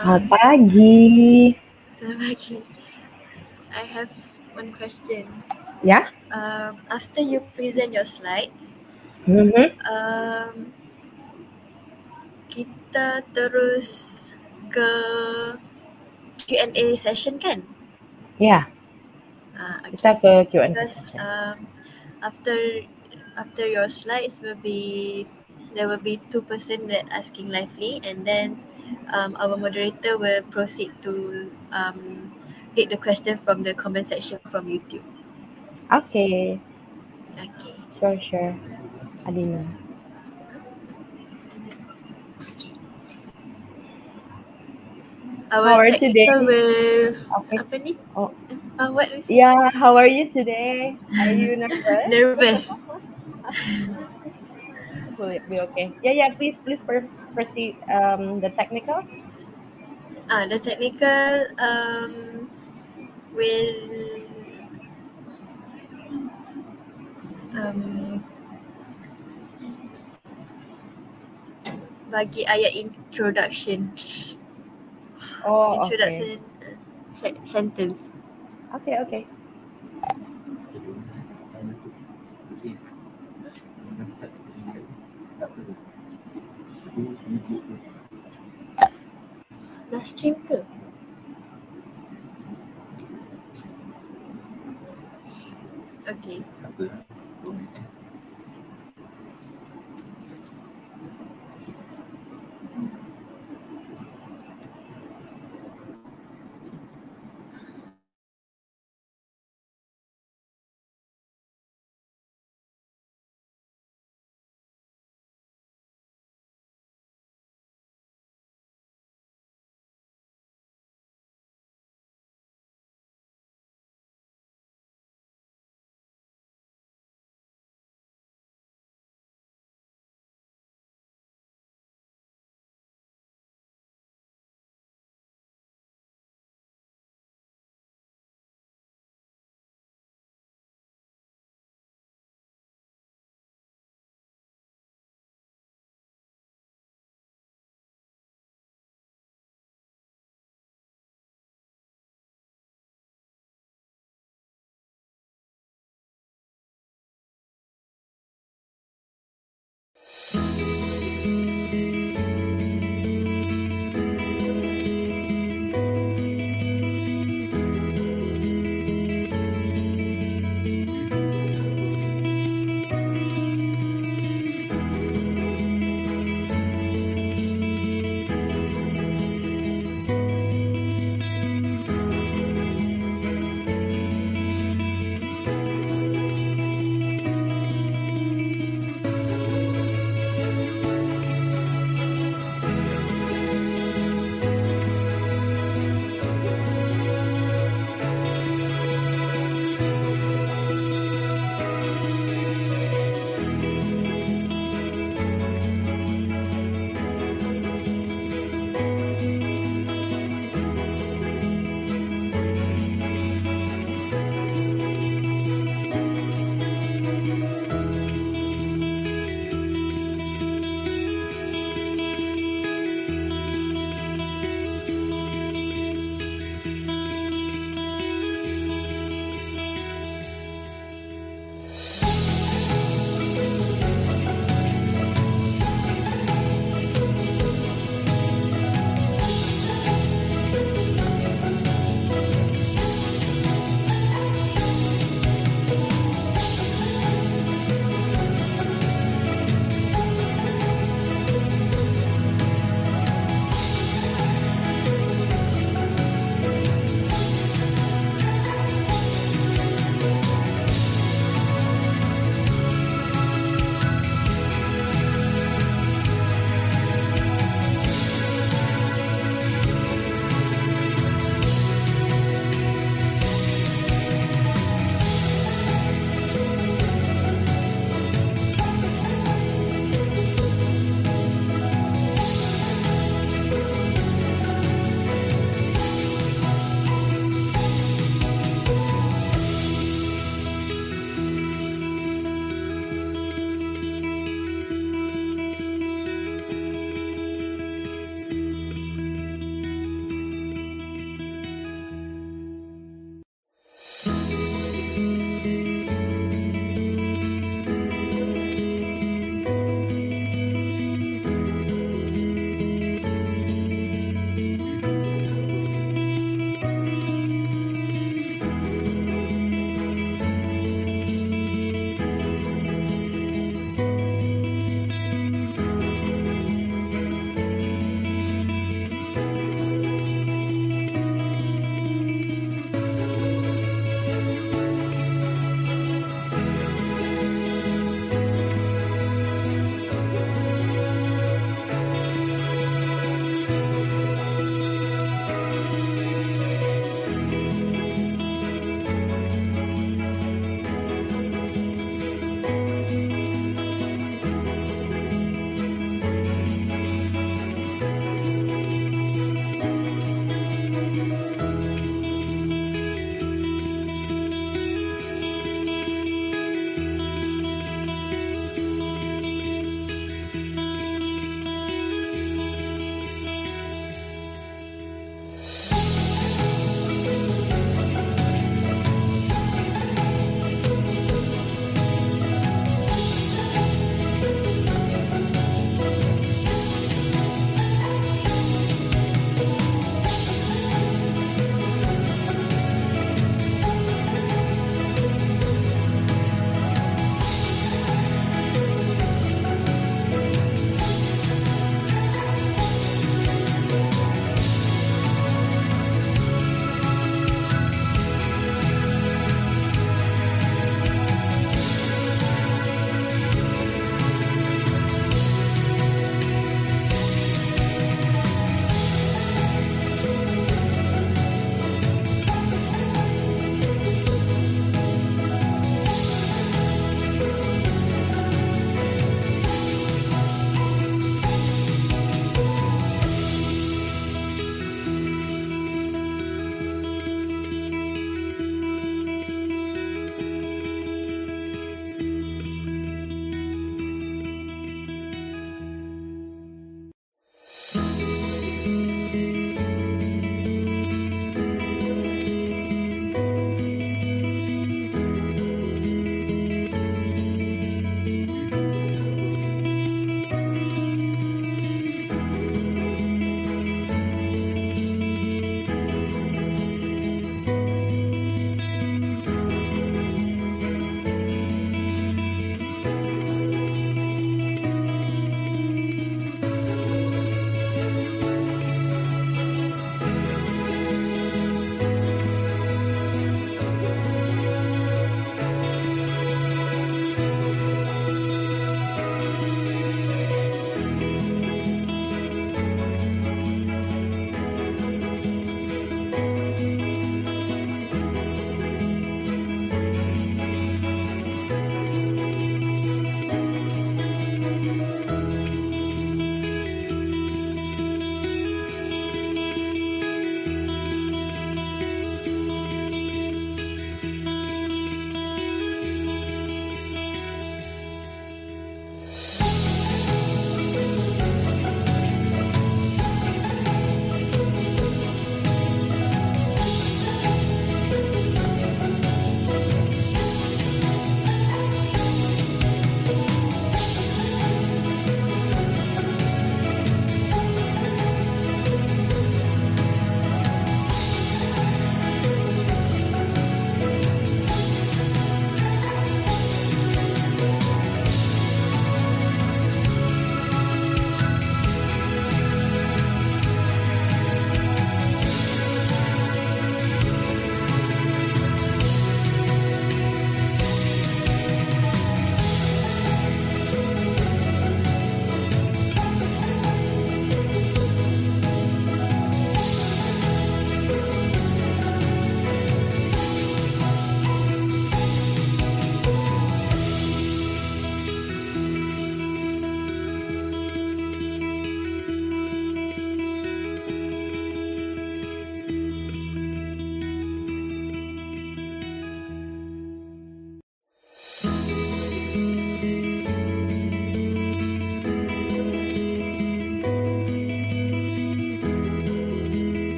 Selamat pagi. Selamat pagi. I have one question. Ya? After you present your slides, Mhm. kita terus ke Q&A session kan? Ya, Okay. kita ke Q&A Because session. after your slides there will be two person that asking lively, and then our moderator will proceed to read the question from the comment section from YouTube. Okay, Okay. sure. Adina. Our How are you technical today? will Okay. apa ni? Oh, What was yeah. How are you today? Are you nervous? nervous? Will it be okay? Yeah. Please proceed. The technical. The technical will um, bagi ayat introduction Oh, okay. Sentence. Okay. Dah stream ke? Okay.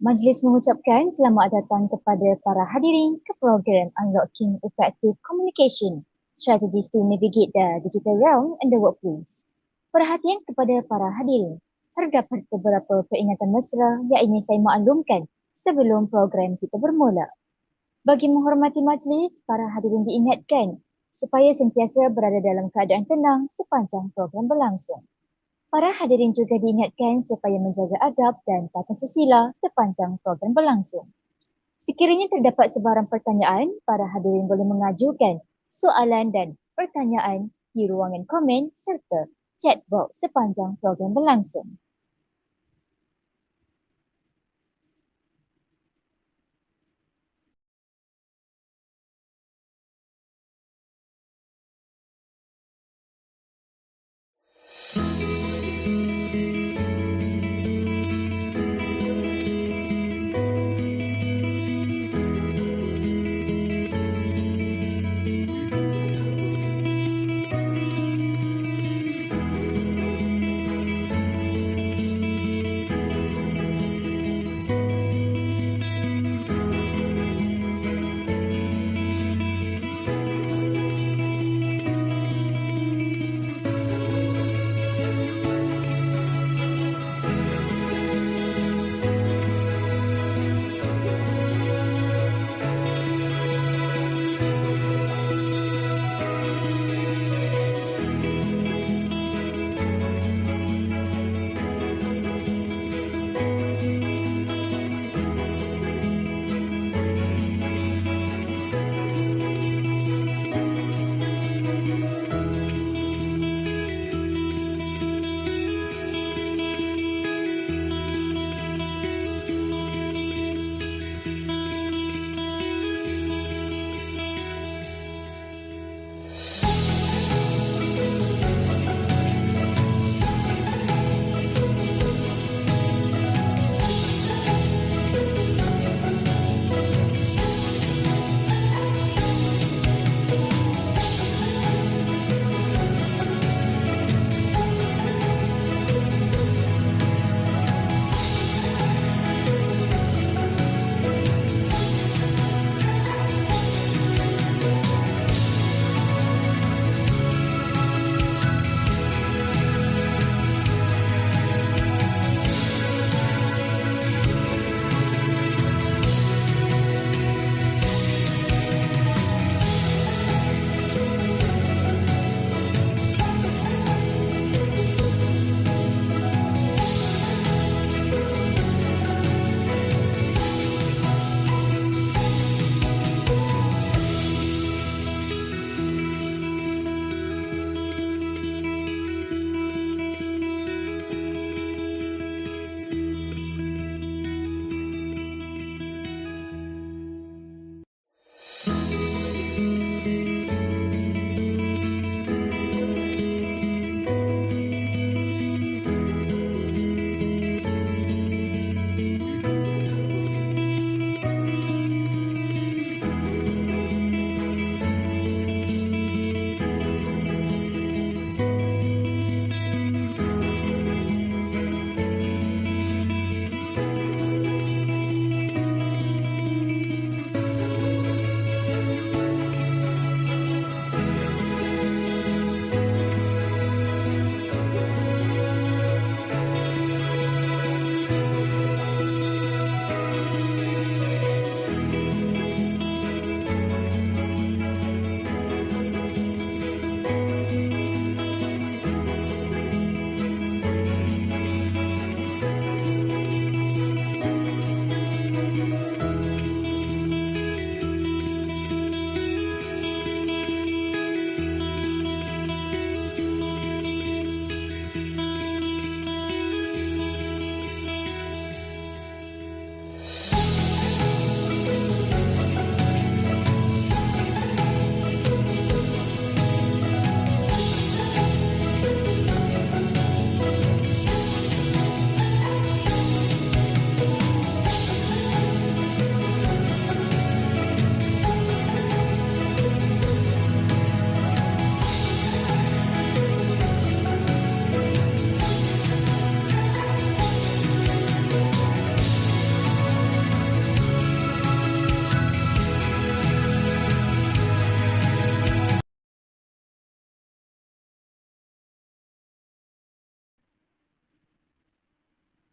Majlis mengucapkan selamat datang kepada para hadirin ke program Unlocking Effective Communication, Strategies to Navigate the Digital Realm in the Workplace. Perhatian kepada para hadirin, terdapat beberapa peringatan mesra yang ingin saya maklumkan sebelum program kita bermula. Bagi menghormati majlis, para hadirin diingatkan supaya sentiasa berada dalam keadaan tenang sepanjang program berlangsung. Para hadirin juga diingatkan supaya menjaga adab dan tata susila sepanjang program berlangsung. Sekiranya terdapat sebarang pertanyaan, para hadirin boleh mengajukan soalan dan pertanyaan di ruangan komen serta chat box sepanjang program berlangsung.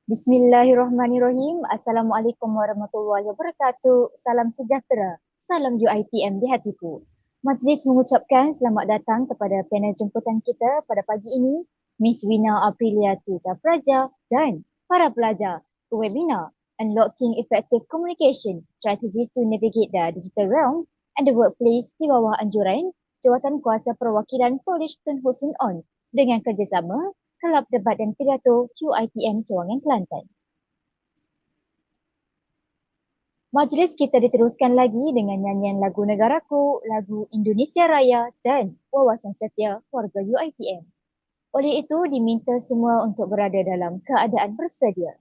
Bismillahirrahmanirrahim. Assalamualaikum warahmatullahi wabarakatuh. Salam sejahtera. Salam UiTM di hatiku. Majlis mengucapkan selamat datang kepada panel jemputan kita pada pagi ini, Miss Wina Aprilia Tita Praja dan para pelajar ke webinar Unlocking Effective Communication, Strategies to Navigate the Digital Realm and the Workplace di bawah anjuran Jawatan Kuasa Perwakilan Polish Tun Hussein On dengan kerjasama Kelab Debat dan Pidato UiTM Cawangan Kelantan. Majlis kita diteruskan lagi dengan nyanyian lagu Negaraku, lagu Indonesia Raya dan Wawasan Setia Warga UiTM. Oleh itu, diminta semua untuk berada dalam keadaan bersedia.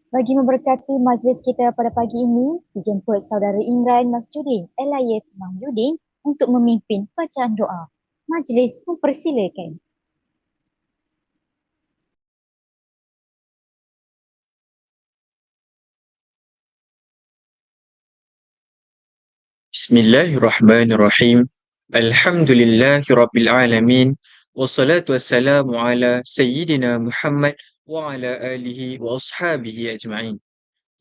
Bagi memberkati majlis kita pada pagi ini, dijemput Saudara Imran Masjudin Elias Mahmudin untuk memimpin bacaan doa. Majlis mempersilakan. Bismillahirrahmanirrahim. Alhamdulillahirabbil alamin. Wassalatu wassalamu ala sayyidina Muhammad wa ala alihi wa ashabihi ajma'in.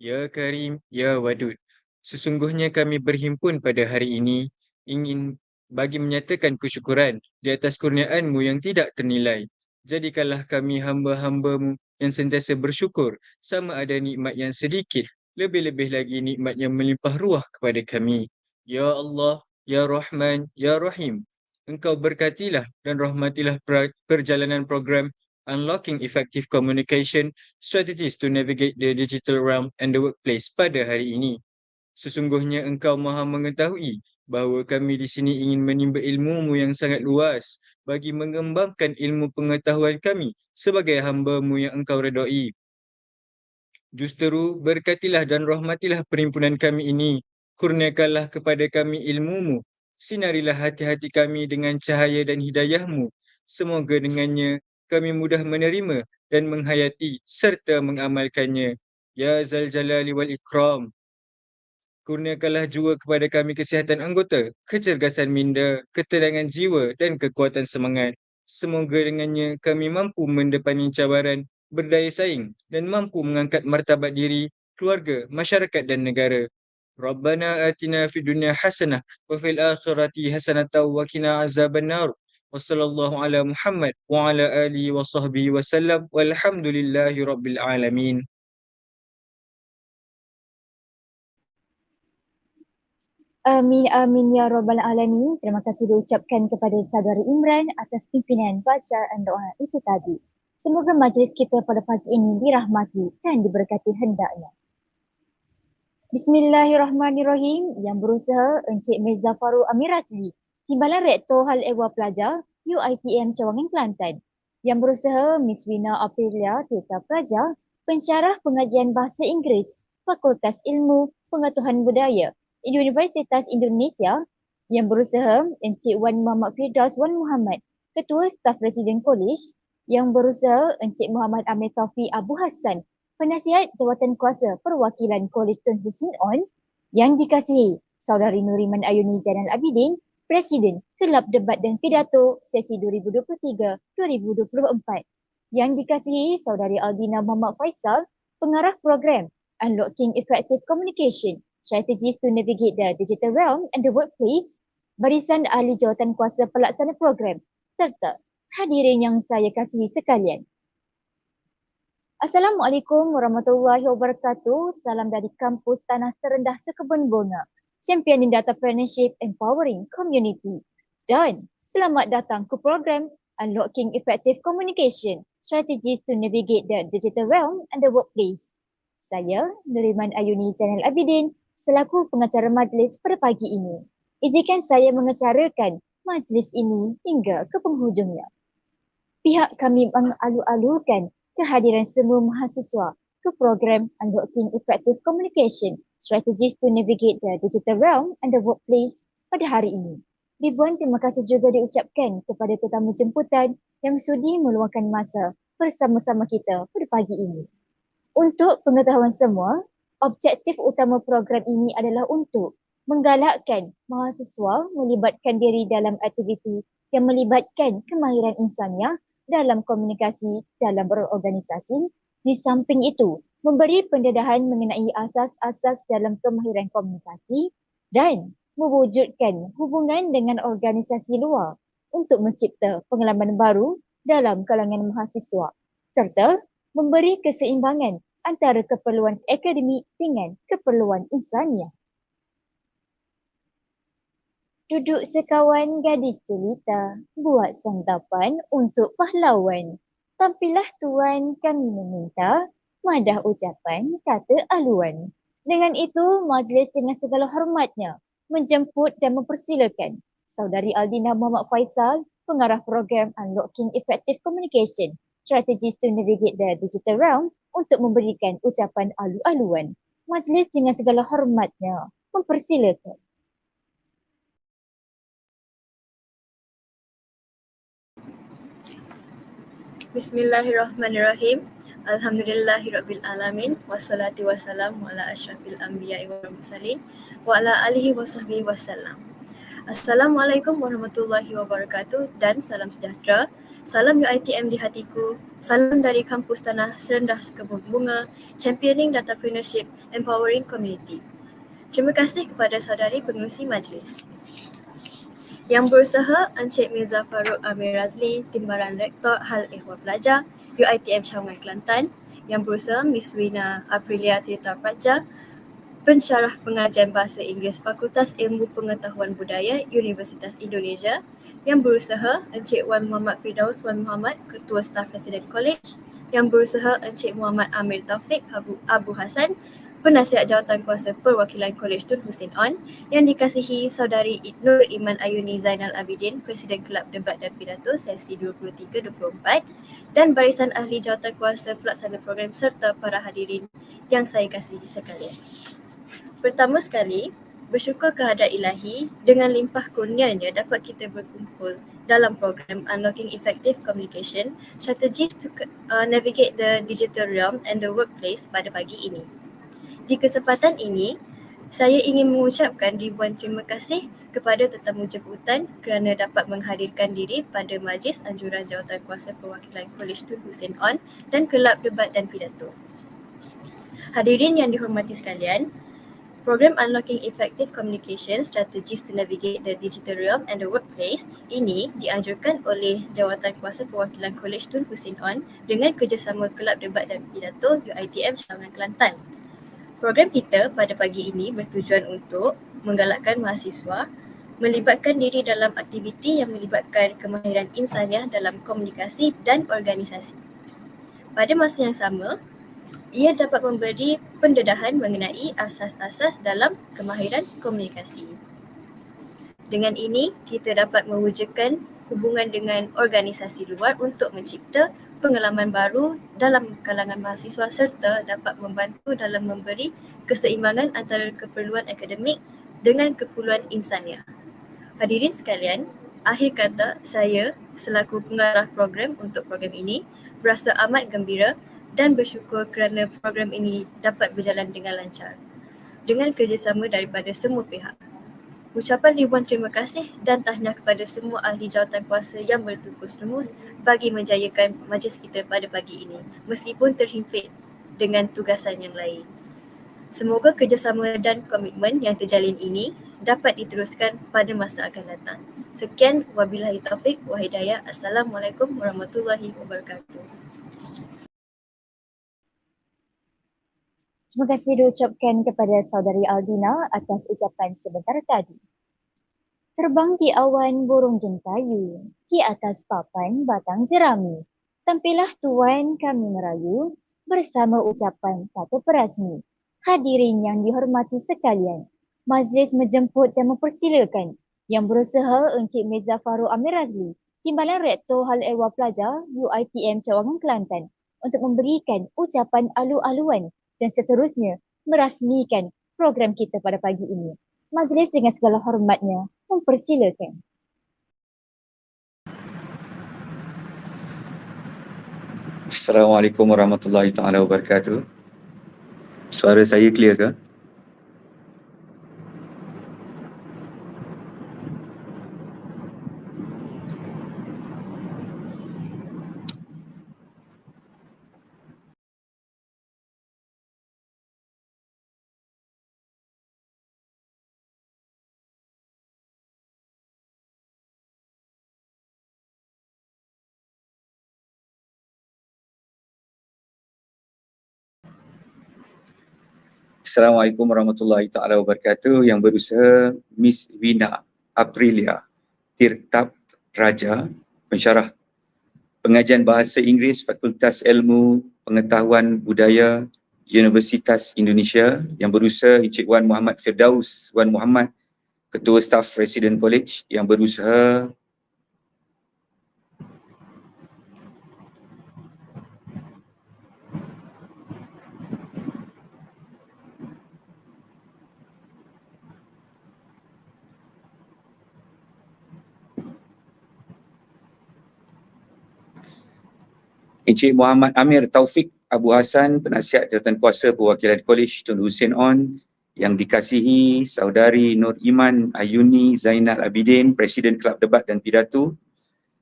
Ya Karim, Ya Wadud. Sesungguhnya kami berhimpun pada hari ini ingin bagi menyatakan kesyukuran di atas kurniaan-Mu yang tidak ternilai. Jadikanlah kami hamba-hamba-Mu yang sentiasa bersyukur sama ada nikmat yang sedikit, lebih-lebih lagi nikmat yang melimpah ruah kepada kami. Ya Allah, Ya Rahman, Ya Rahim. Engkau berkatilah dan rahmatilah perjalanan program Unlocking Effective Communication Strategies to Navigate the Digital Realm and the Workplace pada hari ini. Sesungguhnya Engkau Maha mengetahui bahawa kami di sini ingin menimba ilmu-Mu yang sangat luas bagi mengembangkan ilmu pengetahuan kami sebagai hamba-Mu yang Engkau redai. Justeru berkatilah dan rahmatilah perhimpunan kami ini. Kurniakanlah kepada kami ilmu-Mu. Sinarilah hati-hati kami dengan cahaya dan hidayah-Mu. Semoga dengannya kami mudah menerima dan menghayati serta mengamalkannya. Ya Zal Jalali wal Ikram. Kurniakanlah jua kepada kami kesihatan anggota, kecergasan minda, ketenangan jiwa dan kekuatan semangat. Semoga dengannya kami mampu mendepani cabaran, berdaya saing dan mampu mengangkat martabat diri, keluarga, masyarakat dan negara. Rabbana atina fid dunya hasanah wa fil akhirati hasanatan wa qina azabannar. Wassallallahu ala Muhammad wa ala alihi wa sahbihi wasallam walhamdulillahi rabbil alamin. Amin, amin ya Rabbal Alamin. Terima kasih diucapkan kepada Saudara Imran atas pimpinan bacaan doa itu tadi. Semoga majlis kita pada pagi ini dirahmati dan diberkati hendaknya. Bismillahirrahmanirrahim. Yang berusaha Encik Mirza Faru Amiratli, Timbalan Rektor Hal Ehwal Pelajar UiTM Cawangan Kelantan. Yang berusaha Miss Wina Aprilia Tirta Praja, Pensyarah Pengajian Bahasa Inggeris, Fakultas Ilmu Pengetahuan Budaya, Universitas Indonesia. Yang berusaha Encik Wan Muhammad Firdaus Wan Muhammad, Ketua Staf Presiden Kolej. Yang berusaha Encik Muhammad Amir Taufiq Abu Hassan, Penasihat Jawatan Kuasa Perwakilan Kolej Tun Husin On. Yang dikasihi Saudari Nuriman Ayuni Zainal Abidin, Presiden Kelab Debat dan Pidato sesi 2023-2024. Yang dikasihi Saudari Aldina Muhammad Faisal, Pengarah Program Unlocking Effective Communication Strategies to Navigate the Digital Realm and the Workplace, Barisan Ahli Jawatan Kuasa Pelaksana Program, serta hadirin yang saya kasihi sekalian. Assalamualaikum warahmatullahi wabarakatuh. Salam dari kampus Tanah Terendah Sekebun Bunga, Champion in Entrepreneurship Empowering Community. Dan selamat datang ke program Unlocking Effective Communication Strategies to Navigate the Digital Realm and the Workplace. Saya, Nuriman Ayuni Zainal Abidin, selaku pengacara majlis pada pagi ini. Izinkan saya mengacarakan majlis ini hingga ke penghujungnya. Pihak kami mengalu-alukan kehadiran semua mahasiswa ke program Unlocking Effective Communication Strategies to Navigate the Digital Realm and the Workplace pada hari ini. Ribuan terima kasih juga diucapkan kepada tetamu jemputan yang sudi meluangkan masa bersama-sama kita pada pagi ini. Untuk pengetahuan semua, objektif utama program ini adalah untuk menggalakkan mahasiswa melibatkan diri dalam aktiviti yang melibatkan kemahiran insaniah dalam komunikasi dalam berorganisasi. Di samping itu, memberi pendedahan mengenai asas-asas dalam kemahiran komunikasi dan mewujudkan hubungan dengan organisasi luar untuk mencipta pengalaman baru dalam kalangan mahasiswa serta memberi keseimbangan antara keperluan akademik dengan keperluan insaniah. Duduk sekawan gadis jelita, buat santapan untuk pahlawan. Tampilah tuan, kami meminta, madah ucapan kata aluan. Dengan itu, majlis dengan segala hormatnya menjemput dan mempersilakan Saudari Aldina Muhammad Faisal, Pengarah Program Unlocking Effective Communication Strategies to Navigate the Digital Realm untuk memberikan ucapan alu-aluan. Majlis dengan segala hormatnya mempersilakan. Bismillahirrahmanirrahim. Alhamdulillahirabbil alamin wassalatu wassalamu ala asyrafil anbiya'i wal mursalin wa ala alihi wasahbihi wasallam. Assalamualaikum warahmatullahi wabarakatuh dan salam sejahtera. Salam UiTM di hatiku. Salam dari kampus tanah serendah sekebun bunga, championing entrepreneurship, empowering community. Terima kasih kepada saudari pengerusi majlis. Yang berusaha Encik Mirza Farouk Amir Razli, Timbalan Rektor Hal Ehwal Pelajar, UiTM Cawangan Kelantan. Yang berusaha Miss Wina Aprilia Tirta Praja, Pensyarah Pengajian Bahasa Inggeris Fakultas Ilmu Pengetahuan Budaya Universitas Indonesia. Yang berusaha Encik Wan Muhammad Firdaus Wan Muhammad, Ketua Staf Presiden College. Yang berusaha Encik Muhammad Amir Taufik Abu Hassan, Penasihat Jawatan Kuasa Perwakilan Kolej Tun Hussein On. Yang dikasihi Saudari Nur Iman Ayuni Zainal Abidin, Presiden Kelab Debat dan Pidato sesi 23-24, dan barisan ahli jawatan kuasa pelaksana program serta para hadirin yang saya kasihi sekalian. Pertama sekali, bersyukur kehadrat Ilahi, dengan limpah kurnianya dapat kita berkumpul dalam program Unlocking Effective Communication, Strategies to Navigate the Digital Realm and the Workplace pada pagi ini. Di kesempatan ini, saya ingin mengucapkan ribuan terima kasih kepada tetamu jemputan kerana dapat menghadirkan diri pada Majlis Anjuran Jawatan Kuasa Perwakilan Kolej Tun Hussein On dan Kelab Debat dan Pidato. Hadirin yang dihormati sekalian, program Unlocking Effective Communication Strategies to Navigate the Digital Realm and the Workplace ini dianjurkan oleh Jawatan Kuasa Perwakilan Kolej Tun Hussein On dengan kerjasama Kelab Debat dan Pidato UiTM Cawangan Kelantan. Program kita pada pagi ini bertujuan untuk menggalakkan mahasiswa melibatkan diri dalam aktiviti yang melibatkan kemahiran insaniah dalam komunikasi dan organisasi. Pada masa yang sama, ia dapat memberi pendedahan mengenai asas-asas dalam kemahiran komunikasi. Dengan ini, kita dapat mewujudkan hubungan dengan organisasi luar untuk mencipta pengalaman baru dalam kalangan mahasiswa serta dapat membantu dalam memberi keseimbangan antara keperluan akademik dengan keperluan insaniah. Hadirin sekalian, akhir kata saya selaku pengarah program untuk program ini berasa amat gembira dan bersyukur kerana program ini dapat berjalan dengan lancar dengan kerjasama daripada semua pihak. Ucapan ribuan terima kasih dan tahniah kepada semua ahli jawatan kuasa yang bertungkus lumus bagi menjayakan majlis kita pada pagi ini meskipun terhimpit dengan tugasan yang lain. Semoga kerjasama dan komitmen yang terjalin ini dapat diteruskan pada masa akan datang. Sekian, wabillahi taufik wa hidayah. Assalamualaikum warahmatullahi wabarakatuh. Terima kasih diucapkan kepada saudari Aldina atas ucapan sebentar tadi. Terbang di awan burung jentayu, di atas papan batang jerami. Tampillah tuan kami merayu bersama ucapan kata perasmi. Hadirin yang dihormati sekalian, majlis menjemput dan mempersilakan yang berusaha Encik Mirza Farouk Amir Razli, Timbalan Rektor Hal Ehwal Pelajar UiTM Cawangan Kelantan untuk memberikan ucapan alu-aluan dan seterusnya merasmikan program kita pada pagi ini. Majlis dengan segala hormatnya mempersilakan. Assalamualaikum warahmatullahi taala wabarakatuh. Suara saya clear ke? Assalamualaikum warahmatullahi taala wabarakatuh. Yang berusaha Miss Wina Aprilia Tirta Praja, Pensyarah Pengajian Bahasa Inggeris Fakultas Ilmu Pengetahuan Budaya Universitas Indonesia. Yang berusaha Encik Wan Muhammad Firdaus Wan Muhammad, Ketua Staf Presiden College. Yang berusaha Encik Muhammad Amir Taufik Abu Hassan, Penasihat Jawatankuasa Perwakilan Kolej Tun Hussein On, yang dikasihi Saudari Nur Iman Ayuni Zainal Abidin, Presiden Kelab Debat dan Pidato,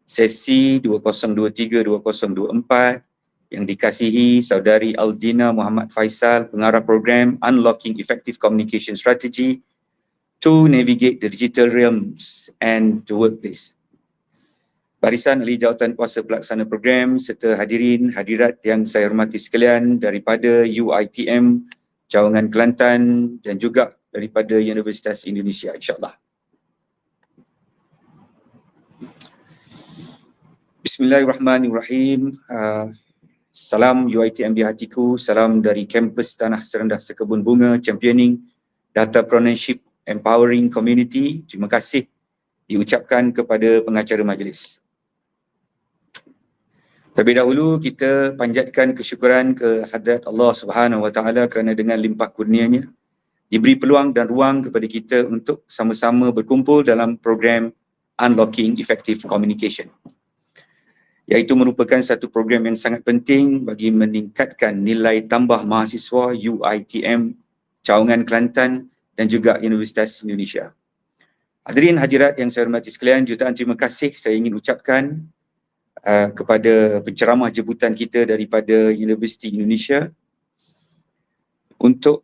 sesi 2023-2024, yang dikasihi Saudari Aldina Muhammad Faisal, Pengarah Program Unlocking Effective Communication Strategy to Navigate the Digital Realms and the Workplace. Barisan Ahli Jawatankuasa Pelaksana Program serta hadirin hadirat yang saya hormati sekalian daripada UiTM Cawangan Kelantan dan juga daripada Universitas Indonesia, insyaAllah. Bismillahirrahmanirrahim. Salam UiTM di hatiku, salam dari kampus Tanah Serendah Sekebun Bunga, championing Datapreneurship, empowering community. Terima kasih diucapkan kepada pengacara majlis. Terlebih dahulu kita panjatkan kesyukuran ke hadrat Allah Subhanahu Wa Taala kerana dengan limpah kurnianya diberi peluang dan ruang kepada kita untuk sama-sama berkumpul dalam program Unlocking Effective Communication, iaitu merupakan satu program yang sangat penting bagi meningkatkan nilai tambah mahasiswa UiTM Cawangan Kelantan dan juga Universitas Indonesia. Hadirin hadirat yang saya hormati sekalian, jutaan terima kasih saya ingin ucapkan kepada penceramah jemputan kita daripada Universiti Indonesia untuk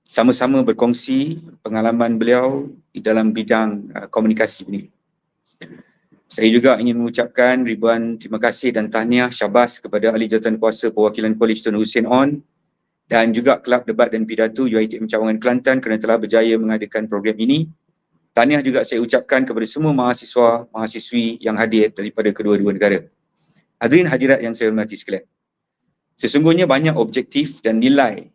sama-sama berkongsi pengalaman beliau di dalam bidang komunikasi ini. Saya juga ingin mengucapkan ribuan terima kasih dan tahniah syabas kepada Ahli Jawatankuasa Perwakilan Kolej Tun Hussein On dan juga Kelab Debat dan Pidato UiTM Cawangan Kelantan kerana telah berjaya mengadakan program ini. Tahniah juga saya ucapkan kepada semua mahasiswa, mahasiswi yang hadir daripada kedua-dua negara. Hadirin hadirat yang saya hormati sekalian. Sesungguhnya banyak objektif dan nilai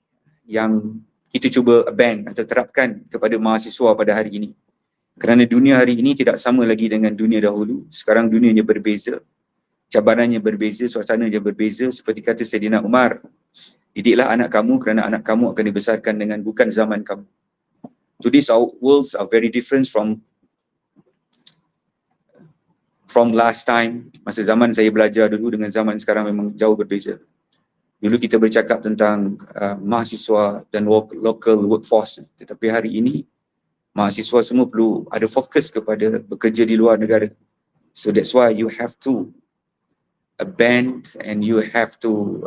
yang kita cuba abang atau terapkan kepada mahasiswa pada hari ini. Kerana dunia hari ini tidak sama lagi dengan dunia dahulu. Sekarang dunianya berbeza, cabarannya berbeza, suasananya berbeza. Seperti kata Saidina Umar, didiklah anak kamu kerana anak kamu akan dibesarkan dengan bukan zaman kamu. Today's our worlds are very different from last time. Masa zaman saya belajar dulu dengan zaman sekarang memang jauh berbeza. Dulu kita bercakap tentang mahasiswa dan local workforce, tetapi hari ini mahasiswa semua perlu ada fokus kepada bekerja di luar negara. So that's why you have to band and you have to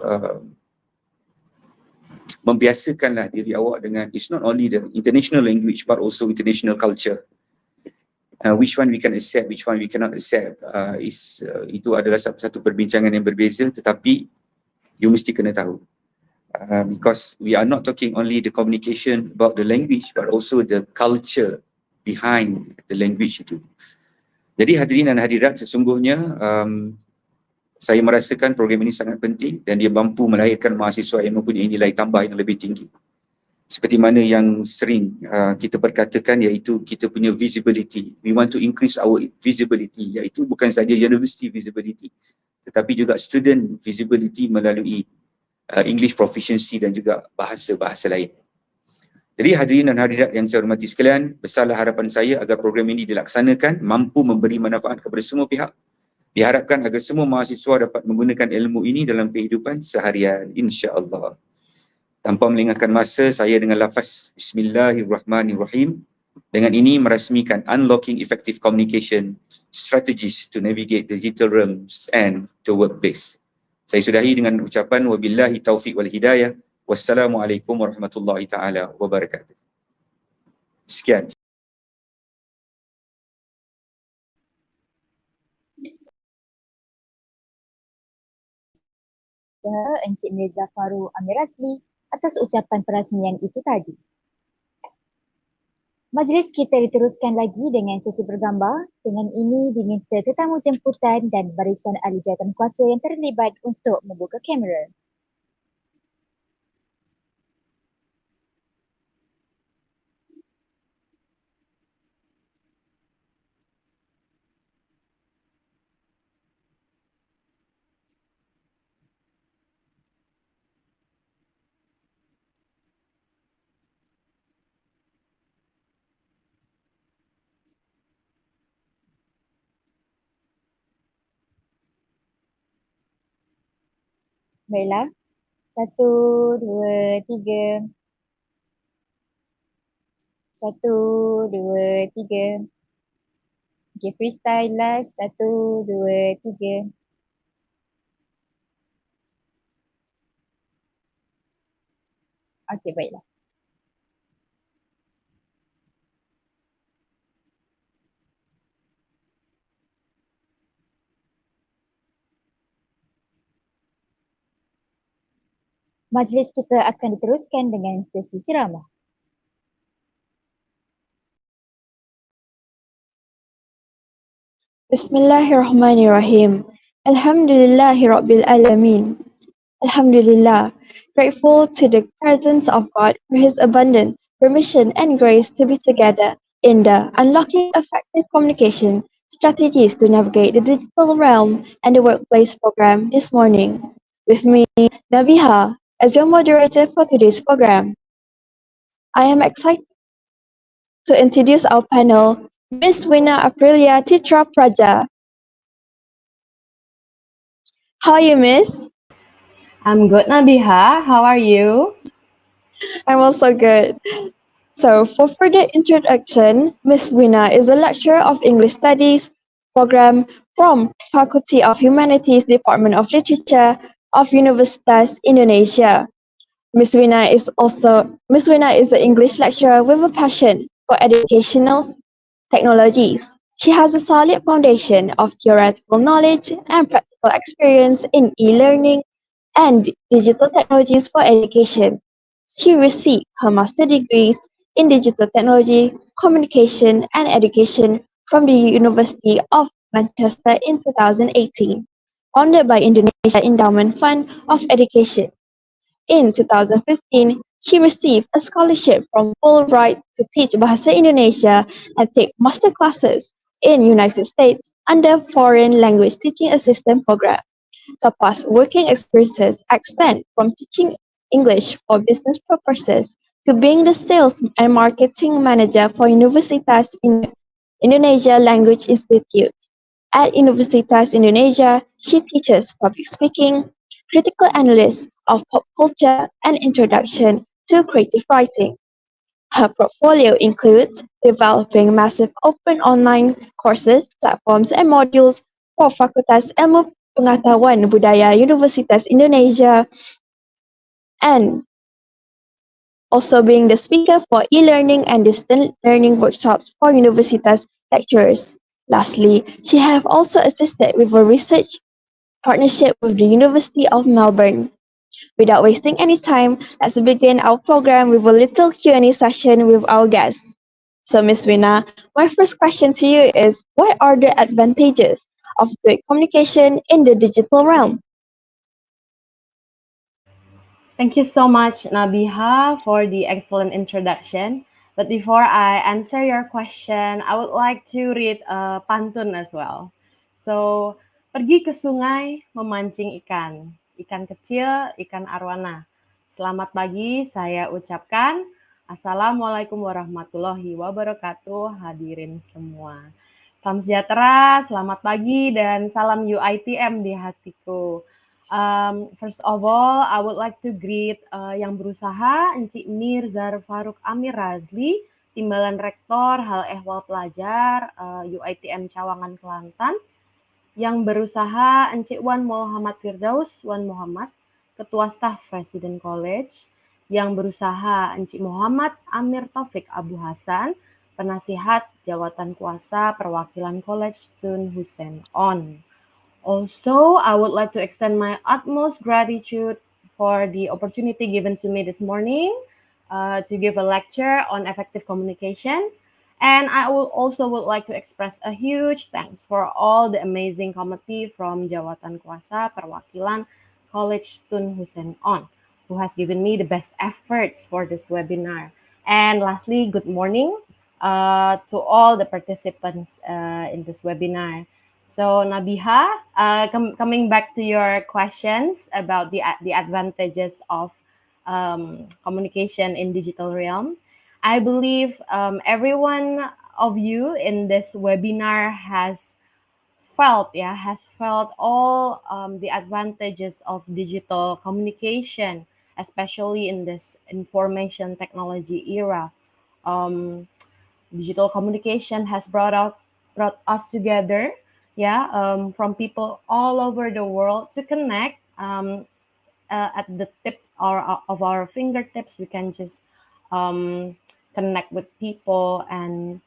membiasakanlah diri awak dengan, it's not only the international language but also international culture. Which one we can accept, which one we cannot accept, itu adalah satu perbincangan yang berbeza, tetapi you mesti kena tahu. Because we are not talking only the communication about the language but also the culture behind the language itu. Jadi hadirin dan hadirat, sesungguhnya saya merasakan program ini sangat penting dan dia mampu melahirkan mahasiswa yang mempunyai nilai tambah yang lebih tinggi. Seperti mana yang sering kita perkatakan, iaitu kita punya visibility. We want to increase our visibility, iaitu bukan saja university visibility tetapi juga student visibility melalui English proficiency dan juga bahasa-bahasa lain. Jadi hadirin dan hadirat yang saya hormati sekalian, besarlah harapan saya agar program ini dilaksanakan mampu memberi manfaat kepada semua pihak. Diharapkan agar semua mahasiswa dapat menggunakan ilmu ini dalam kehidupan seharian, insya-Allah. Tanpa melengahkan masa, saya dengan lafaz Bismillahirrahmanirrahim dengan ini merasmikan Unlocking Effective Communication Strategies to Navigate the Digital Realms and the Workplace. Saya sudahi dengan ucapan wabillahi taufiq wal hidayah. Wassalamualaikum warahmatullahi taala wabarakatuh. Sekian. Encik Mirza Faru Amir Azli atas ucapan perasmian itu tadi. Majlis kita diteruskan lagi dengan sesi bergambar. Dengan ini diminta tetamu jemputan dan barisan ahli jawatankuasa yang terlibat untuk membuka kamera. Baiklah. 1, 2, 3. 1, 2, 3. Okay, freestyle last. 1, 2, 3. Okay, baiklah. Majlis kita akan diteruskan dengan sesi ceramah. Bismillahirrahmanirrahim. Alhamdulillahi Rabbil Alameen. Alhamdulillah. Grateful to the presence of God for His abundant permission and grace to be together in the Unlocking Effective Communication Strategies to Navigate the Digital Realm and the Workplace program this morning. With me, Nabiha, as your moderator for today's program. I am excited to introduce our panel, Miss Wina Aprilia Titra Praja. How are you, Miss? I'm good, Nabiha. How are you? I'm also good. So, for further introduction, Miss Wina is a lecturer of English Studies program from Faculty of Humanities Department of Literature of Universitas Indonesia. Miss Wina is an English lecturer with a passion for educational technologies. She has a solid foundation of theoretical knowledge and practical experience in e-learning and digital technologies for education. She received her master's degrees in digital technology, communication, and education from the University of Manchester in 2018, founded by Indonesia Endowment Fund of Education. In 2015, she received a scholarship from Fulbright to teach Bahasa Indonesia and take master classes in United States under Foreign Language Teaching Assistant Program. Her past working experiences extend from teaching English for business purposes to being the sales and marketing manager for Universitas Indonesia Language Institute. At Universitas Indonesia, she teaches public speaking, critical analysis of pop culture, and introduction to creative writing. Her portfolio includes developing massive open online courses, platforms, and modules for Fakultas Ilmu Pengetahuan Budaya Universitas Indonesia, and also being the speaker for e-learning and distant learning workshops for Universitas lecturers. Lastly, she have also assisted with a research partnership with the University of Melbourne. Without wasting any time, let's begin our program with a little Q&A session with our guests. So, Ms. Wina, my first question to you is, what are the advantages of good communication in the digital realm? Thank you so much, Nabiha, for the excellent introduction. But before I answer your question, I would like to read a pantun as well. So, pergi ke sungai memancing ikan. Ikan kecil, ikan arwana. Selamat pagi, saya ucapkan. Assalamualaikum warahmatullahi wabarakatuh, hadirin semua. Salam sejahtera, selamat pagi, dan salam UITM di hatiku. First of all, I would like to greet yang berusaha, Encik Mirzar Faruk Amir Razli, Timbalan Rektor Hal Ehwal Pelajar UITM Cawangan Kelantan. Yang berusaha, Encik Wan Muhammad Firdaus, Wan Muhammad, Ketua Staf Presiden College. Yang berusaha, Encik Muhammad Amir Taufik Abu Hasan, Penasihat Jawatan Kuasa Perwakilan College Tun Hussein On. Also, I would like to extend my utmost gratitude for the opportunity given to me this morning to give a lecture on effective communication. And I would like to express a huge thanks for all the amazing committee from Jawatan Kuasa Perwakilan College Tun Hussein On, who has given me the best efforts for this webinar. And lastly, good morning to all the participants in this webinar. So Nabiha, coming back to your questions about the advantages of communication in digital realm, I believe every one of you in this webinar has has felt all the advantages of digital communication, especially in this information technology era. Um, Digital communication has brought us together, from people all over the world to connect at the tip of our fingertips. We can just um, connect with people, and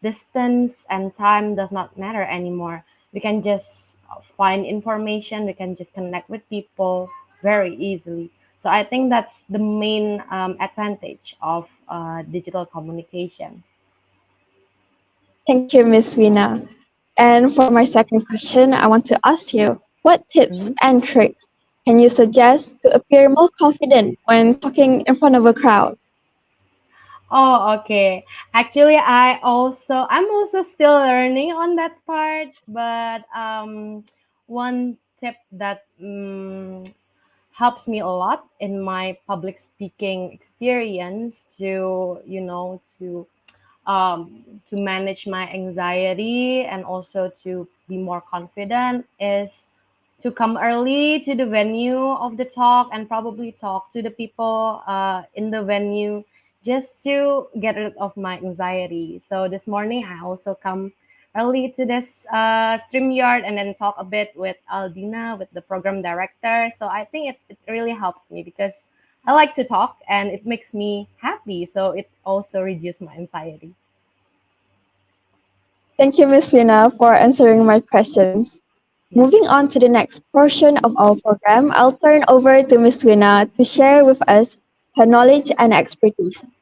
distance and time does not matter anymore. We can just find information, we can just connect with people very easily. So I think that's the main advantage of digital communication. Thank you, Miss Vina. And for my second question, I want to ask you, what tips Mhm. and tricks can you suggest to appear more confident when talking in front of a crowd? Oh, okay. Actually, I'm also still learning on that part, but one tip that helps me a lot in my public speaking experience to to manage my anxiety and also to be more confident is to come early to the venue of the talk and probably talk to the people in the venue just to get rid of my anxiety. So this morning I also come early to this StreamYard and then talk a bit with Aldina, with the program director. So I think it really helps me because I like to talk and it makes me happy. So it also reduces my anxiety. Thank you, Miss Vina, for answering my questions. Yeah. Moving on to the next portion of our program, I'll turn over to Miss Vina to share with us her knowledge and expertise.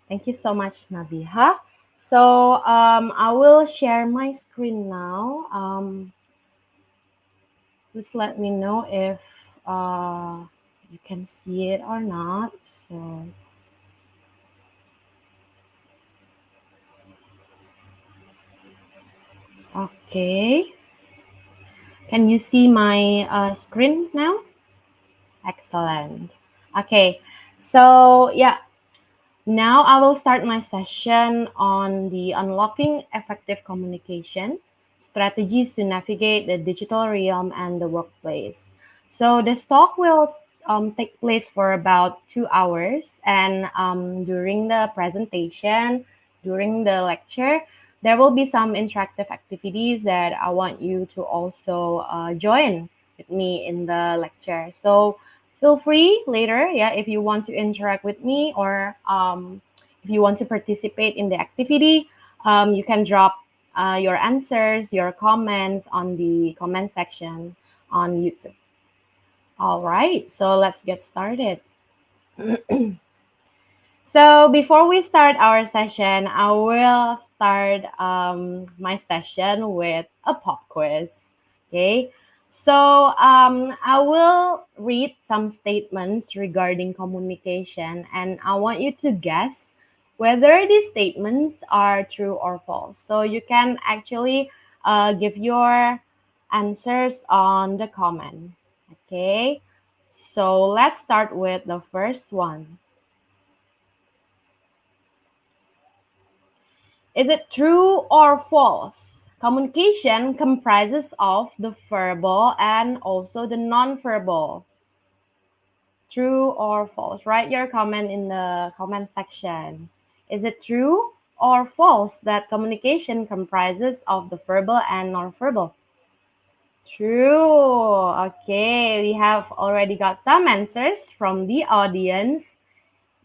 Thank you so much, Nabiha. So I will share my screen now. Please let me know if you can see it or not. So, okay. Can you see my screen now? Excellent. Okay. So, yeah, now I will start my session on the unlocking effective communication strategies to navigate the digital realm and the workplace. So this talk will take place for about 2 hours, and during the presentation, during the lecture, there will be some interactive activities that I want you to also join with me in the lecture. So feel free later, if you want to interact with me or if you want to participate in the activity, you can drop your answers, your comments on the comment section on YouTube. All right, so let's get started. So before we start our session, I will start my session with a pop quiz. Okay, so I will read some statements regarding communication, and I want you to guess whether these statements are true or false. So you can actually give your answers on the comment. Okay, so let's start with the first one. Is it true or false? Communication comprises of the verbal and also the non-verbal. True or false? Write your comment in the comment section. Is it true or false that communication comprises of the verbal and non-verbal? True. Okay, we have already got some answers from the audience.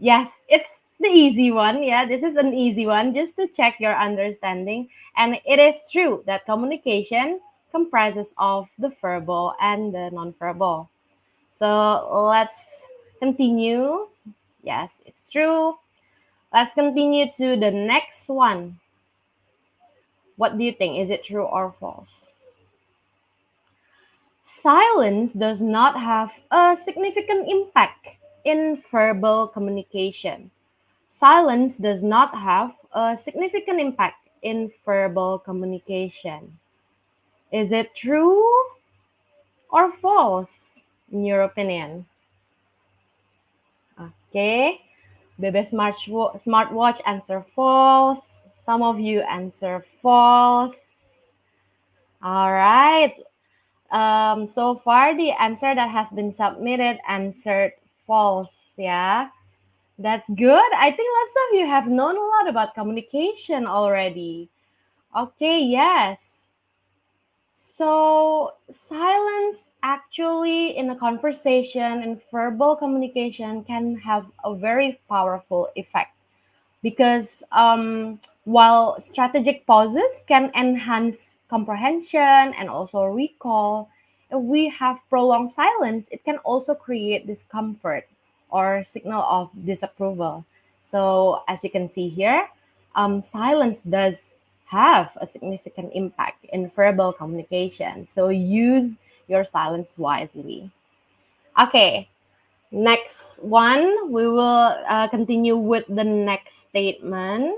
Yes, it's the easy one. Yeah, this is an easy one just to check your understanding. And it is true that communication comprises of the verbal and the nonverbal. So let's continue. Yes, it's true. Let's continue to the next one. What do you think? Is it true or false? Silence does not have a significant impact in verbal communication. Silence does not have a significant impact in verbal communication. Is it true or false, in your opinion? Okay. Bebe Smartwatch answer false. Some of you answer false. All right. So far, the answer that has been submitted answered false. Yeah, that's good. I think lots of you have known a lot about communication already. Okay, yes. So, silence actually in a conversation and verbal communication can have a very powerful effect because while strategic pauses can enhance comprehension and also recall, if we have prolonged silence, it can also create discomfort or signal of disapproval. So, as you can see here, silence does have a significant impact in verbal communication. So, use your silence wisely. Okay, next one, we will continue with the next statement.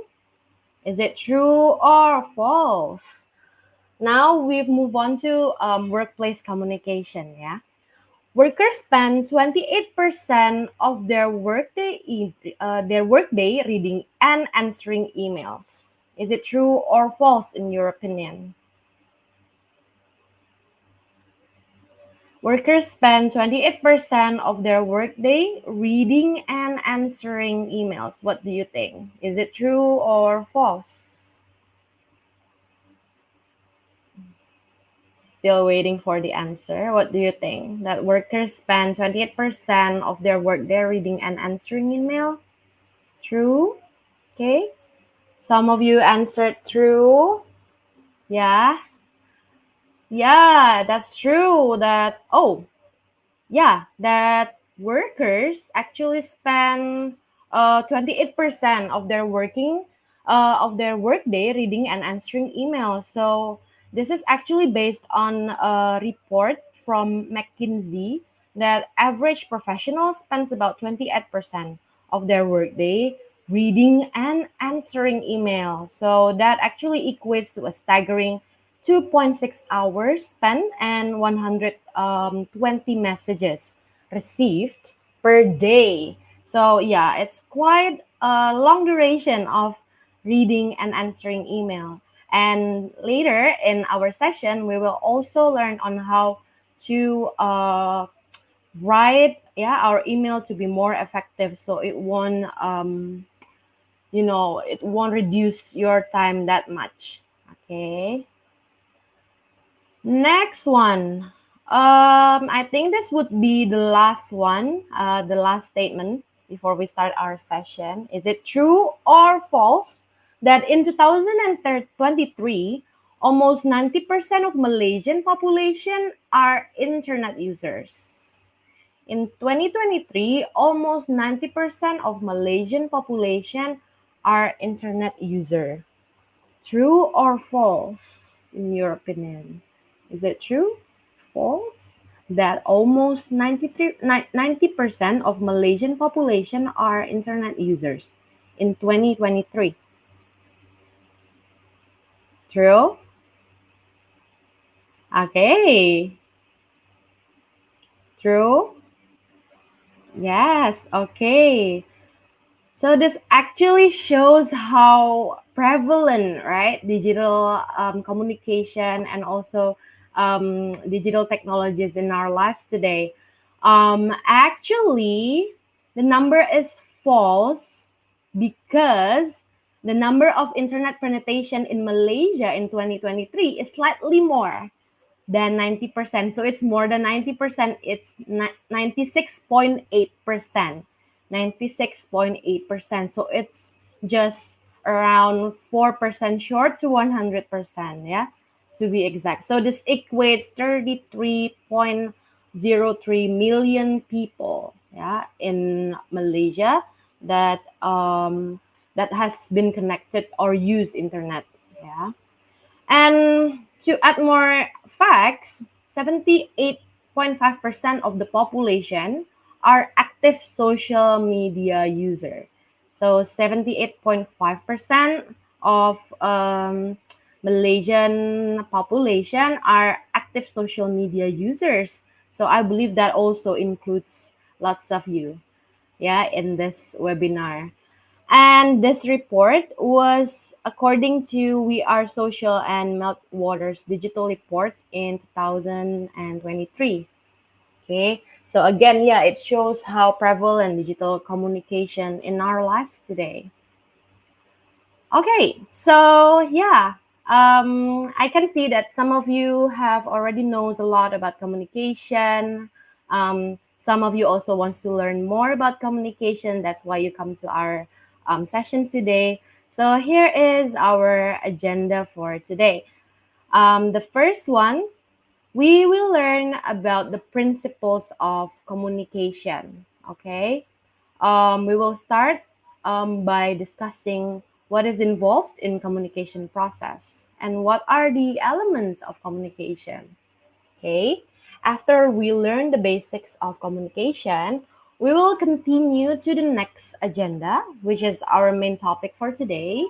Is it true or false? Now we've moved on to workplace communication. Yeah, workers spend 28% of their workday reading and answering emails. Is it true or false in your opinion? Workers spend 28% of their workday reading and answering emails. What do you think? Is it true or false? Still waiting for the answer. What do you think? That workers spend 28% of their workday reading and answering email? True? Okay. Some of you answered true. Yeah. Yeah, that's true. That workers actually spend 28% of their workday reading and answering emails. So this is actually based on a report from McKinsey that average professional spends about 28% of their workday reading and answering email. So that actually equates to a staggering 2.6 hours spent and 120 messages received per day. So yeah, it's quite a long duration of reading and answering email. And later in our session, we will also learn on how to write our email to be more effective, so it won't it won't reduce your time that much. Okay. Next one. I think this would be the last one, the last statement before we start our session. Is it true or false that in 2023, almost 90% of Malaysian population are internet users? In 2023, almost 90% of Malaysian population are internet user. True or false, in your opinion? Is it true? False? That almost 90% of Malaysian population are internet users in 2023. True? Okay. True? Yes, okay. So this actually shows how prevalent, right, digital communication and also digital technologies in our lives today. Actually, the number is false because the number of internet penetration in Malaysia in 2023 is slightly more than 90%. So it's more than 90%. It's 96.8%. 96.8%. So it's just around 4% short to 100%, yeah, to be exact. So this equates 33.03 million people, yeah, in Malaysia that that has been connected or use internet, yeah. And to add more facts, 78.5% of the population are active social media user. So 78.5% of Malaysian population are active social media users. So I believe that also includes lots of you, yeah, in this webinar. And this report was according to We Are Social and Meltwater's digital report in 2023. Okay, so again, yeah, it shows how prevalent digital communication in our lives today. Okay, so yeah, I can see that some of you have already knows a lot about communication. Some of you also wants to learn more about communication. That's why you come to our session today. So here is our agenda for today. The first one, we will learn about the principles of communication. Okay, we will start by discussing what is involved in communication process and what are the elements of communication. Okay, after we learn the basics of communication, we will continue to the next agenda, which is our main topic for today,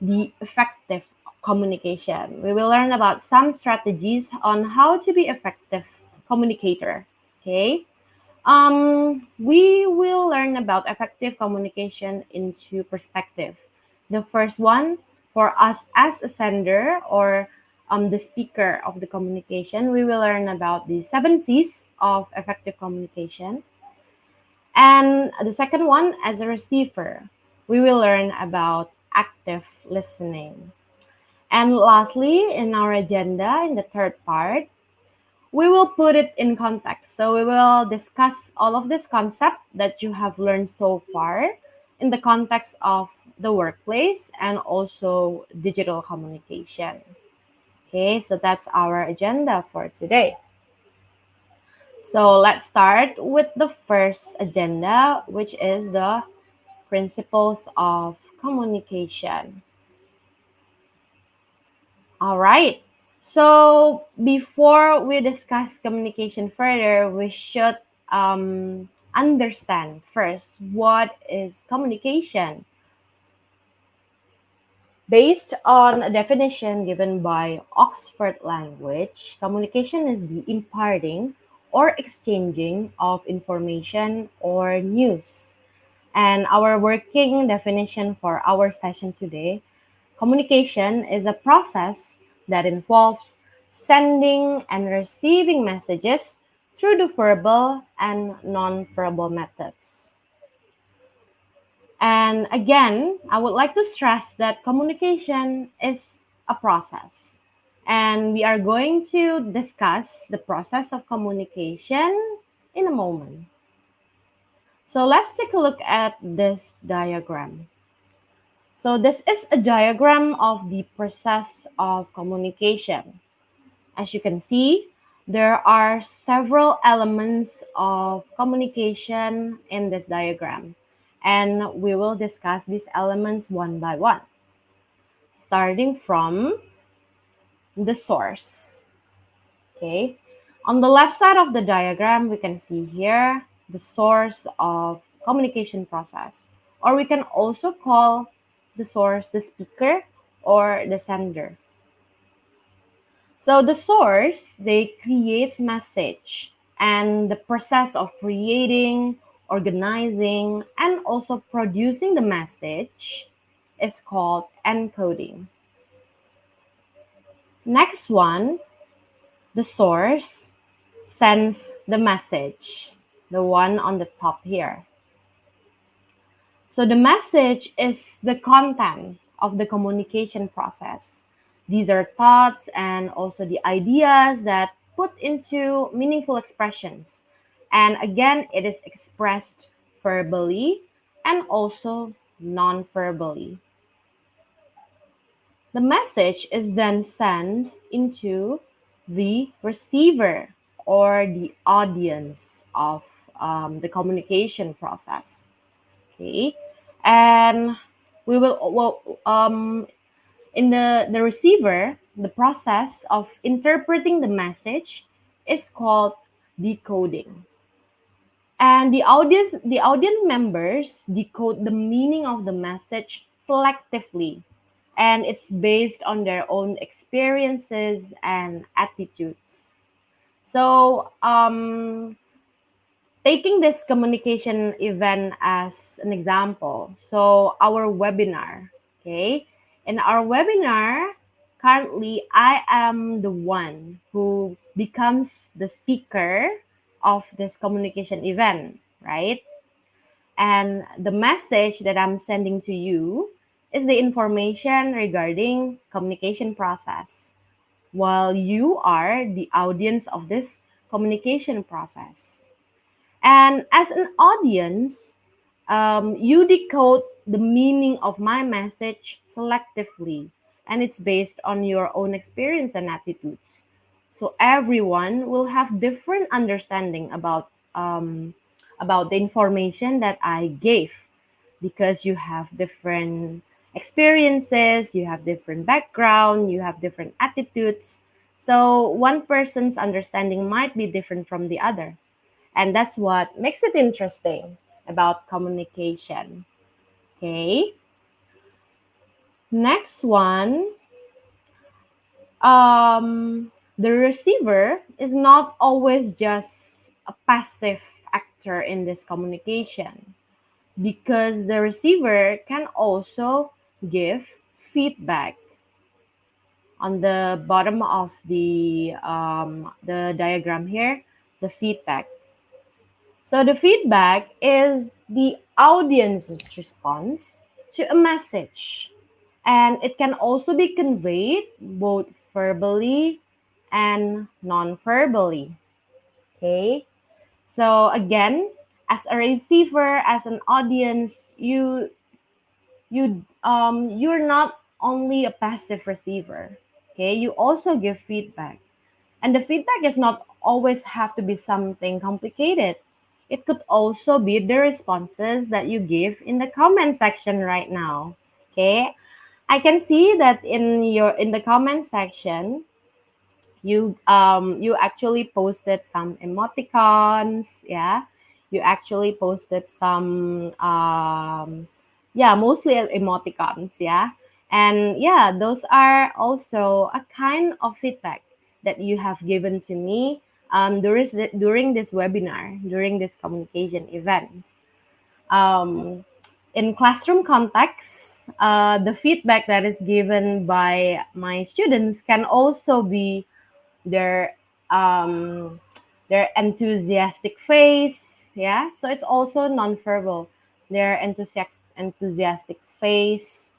the effective communication. We will learn about some strategies on how to be effective communicator. Okay, we will learn about effective communication in two perspective. The first one, for us as a sender or the speaker of the communication, we will learn about the 7 C's of effective communication. And the second one, as a receiver, we will learn about active listening. And lastly, in our agenda, in the third part, we will put it in context. So we will discuss all of this concept that you have learned so far in the context of the workplace and also digital communication. Okay, so that's our agenda for today. So let's start with the first agenda, which is the principles of communication. All right. So before we discuss communication further, we should understand first what is communication. Based on a definition given by Oxford Language, communication is the imparting or exchanging of information or news. And our working definition for our session today, communication is a process that involves sending and receiving messages through the verbal and non-verbal methods. And again, I would like to stress that communication is a process. And we are going to discuss the process of communication in a moment. So let's take a look at this diagram. So this is a diagram of the process of communication. As you can see, there are several elements of communication in this diagram, and we will discuss these elements one by one, starting from the source. Okay, on the left side of the diagram, we can see here the source of communication process, or we can also call the source the speaker or the sender. So the source, they creates message, and the process of creating, organizing, and also producing the message is called encoding. Next one, the source sends the message, the one on the top here. So the message is the content of the communication process. These are thoughts and also the ideas that put into meaningful expressions. And again, it is expressed verbally and also non-verbally. The message is then sent into the receiver or the audience of the communication process. Okay, and we will in the receiver, the process of interpreting the message is called decoding, and the audience members decode the meaning of the message selectively, and it's based on their own experiences and attitudes. So taking this communication event as an example, so our webinar, okay? In our webinar, currently I am the one who becomes the speaker of this communication event, right? And the message that I'm sending to you is the information regarding communication process, while you are the audience of this communication process. And as an audience, you decode the meaning of my message selectively, and it's based on your own experience and attitudes. So everyone will have different understanding about the information that I gave, because you have different experiences, you have different background, you have different attitudes. So one person's understanding might be different from the other. And that's what makes it interesting about communication. Okay. Next one. The receiver is not always just a passive actor in this communication, because the receiver can also give feedback. On the bottom of the diagram here, the feedback. So the feedback is the audience's response to a message, and it can also be conveyed both verbally and non-verbally. Okay? So again, as a receiver, as an audience, you're not only a passive receiver. Okay? You also give feedback. And the feedback is not always have to be something complicated. It could also be the responses that you give in the comment section right now. Okay? I can see that in the comment section, you actually posted some emoticons, yeah. You actually posted some yeah, mostly emoticons, yeah. And yeah, those are also a kind of feedback that you have given to me during this webinar, during this communication event. In classroom context, the feedback that is given by my students can also be their um, their enthusiastic face. Yeah, so it's also nonverbal. Their enthusiastic face,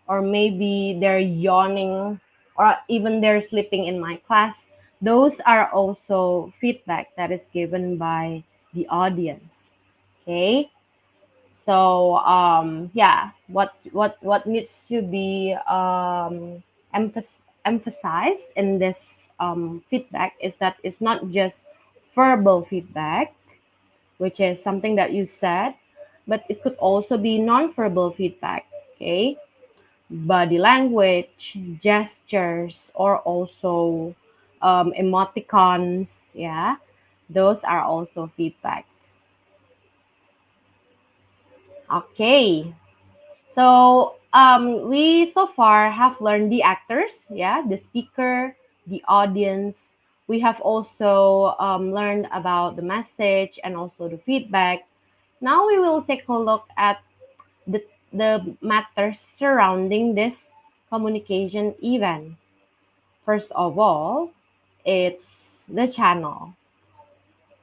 or maybe they're yawning, or even they're sleeping in my class. Those are also feedback that is given by the audience. Okay, so yeah, what needs to be emphasized in this feedback is that it's not just verbal feedback, which is something that you said, but it could also be non-verbal feedback. Okay, body language, gestures, or also emoticons. Yeah, those are also feedback. Okay. So we so far have learned the actors, yeah, the speaker, the audience. We have also learned about the message and also the feedback. Now we will take a look at the matters surrounding this communication event. First of all, it's the channel.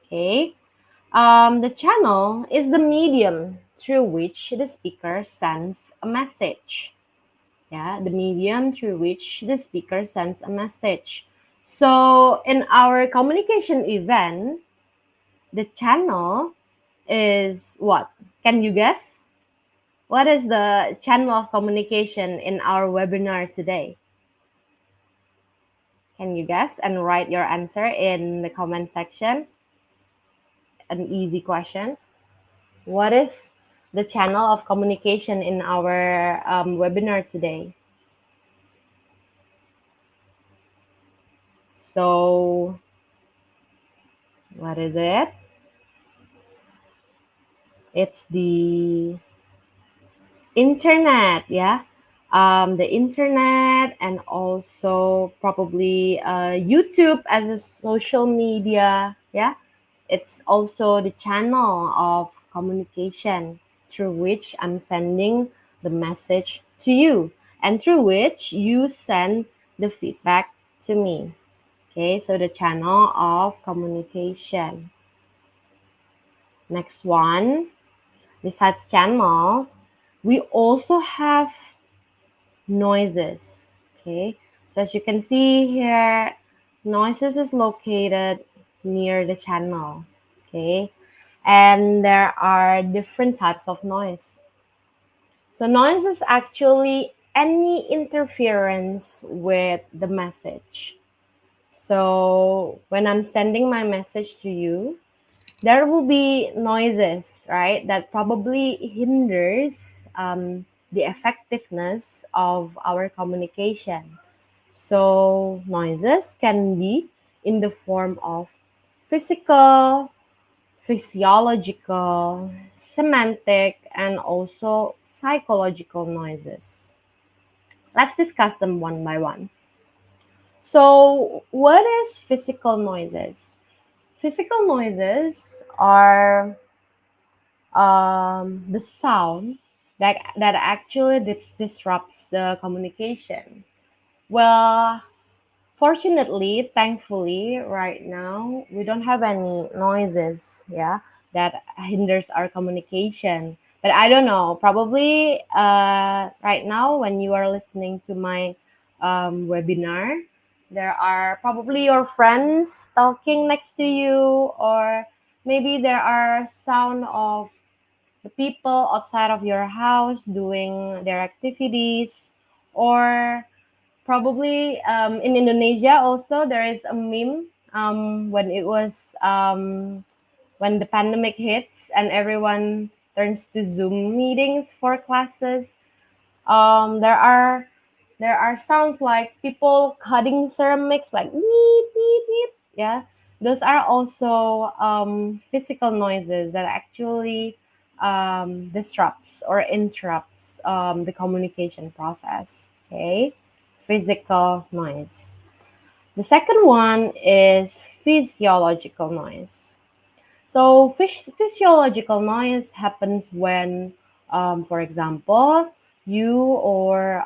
Okay. The channel is the medium through which the speaker sends a message. Yeah, the medium through which the speaker sends a message. So in our communication event, the channel is what? Can you guess? What is the channel of communication in our webinar today? Can you guess and write your answer in the comment section? An easy question. What is the channel of communication in our webinar today? So, what is it? It's the internet, yeah. The internet, and also probably YouTube as a social media, yeah. it's also the channel of communication through which I'm sending the message to you and through which you send the feedback to me. Okay, so the channel of communication. Next one, besides channel, we also have noises. Okay, so as you can see here, noises is located near the channel. Okay, and there are different types of noise. So noise is actually any interference with the message. So when I'm sending my message to you, there will be noises, right, that probably hinders the effectiveness of our communication. So noises can be in the form of physical, physiological, semantic, and also psychological noises. Let's discuss them one by one. So, what is physical noises? Physical noises are the sound that actually disrupts the communication. Well, fortunately, thankfully, right now we don't have any noises, yeah, that hinders our communication. But I don't know. Probably right now, when you are listening to my webinar, there are probably your friends talking next to you, or maybe there are sound of the people outside of your house doing their activities, or probably in Indonesia also there is a meme when it was when the pandemic hits and everyone turns to Zoom meetings for classes. There are sounds like people cutting ceramics, like beep beep beep. Yeah, those are also physical noises that actually disrupts or interrupts the communication process. Okay, physical noise. The second one is physiological noise. So physiological noise happens when, for example, you or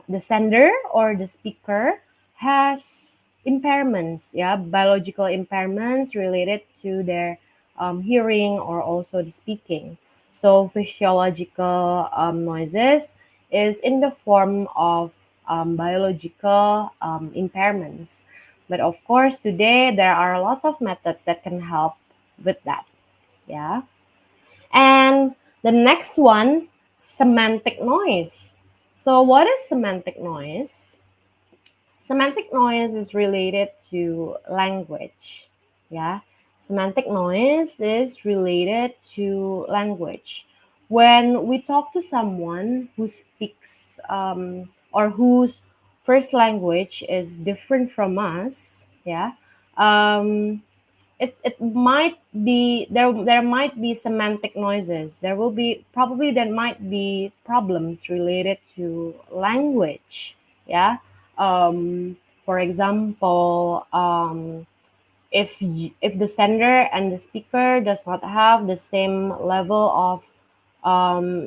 the sender or the speaker has impairments, yeah, biological impairments related to their hearing or also the speaking. So physiological noises is in the form of biological impairments. But of course, today there are lots of methods that can help with that. Yeah. And the next one, semantic noise. So, what is semantic noise? Semantic noise is related to language. Yeah. Semantic noise is related to language. When we talk to someone who speaks or whose first language is different from us, yeah, um, it might be there might be semantic noises. There will be probably there might be problems related to language. Yeah. For example, if the sender and the speaker does not have the same level of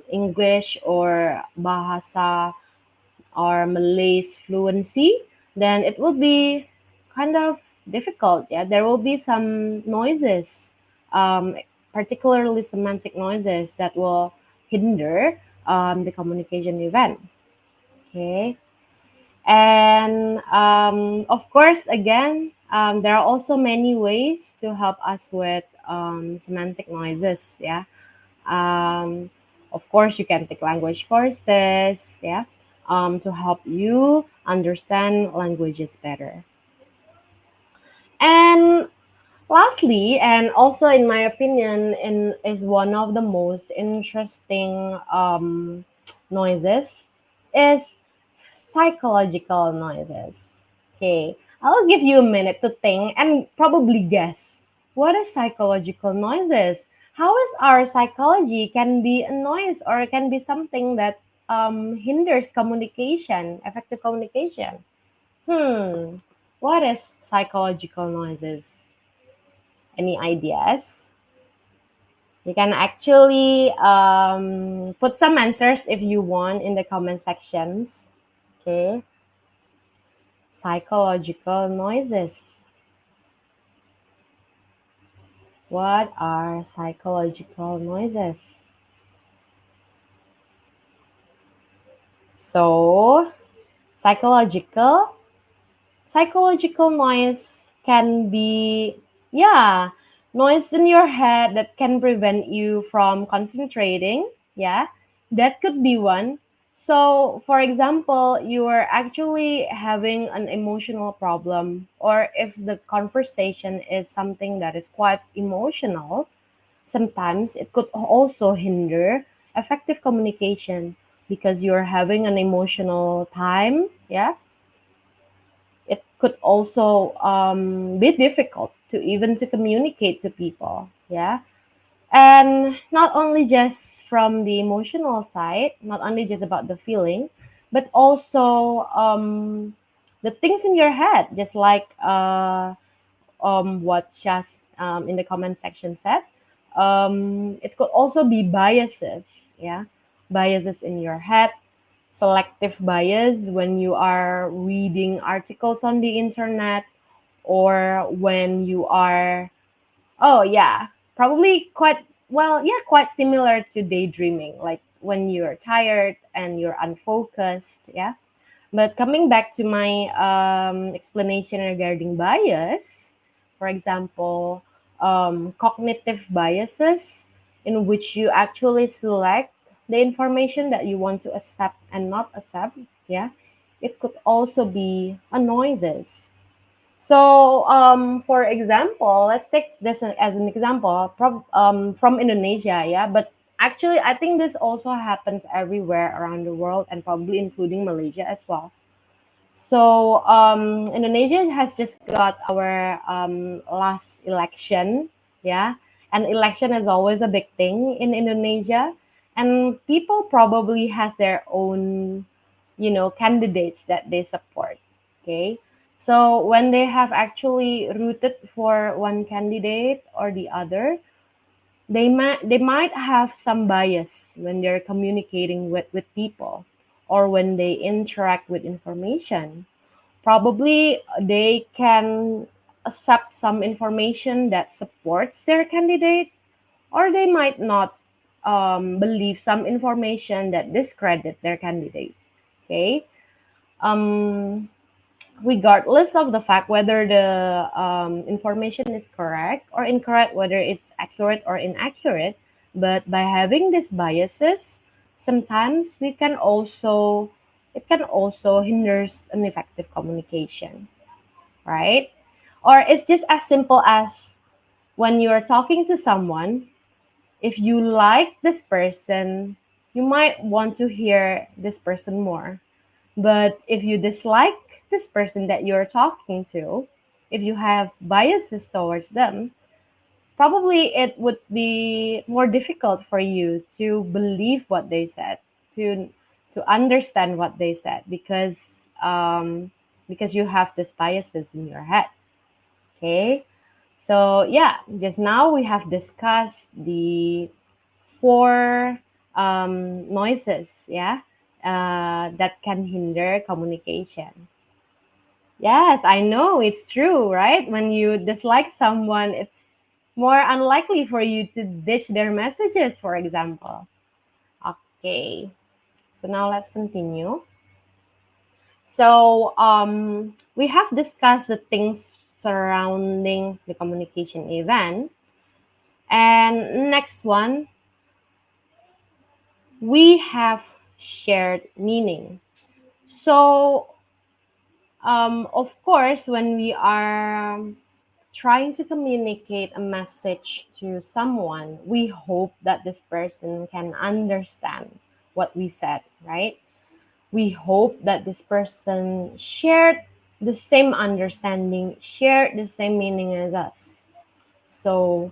English or bahasa or Malay's fluency, then it will be kind of difficult. Yeah, there will be some noises, um, particularly semantic noises, that will hinder the communication event. Okay, and of course, again, there are also many ways to help us with semantic noises. Yeah, um, of course, you can take language courses, yeah, to help you understand languages better. And lastly, and also in my opinion, is one of the most interesting noises, is psychological noises. Okay, I'll give you a minute to think and probably guess what is psychological noises. How is our psychology can be a noise or can be something that hinders communication, effective communication? What is psychological noises? Any ideas? You can actually put some answers if you want in the comment sections. Okay. Psychological noises. What are psychological noises? So, psychological noise can be, yeah, noise in your head that can prevent you from concentrating. Yeah, that could be one. So, for example, you are actually having an emotional problem, or if the conversation is something that is quite emotional, sometimes it could also hinder effective communication because you're having an emotional time. Yeah, it could also be difficult to even to communicate to people. Yeah, and not only just from the emotional side, not only just about the feeling, but also the things in your head, just like what just in the comment section said. It could also be biases. Yeah, biases in your head, selective bias when you are reading articles on the internet, or when you are, oh yeah, probably quite, well, yeah, quite similar to daydreaming, like when you're tired and you're unfocused. Yeah, but coming back to my explanation regarding bias, for example, cognitive biases, in which you actually select the information that you want to accept and not accept. Yeah, it could also be a noises. So, for example, let's take this as an example from Indonesia, yeah. But actually, I think this also happens everywhere around the world, and probably including Malaysia as well. So, Indonesia has just got our last election, yeah. And election is always a big thing in Indonesia, and people probably has their own, candidates that they support. Okay, so when they have actually rooted for one candidate or the other, they might have some bias when they're communicating with people, or when they interact with information. Probably they can accept some information that supports their candidate, or they might not believe some information that discredit their candidate. Okay, um, regardless of the fact whether the information is correct or incorrect, whether it's accurate or inaccurate, but by having these biases, sometimes it can also hinders an effective communication, right? Or it's just as simple as when you're talking to someone, if you like this person, you might want to hear this person more. But if you dislike this person that you're talking to, if you have biases towards them, probably it would be more difficult for you to believe what they said, to understand what they said, because you have these biases in your head. Okay, so yeah, just now we have discussed the four noises, yeah, that can hinder communication. Yes, I know it's true, right? When you dislike someone, it's more unlikely for you to ditch their messages, for example. Okay, so now let's continue. So we have discussed the things surrounding the communication event. And next one, we have shared meaning. So, of course, when we are trying to communicate a message to someone, we hope that this person can understand what we said, right? We hope that this person shared the same understanding, shared the same meaning as us. So,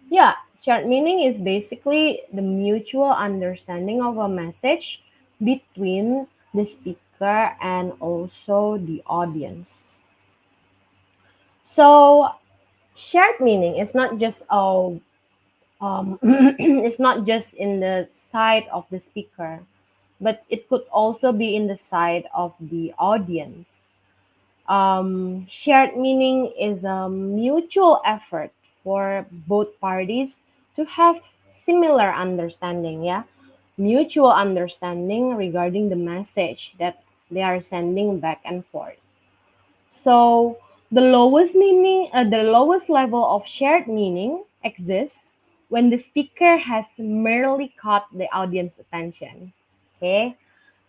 yeah, shared meaning is basically the mutual understanding of a message between the speaker and also the audience. So, shared meaning is not just it's not just in the side of the speaker, but it could also be in the side of the audience. Shared meaning is a mutual effort for both parties to have similar understanding, yeah, mutual understanding regarding the message that they are sending back and forth. So the lowest level of shared meaning exists when the speaker has merely caught the audience attention. Okay,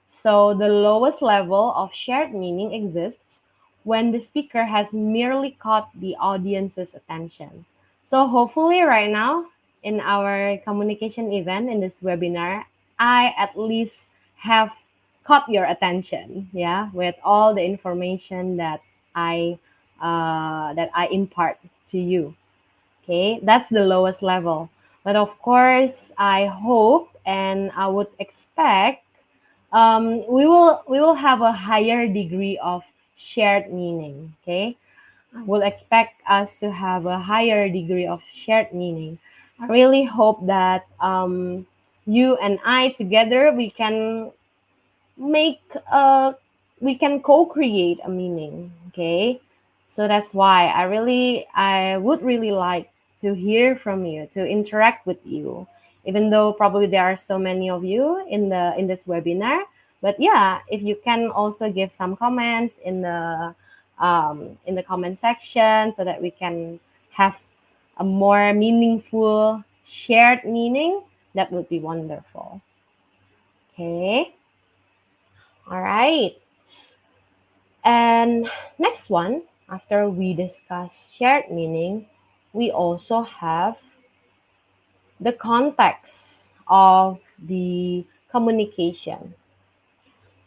so the lowest level of shared meaning exists when the speaker has merely caught the audience's attention. So hopefully right now in our communication event in this webinar, I at least have caught your attention, yeah, with all the information I that I impart to you. Okay, that's the lowest level. But of course, I hope and I would expect we will have a higher degree of shared meaning. Okay, we'll expect us to have a higher degree of shared meaning. I really hope that you and I together make uh we can co-create a meaning. Okay, so that's why I would really like to hear from you, to interact with you, even though probably there are so many of you in this webinar. But yeah, if you can also give some comments in the comment section so that we can have a more meaningful shared meaning, that would be wonderful. Okay, all right. And next one, after we discuss shared meaning, we also have the context of the communication.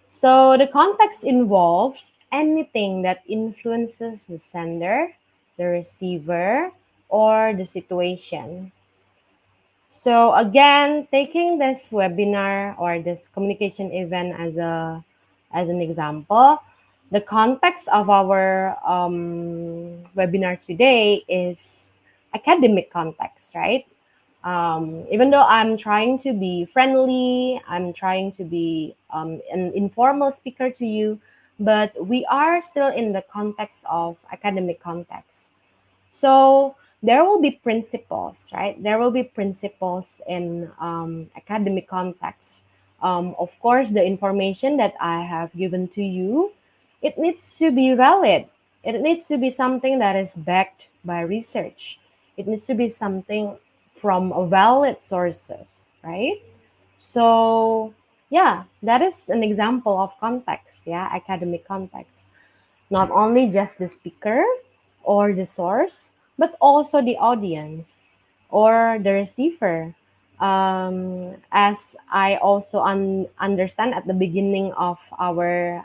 So the context involves anything that influences the sender, the receiver, or the situation. So again, taking this webinar or this communication event as an example, the context of our webinar today is academic context, right? Even though I'm trying to be friendly, I'm trying to be an informal speaker to you, but we are still in the context of academic context. So there will be principles, right? There will be principles in academic context. Of course, the information that I have given to you, it needs to be valid. It needs to be something that is backed by research. It needs to be something from a valid sources, right? So yeah, that is an example of context, yeah, academic context. Not only just the speaker or the source, but also the audience or the receiver. As I also understand at the beginning of our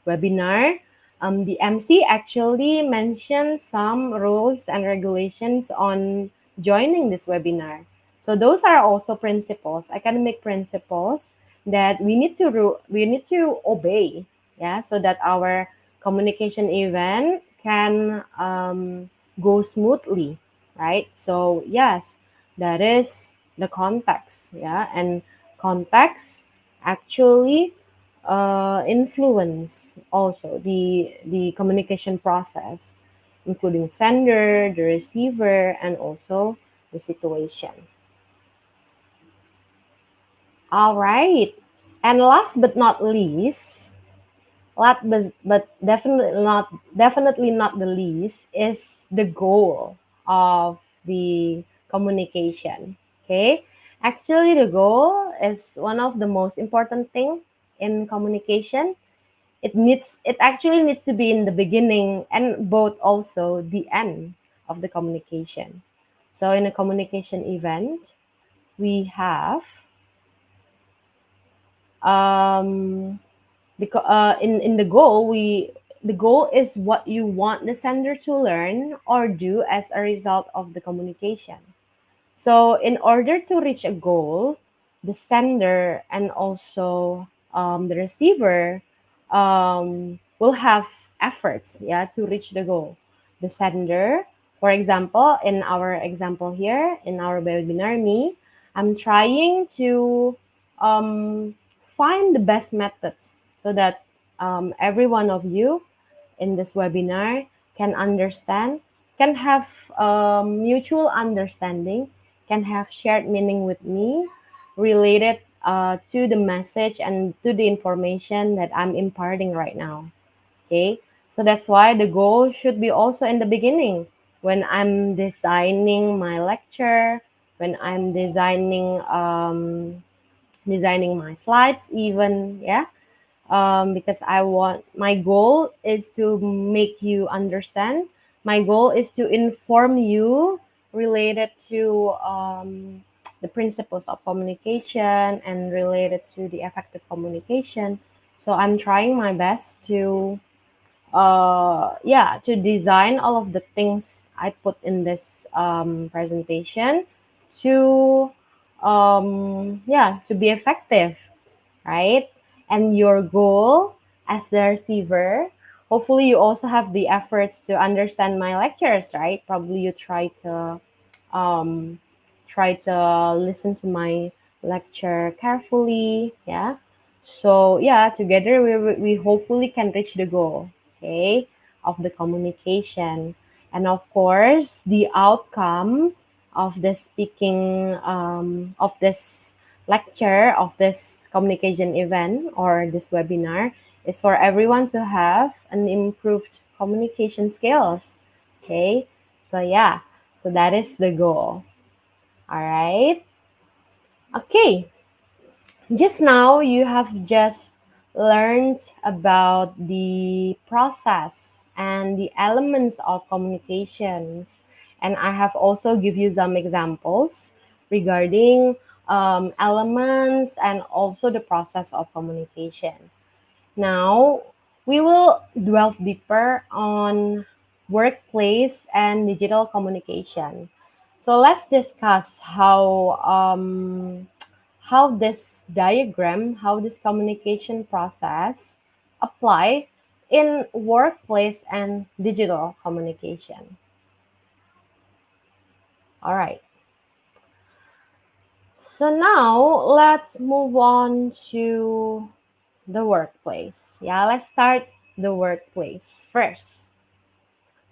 webinar, the MC actually mentioned some rules and regulations on joining this webinar. So those are also principles, academic principles that we need to obey, yeah, so that our communication event can go smoothly, right? So yes, that is the context, yeah, and context actually influence also the communication process, including sender, the receiver, and also the situation. All right, and last but not least, but definitely not the least, is the goal of the communication. Okay, actually, the goal is one of the most important thing in communication. It actually needs to be in the beginning and both also the end of the communication. So in a communication event, we have because in the goal, the goal is what you want the sender to learn or do as a result of the communication. So in order to reach a goal, the sender and also the receiver will have efforts, yeah, to reach the goal. The sender For example, in our example here, in our webinar, I'm trying to find the best methods so that every one of you in this webinar can understand, can have mutual understanding, can have shared meaning with me related to the message and to the information that I'm imparting right now. Okay, so that's why the goal should be also in the beginning when I'm designing my lecture, when I'm designing my slides, even, yeah, because I want, my goal is to make you understand. My goal is to inform you related to the principles of communication and related to the effective communication. So I'm trying my best to to design all of the things I put in this presentation to to be effective, right? And your goal as the receiver, hopefully you also have the efforts to understand my lectures, right? Probably you um, try to listen to my lecture carefully, yeah. So yeah, together we hopefully can reach the goal, okay, of the communication, and of course the outcome of the speaking of this lecture, of this communication event or this webinar, is for everyone to have an improved communication skills. Okay, so yeah, so that is the goal. All right. Okay, just now you have just learned about the process and the elements of communications, and I have also give you some examples regarding elements and also the process of communication. Now we will delve deeper on workplace and digital communication. So let's discuss how this diagram, how this communication process apply in workplace and digital communication. All right. So now let's move on to the workplace. Yeah, let's start the workplace first.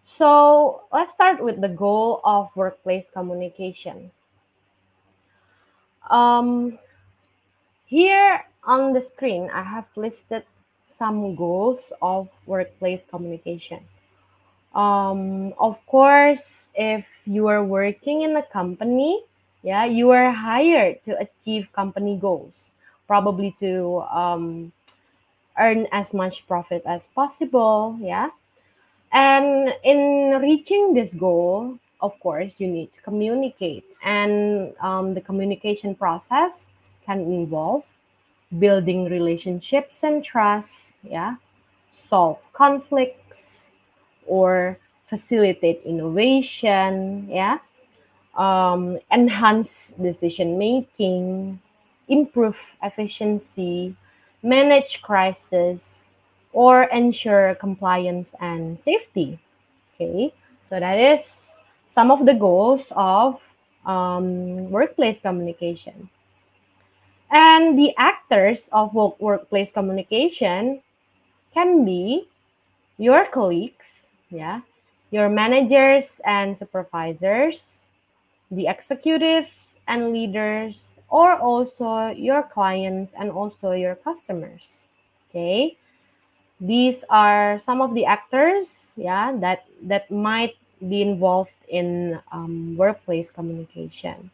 So let's start with the goal of workplace communication. Um, Here on the screen, I have listed some goals of workplace communication. Of course, if you are working in a company, yeah, you are hired to achieve company goals, probably to earn as much profit as possible, yeah. And in reaching this goal, of course, you need to communicate, and the communication process can involve building relationships and trust, yeah, solve conflicts, or facilitate innovation, yeah, enhance decision making, improve efficiency, manage crisis, or ensure compliance and safety. Okay, so that is some of the goals of workplace communication. And the actors of workplace communication can be your colleagues, yeah, your managers and supervisors, the executives and leaders, or also your clients and also your customers. Okay, these are some of the actors, yeah, that might be involved in workplace communication.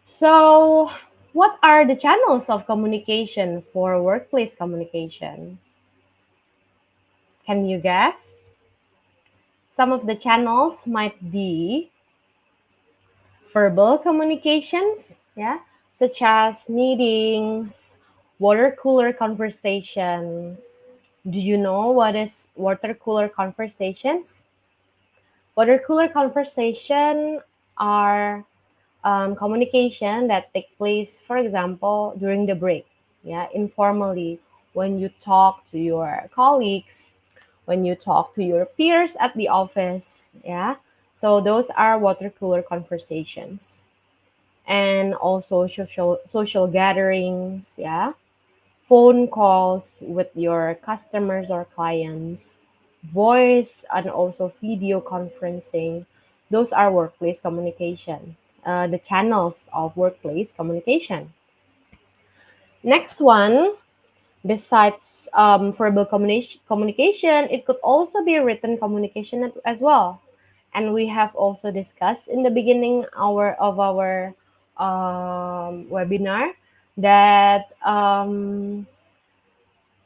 So, what are the channels of communication for workplace communication? Can you guess? Some of the channels might be verbal communications, yeah, such as meetings, water cooler conversations. Do you know what is water cooler conversations? Water cooler conversation are communication that take place, for example, during the break, yeah, informally, when you talk to your colleagues, when you talk to your peers at the office. Yeah. So those are water cooler conversations. And also social gatherings, yeah, phone calls with your customers or clients, voice and also video conferencing. Those are workplace communication, the channels of workplace communication. Next one, besides verbal communication, it could also be written communication as well. And we have also discussed in the beginning of our webinar that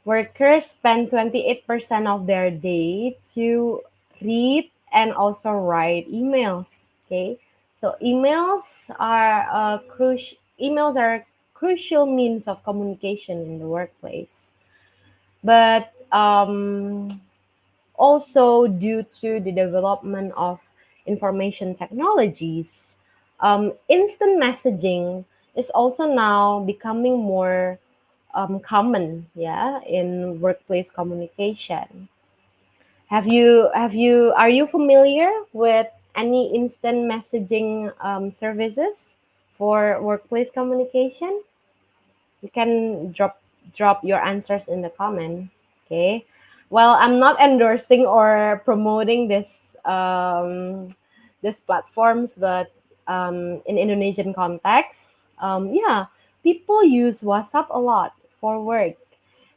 workers spend 28% of their day to read and also write emails. Okay, so emails are crucial means of communication in the workplace. But also due to the development of information technologies, instant messaging is also now becoming more common, yeah, in workplace communication. Are you familiar with any instant messaging services for workplace communication? You can drop your answers in the comment. Okay. Well, I'm not endorsing or promoting this platforms, but in Indonesian context, yeah, people use WhatsApp a lot for work,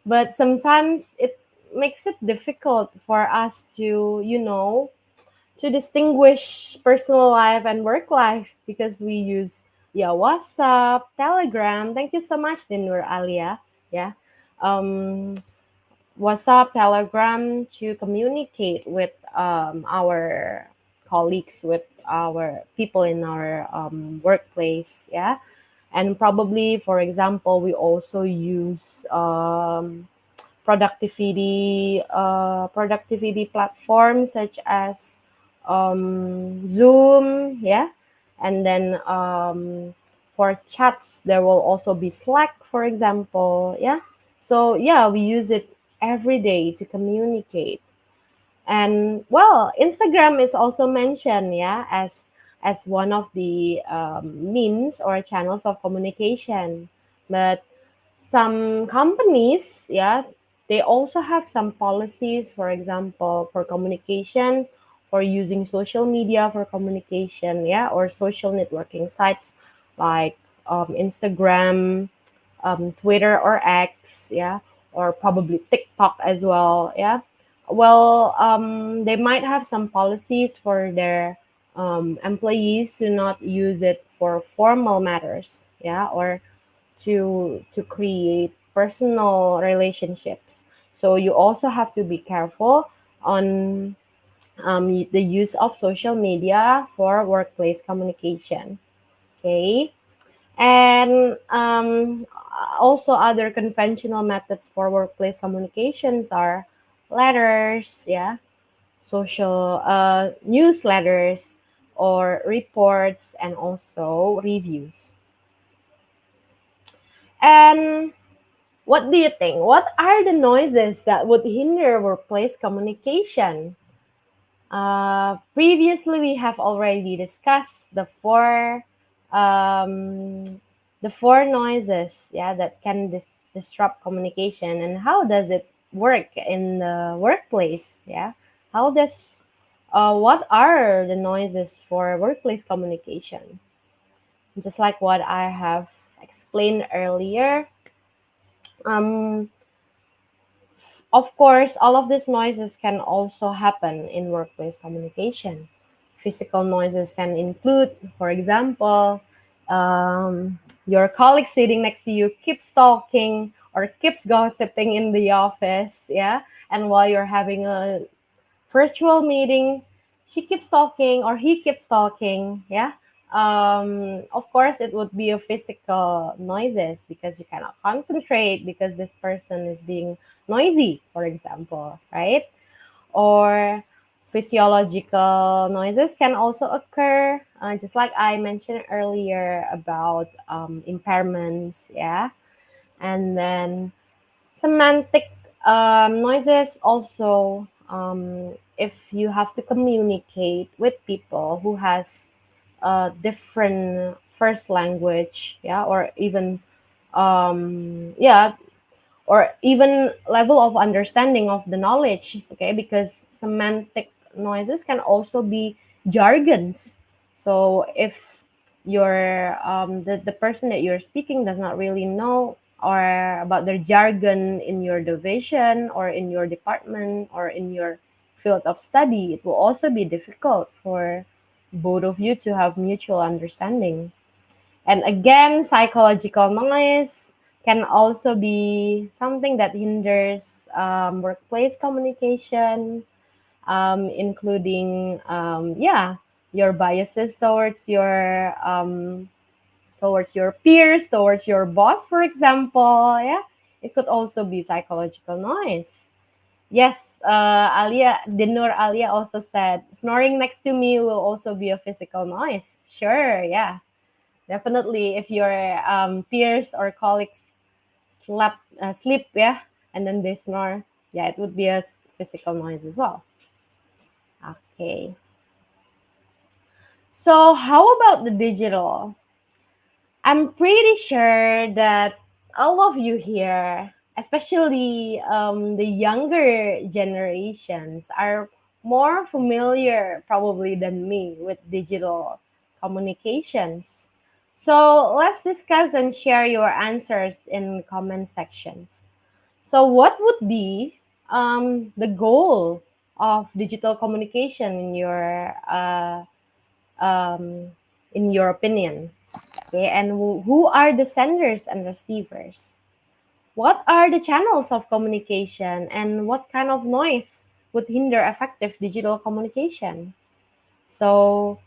but sometimes it makes it difficult for us to, to distinguish personal life and work life because we use, yeah, WhatsApp, Telegram. Thank you so much, Dinur Alia. Yeah. Um, WhatsApp, Telegram to communicate with our colleagues, with our people in our workplace. Yeah. And probably, for example, we also use productivity platforms such as Zoom, yeah, and then for chats there will also be Slack, for example, yeah. So yeah, we use it every day to communicate. And well, Instagram is also mentioned, yeah, as one of the means or channels of communication. But some companies, yeah, they also have some policies, for example, for communications, for using social media for communication, yeah, or social networking sites like Instagram, Twitter or X, yeah, or probably TikTok as well, yeah. Well, they might have some policies for their employees to not use it for formal matters, yeah, or to create personal relationships. So you also have to be careful on the use of social media for workplace communication. Okay. And also other conventional methods for workplace communications are letters, yeah, social newsletters or reports, and also reviews. And what do you think? What are the noises that would hinder workplace communication? Previously, we have already discussed um, the four noises, yeah, that can disrupt communication, and how does it work in the workplace? Yeah, how does what are the noises for workplace communication? Just like what I have explained earlier. Um, Of course, all of these noises can also happen in workplace communication. Physical noises can include, for example, your colleague sitting next to you keeps talking or keeps gossiping in the office, yeah, and while you're having a virtual meeting, she keeps talking or he keeps talking, yeah. Of course it would be a physical noises because you cannot concentrate because this person is being noisy, for example, right? Or physiological noises can also occur, just like I mentioned earlier about impairments, yeah. And then semantic noises also if you have to communicate with people who has a different first language, yeah, or even yeah, or even level of understanding of the knowledge, okay, because semantic noises can also be jargons. So if your the person that you're speaking does not really know or about their jargon in your division or in your department or in your field of study, it will also be difficult for both of you to have mutual understanding. And again, psychological noise can also be something that hinders workplace communication, including yeah, your biases towards your peers, towards your boss, for example. Yeah, it could also be psychological noise. Yes, Alia, Dinur Alia also said snoring next to me will also be a physical noise. Sure, yeah. Definitely, if your peers or colleagues sleep, yeah, and then they snore, yeah, it would be a physical noise as well. Okay. So, how about the digital? I'm pretty sure that all of you here, especially the younger generations, are more familiar probably than me with digital communications. So let's discuss and share your answers in comment sections. So, what would be the goal of digital communication in your opinion? Okay, and who are the senders and receivers? What are the channels of communication and what kind of noise would hinder effective digital communication? So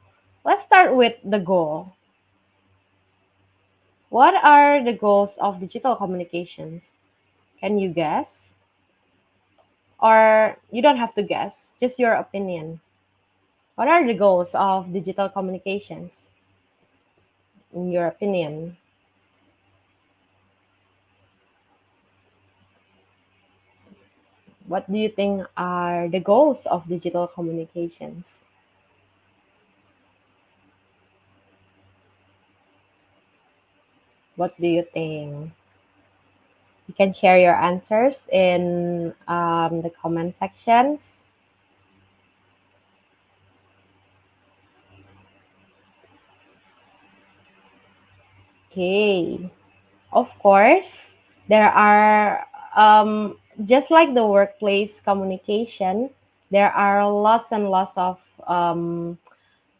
let's start with the goal. What are the goals of digital communications? Can you guess? Or you don't have to guess, just your opinion. What are the goals of digital communications, in your opinion? What do you think are the goals of digital communications? What do you think? You can share your answers in the comment sections. Okay. Of course, there are, just like the workplace communication, there are lots and lots of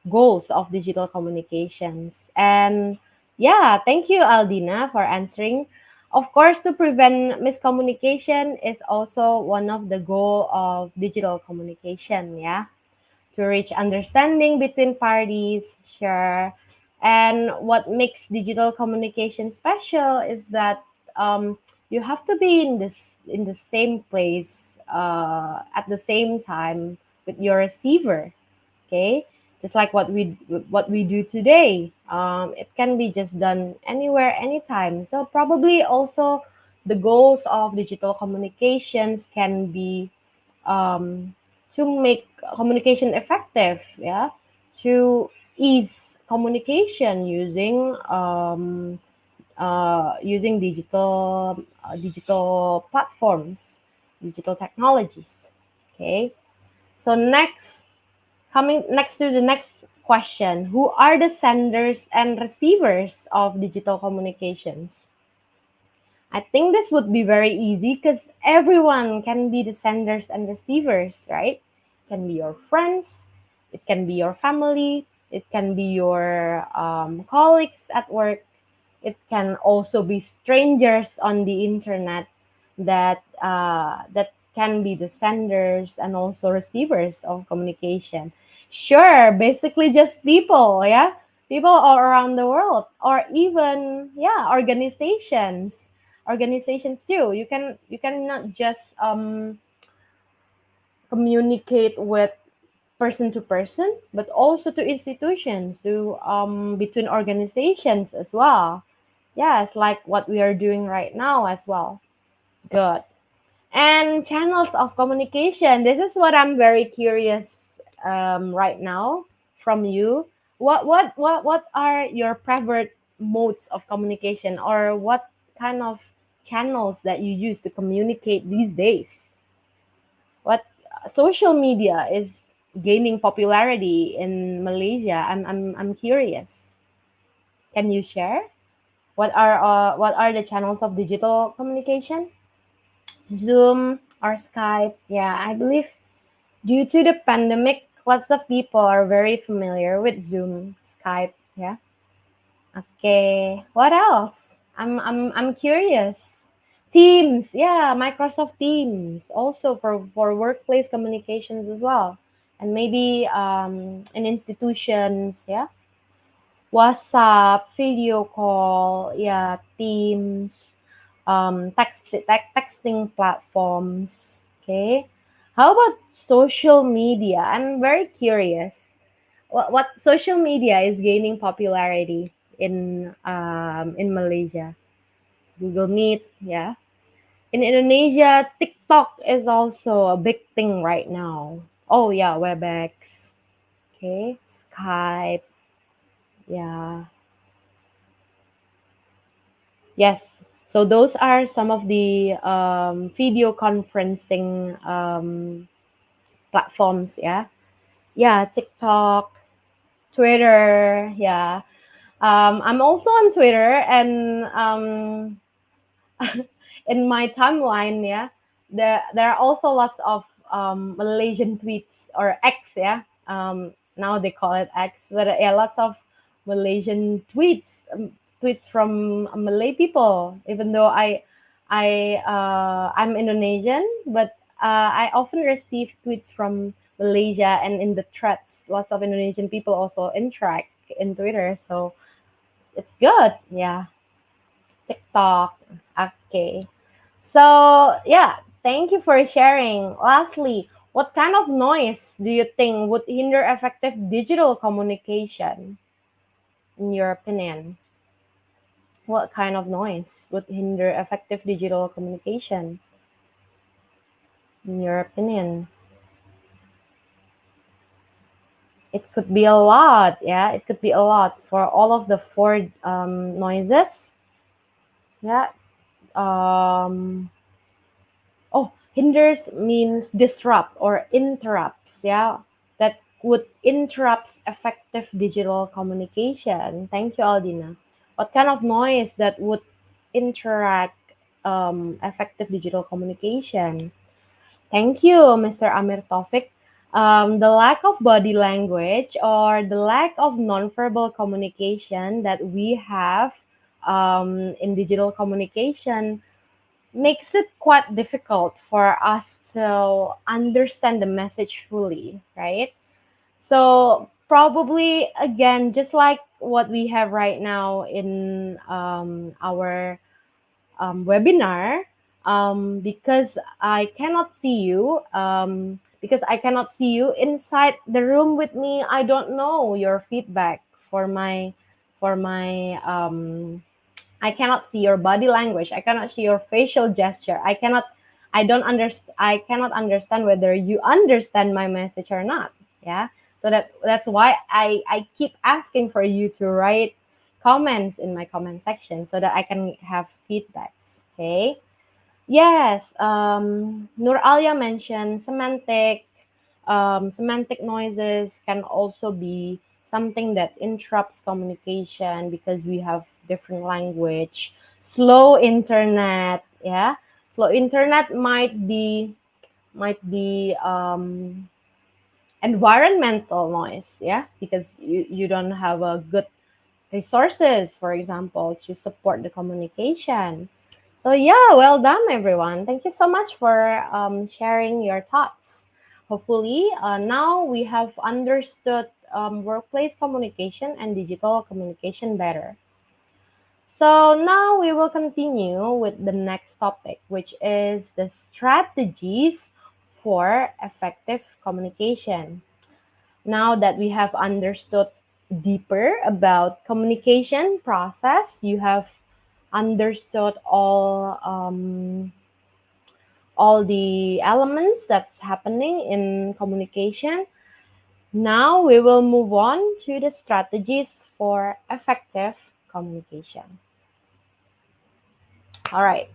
goals of digital communications. And yeah, thank you, Aldina, for answering. Of course, to prevent miscommunication is also one of the goal of digital communication. Yeah, to reach understanding between parties. Sure. And what makes digital communication special is that you have to be in the same place at the same time with your receiver. Okay, just like what we do today. It can be just done anywhere, anytime. So probably also the goals of digital communications can be um, to make communication effective, yeah, to ease communication using digital platforms, digital technologies. Okay, so coming next to the next question, who are the senders and receivers of digital communications? I think this would be very easy because everyone can be the senders and receivers, right? It can be your friends, it can be your family, it can be your colleagues at work, it can also be strangers on the internet that can be the senders and also receivers of communication. Sure, basically just people, yeah, people all around the world, or even yeah, organizations too. You can not just communicate with person to person, but also to institutions, to between organizations as well. Yes, like what we are doing right now as well. Good. And channels of communication. This is what I'm very curious right now from you. What are your preferred modes of communication, or what kind of channels that you use to communicate these days? What social media is gaining popularity in Malaysia? I'm curious. Can you share what are the channels of digital communication? Zoom or Skype? Yeah, I believe due to the pandemic, lots of people are very familiar with Zoom, Skype. Yeah. Okay. What else? I'm curious. Teams, yeah, Microsoft Teams, also for workplace communications as well, and maybe in institutions, yeah. WhatsApp, video call, yeah, Teams, texting platforms. Okay. How about social media? I'm very curious. What social media is gaining popularity in Malaysia? Google Meet, yeah. In Indonesia, TikTok is also a big thing right now. Oh yeah, WebEx. Okay, Skype. Yeah. Yes. So those are some of the video conferencing platforms. Yeah. Yeah. TikTok, Twitter. Yeah. I'm also on Twitter, and in my timeline, yeah, there are also lots of Malaysian tweets, or X, yeah. Now they call it X, but yeah, lots of Malaysian tweets from Malay people. Even though I'm Indonesian, but I often receive tweets from Malaysia, and in the threads, lots of Indonesian people also interact in Twitter. So it's good. Yeah. TikTok. Okay. So, yeah, thank you for sharing. Lastly, what kind of noise do you think would hinder effective digital communication, in your opinion? What kind of noise would hinder effective digital communication, in your opinion? It could be a lot, yeah, it could be a lot for all of the four noises. Yeah. Um, Oh, hinders means disrupt or interrupts, yeah. That would interrupts effective digital communication. Thank you, Aldina. What kind of noise that would interact effective digital communication? Thank you, Mr. Amir Taufik. The lack of body language, or the lack of nonverbal communication that we have in digital communication, makes it quite difficult for us to understand the message fully, right? So probably again, just like what we have right now in our webinar, because I cannot see you inside the room with me. I don't know your feedback for my I cannot see your body language. I cannot see your facial gesture. I cannot understand whether you understand my message or not. Yeah. So that's why I keep asking for you to write comments in my comment section so that I can have feedbacks. Okay. Yes. Nur Alia mentioned semantic noises can also be something that interrupts communication because we have different language. Slow internet, yeah. Slow internet might be environmental noise, yeah, because you don't have a good resources, for example, to support the communication. So yeah, well done, everyone. Thank you so much for sharing your thoughts. Hopefully, now we have understood workplace communication and digital communication better. So now we will continue with the next topic, which is the strategies for effective communication. Now that we have understood deeper about communication process, you have understood all the elements that's happening in communication. Now we will move on to the strategies for effective communication. All right.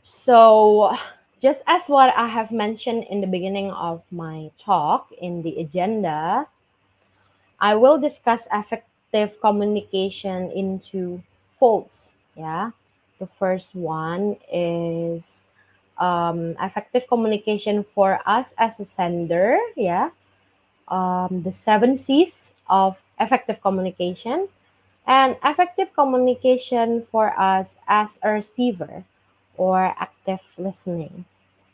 So, just as what I have mentioned in the beginning of my talk in the agenda, I will discuss effective communication into folds. Yeah. The first one is effective communication for us as a sender. Yeah. The 7 C's of effective communication, and effective communication for us as a receiver or active listening.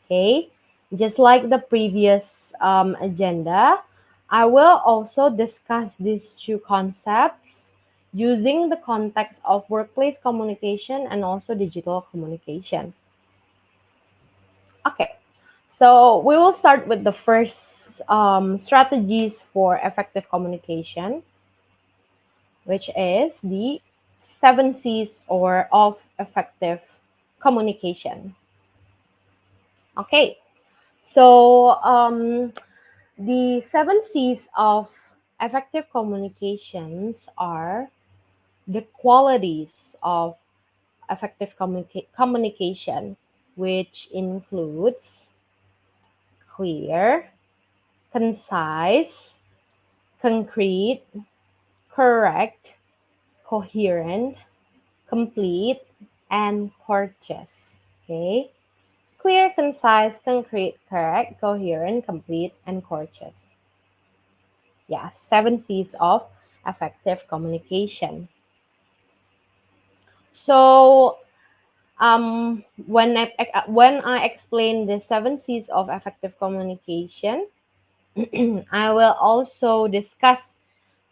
Okay, just like the previous agenda, I will also discuss these two concepts using the context of workplace communication and also digital communication. Okay, so we will start with the first strategies for effective communication, which is the 7 C's or of effective communication. Okay, so the 7 C's of effective communications are the qualities of effective communication, which includes clear, concise, concrete, correct, coherent, complete, and courteous. Okay? Clear, concise, concrete, correct, coherent, complete, and courteous. Yeah, 7 C's of effective communication. So, when I explain the 7 C's of effective communication, I will also discuss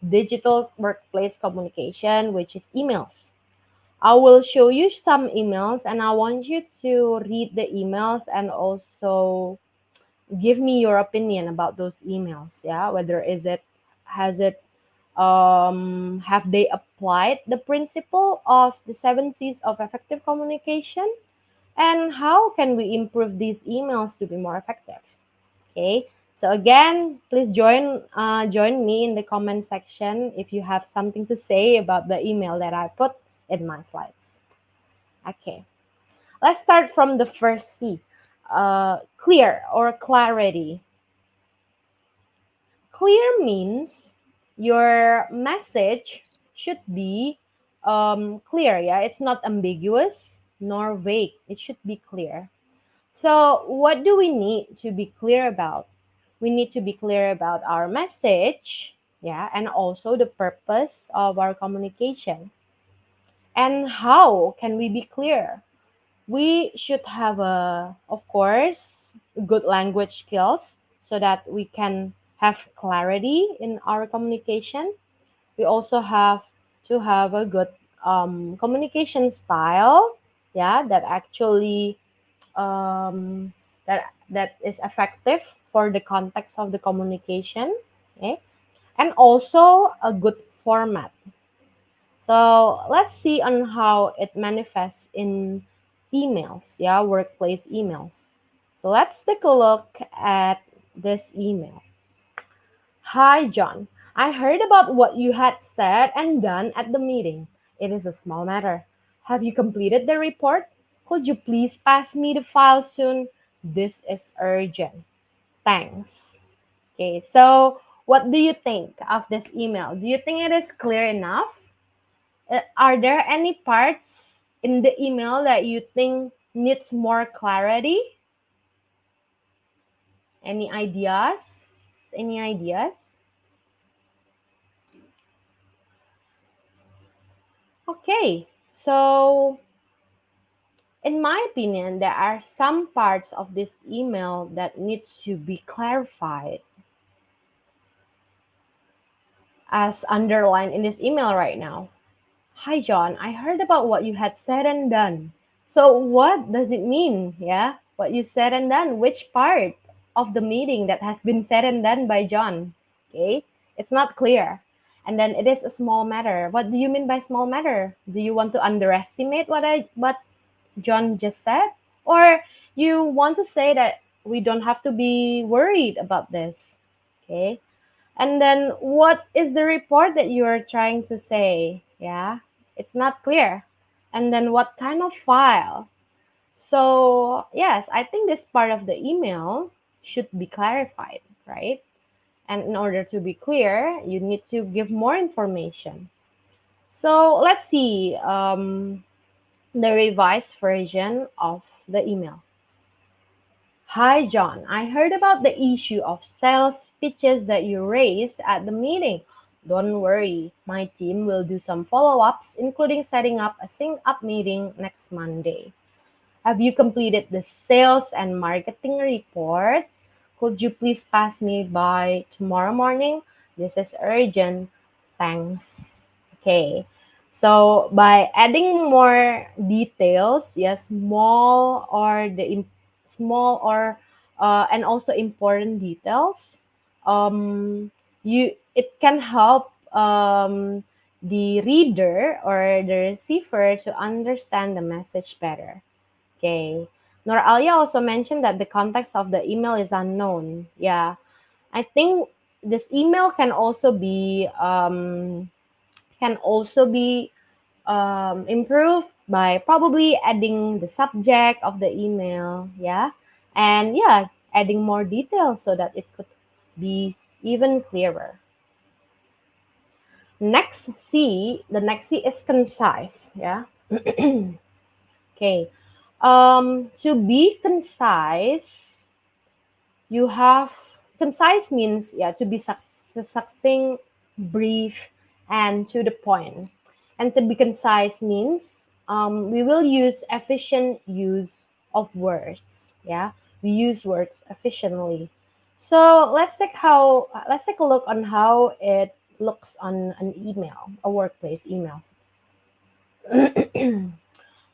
digital workplace communication, which is emails. I will show you some emails, and I want you to read the emails and also give me your opinion about those emails. Yeah, whether is it has it have they applied the principle of the 7 C's of effective communication, and how can we improve these emails to be more effective? Okay, so again, please join me in the comment section if you have something to say about the email that I put in my slides. Okay, let's start from the first C, clear or clarity. Clear means your message should be clear. Yeah, it's not ambiguous nor vague. It should be clear. So, what do we need to be clear about? We need to be clear about our message, yeah, and also the purpose of our communication. And how can we be clear? We should have of course, good language skills so that we can have clarity in our communication. We also have to have a good communication style, yeah, that actually that is effective for the context of the communication, okay? And also a good format. So let's see on how it manifests in emails, yeah, workplace emails. So let's take a look at this email. Hi, John. I heard about what you had said and done at the meeting. It is a small matter. Have you completed the report? Could you please pass me the file soon? This is urgent. Thanks. Okay, so what do you think of this email? Do you think it is clear enough? Are there any parts in the email that you think needs more clarity? Any ideas? Any ideas? Okay, so in my opinion, there are some parts of this email that needs to be clarified, as underlined in this email right now. Hi, John. I heard about what you had said and done. So, what does it mean? Yeah, what you said and done. Which part of the meeting that has been said and done by John? Okay, it's not clear. And then it is a small matter. What do you mean by small matter? Do you want to underestimate what John just said? Or you want to say that we don't have to be worried about this. Okay. And then what is the report that you are trying to say? Yeah. It's not clear. And then what kind of file? So, yes, I think this part of the email should be clarified, right? And in order to be clear, you need to give more information. So, let's see the revised version of the email. Hi, John. I heard about the issue of sales pitches that you raised at the meeting. Don't worry, my team will do some follow ups, including setting up a sync up meeting next Monday. Have you completed the sales and marketing report? Could you please pass me by tomorrow morning? This is urgent. Thanks. Okay. So by adding more details, yes, small or and also important details, you it can help the reader or the receiver to understand the message better. Okay. Nor Alia also mentioned that the context of the email is unknown. Yeah. I think this email can also be improved by probably adding the subject of the email. Yeah. And yeah, adding more details so that it could be even clearer. The next C is concise. Yeah. Okay. To be concise, you have concise means, yeah, to be succinct, brief, and to the point. And to be concise means we will use efficient use of words. Yeah, we use words efficiently. So let's take a look on how it looks on an email, a workplace email.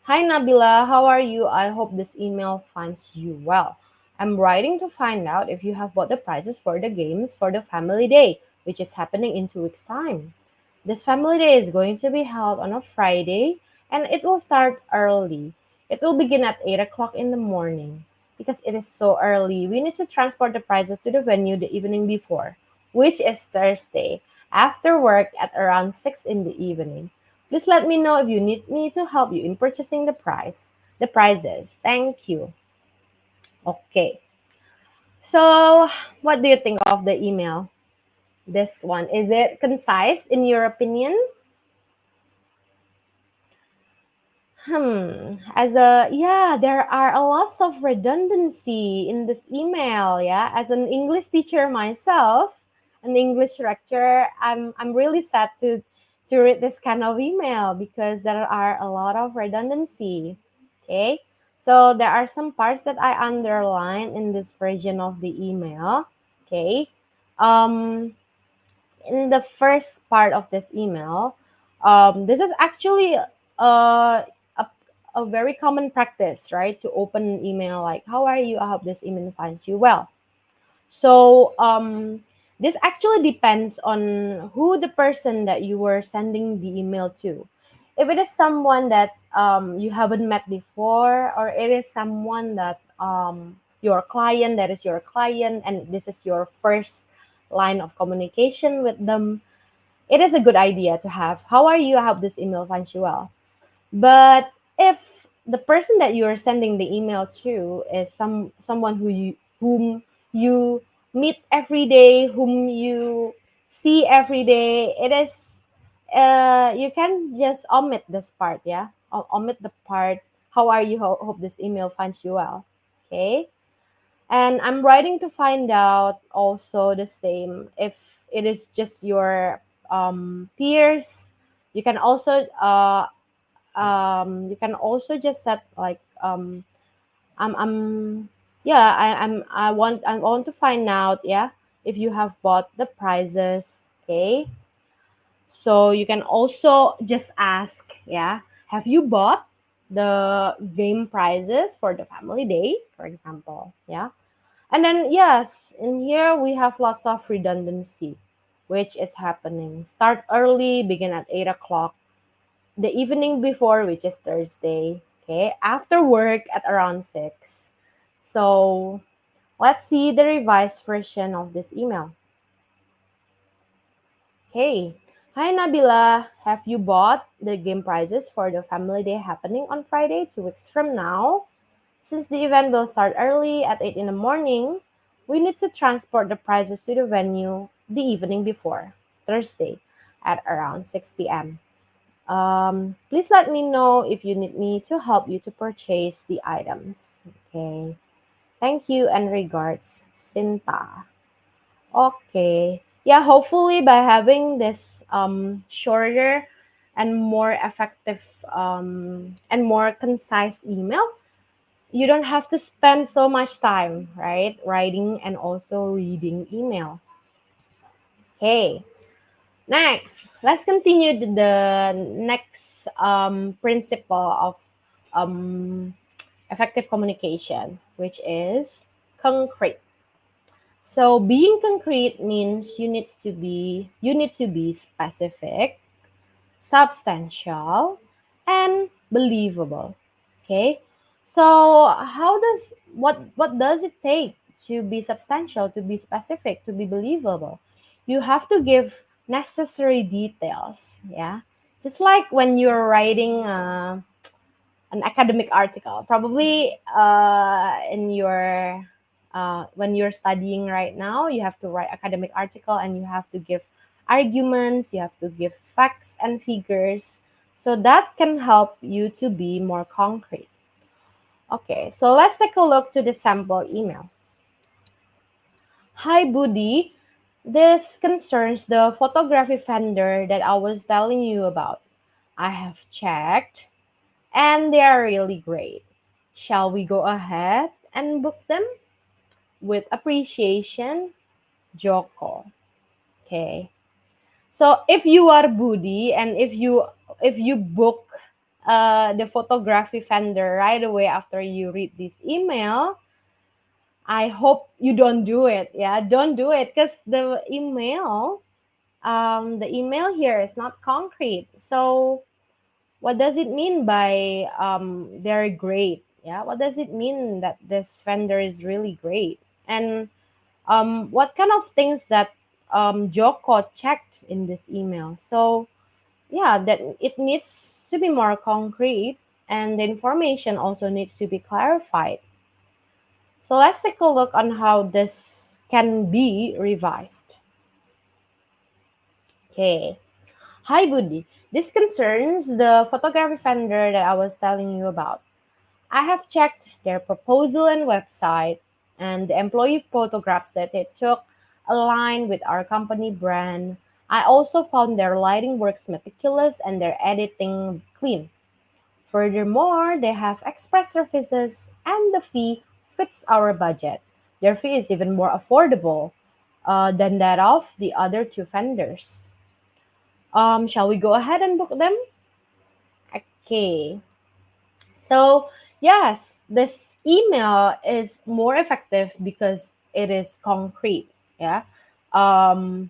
Hi Nabila, how are you? I hope this email finds you well. I'm writing to find out if you have bought the prizes for the games for the family day, which is happening in 2 weeks' time. This family day is going to be held on a Friday and it will start early. It will begin at 8 o'clock in the morning. Because it is so early, we need to transport the prizes to the venue the evening before, which is Thursday, after work at around 6 in the evening. Please let me know if you need me to help you in purchasing the prizes. Thank you. Okay. So, what do you think of the email? This one, is it concise in your opinion? Yeah, there are a lots of redundancy in this email. Yeah, as an English teacher myself, an English lecturer, I'm really sad to read this kind of email because there are a lot of redundancy. Okay, so there are some parts that I underline in this version of the email. Okay, um, in the first part of this email, this is actually a, a very common practice, right? To open an email like, how are you? I hope this email finds you well. So this actually depends on who the person that you were sending the email to. If it is someone that you haven't met before, or it is someone that your client, that is your client, and this is your first line of communication with them, it is a good idea to have, how are you? I hope this email finds you well. But if the person that you are sending the email to is someone whom you meet every day, whom you see every day, it is you can just omit this part, yeah. Omit the part, how are you? Hope this email finds you well. Okay. And I'm writing to find out also the same. If it is just your peers, you can also just set like I'm yeah I want to find out, yeah, if you have bought the prizes. Okay, so you can also just ask, yeah, have you bought the game prizes for the family day, for example. Yeah. And then yes, in here we have lots of redundancy, which is happening start early, begin at 8 o'clock the evening before, which is Thursday. okay, after work at around 6. So let's see the revised version of this email. Okay. Hi Nabila, have you bought the game prizes for the family day happening on Friday, 2 weeks from now? Since the event will start early at 8 in the morning, we need to transport the prizes to the venue the evening before, Thursday, at around 6 p.m. Please let me know if you need me to help you to purchase the items. Okay. Thank you and regards, Sinta. Okay. Yeah, hopefully by having this shorter and more effective and more concise email, you don't have to spend so much time, right? Writing and also reading email. Okay. Next, let's continue the next principle of um, effective communication, which is concrete. So being concrete means you need to be specific, substantial, and believable. Okay? So what does it take to be substantial, to be specific, to be believable? You have to give necessary details, yeah? Just like when you're writing an academic article, probably in your when you're studying right now, you have to write academic article and you have to give arguments, you have to give facts and figures, so that can help you to be more concrete. Okay, so let's take a look to the sample email. Hi Budi, this concerns the photography vendor that I was telling you about. I have checked and they are really great. Shall we go ahead and book them? With appreciation, Joko. Okay. So if you are Budi and if you book the photography vendor right away after you read this email, I hope you don't do it. Yeah, don't do it because the email here is not concrete. So what does it mean by they're great? Yeah, what does it mean that this vendor is really great? And what kind of things that Joko checked in this email? So yeah, that it needs to be more concrete, and the information also needs to be clarified. So let's take a look on how this can be revised. Okay. Hi Budi. This concerns the photography vendor that I was telling you about. I have checked their proposal and website, and the employee photographs that they took align with our company brand. I also found their lighting works meticulous and their editing clean. Furthermore, they have express services and the fee fits our budget. Their fee is even more affordable than that of the other two vendors. Shall we go ahead and book them? Okay. So, yes, this email is more effective because it is concrete. Yeah. Um,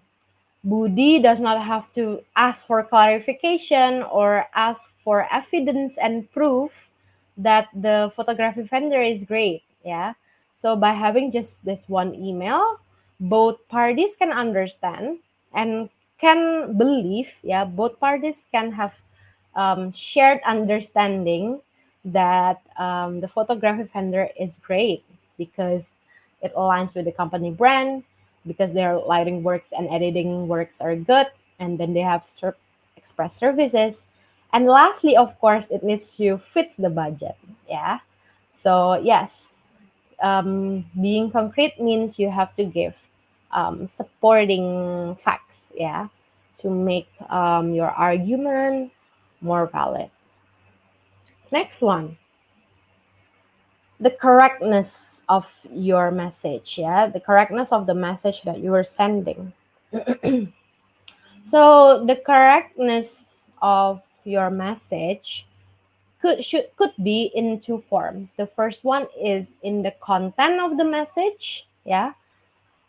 Budi does not have to ask for clarification or ask for evidence and proof that the photography vendor is great. Yeah. So, by having just this one email, both parties can understand and can believe. Yeah. Both parties can have shared understanding that the photography vendor is great because it aligns with the company brand, because their lighting works and editing works are good, and then they have express services. And lastly, of course, it needs to fits the budget. Yeah. So yes, being concrete means you have to give supporting facts. Yeah, to make your argument more valid. Next one, the correctness of your message. Yeah, the correctness of the message that you are sending. So the correctness of your message could be in two forms. The first one is in the content of the message. Yeah.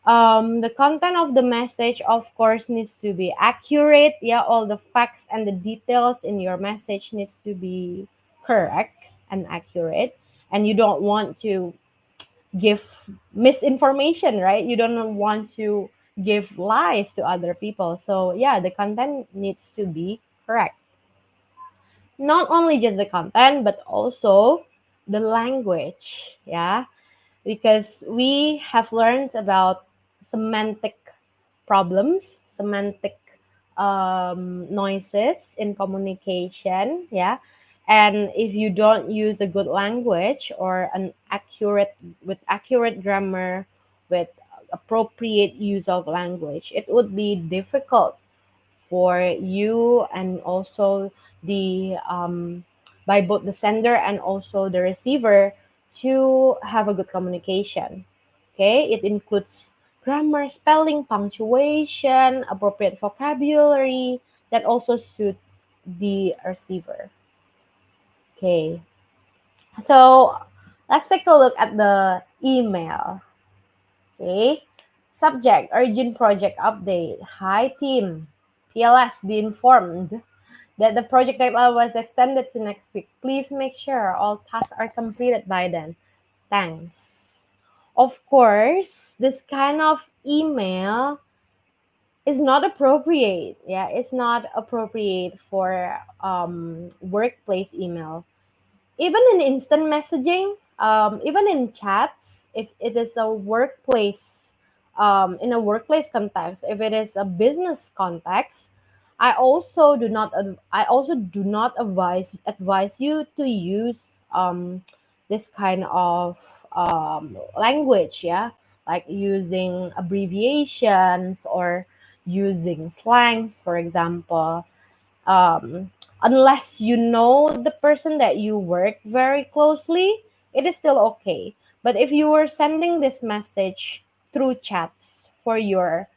The content of the message, of course, needs to be accurate. Yeah, all the facts and the details in your message needs to be correct. and accurate, and you don't want to give misinformation, right? You don't want to give lies to other people. So yeah, the content needs to be correct. Not only just the content, but also the language. Yeah, because we have learned about semantic problems, semantic noises in communication. Yeah. And if you don't use a good language or an accurate with accurate grammar, with appropriate use of language, it would be difficult for you and also the by both the sender and also the receiver to have a good communication. Okay, it includes grammar, spelling, punctuation, appropriate vocabulary that also suit the receiver. Okay, so let's take a look at the email. Okay, subject: urgent project update. Hi team, PLS, be informed that the project deadline was extended to next week. Please make sure all tasks are completed by then. Thanks. Of course, this kind of email is not appropriate. Yeah, it's not appropriate for workplace email. Even in instant messaging, even in chats, if it is a workplace, in a workplace context, if it is a business context, I also do not advise you to use this kind of language. Yeah, like using abbreviations or using slangs, for example. um, unless you know the person that you work very closely, it is still okay. But if you were sending this message through chats for your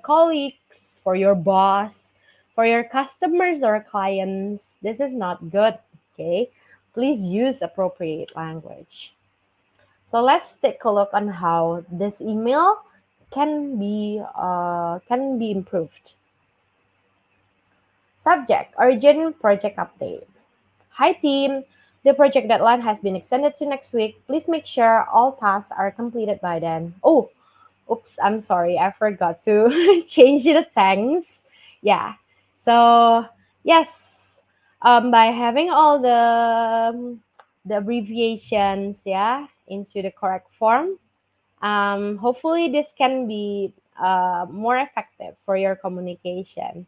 colleagues, for your boss, for your customers or clients, this is not good. Okay, please use appropriate language. So let's take a look on how this email can be improved. Subject: urgent project update. Hi team, the project deadline has been extended to next week. Please make sure all tasks are completed by then. Oh, oops, I'm sorry, I forgot to change the thanks. Yeah. So yes, by having all the abbreviations, yeah, into the correct form, hopefully this can be more effective for your communication.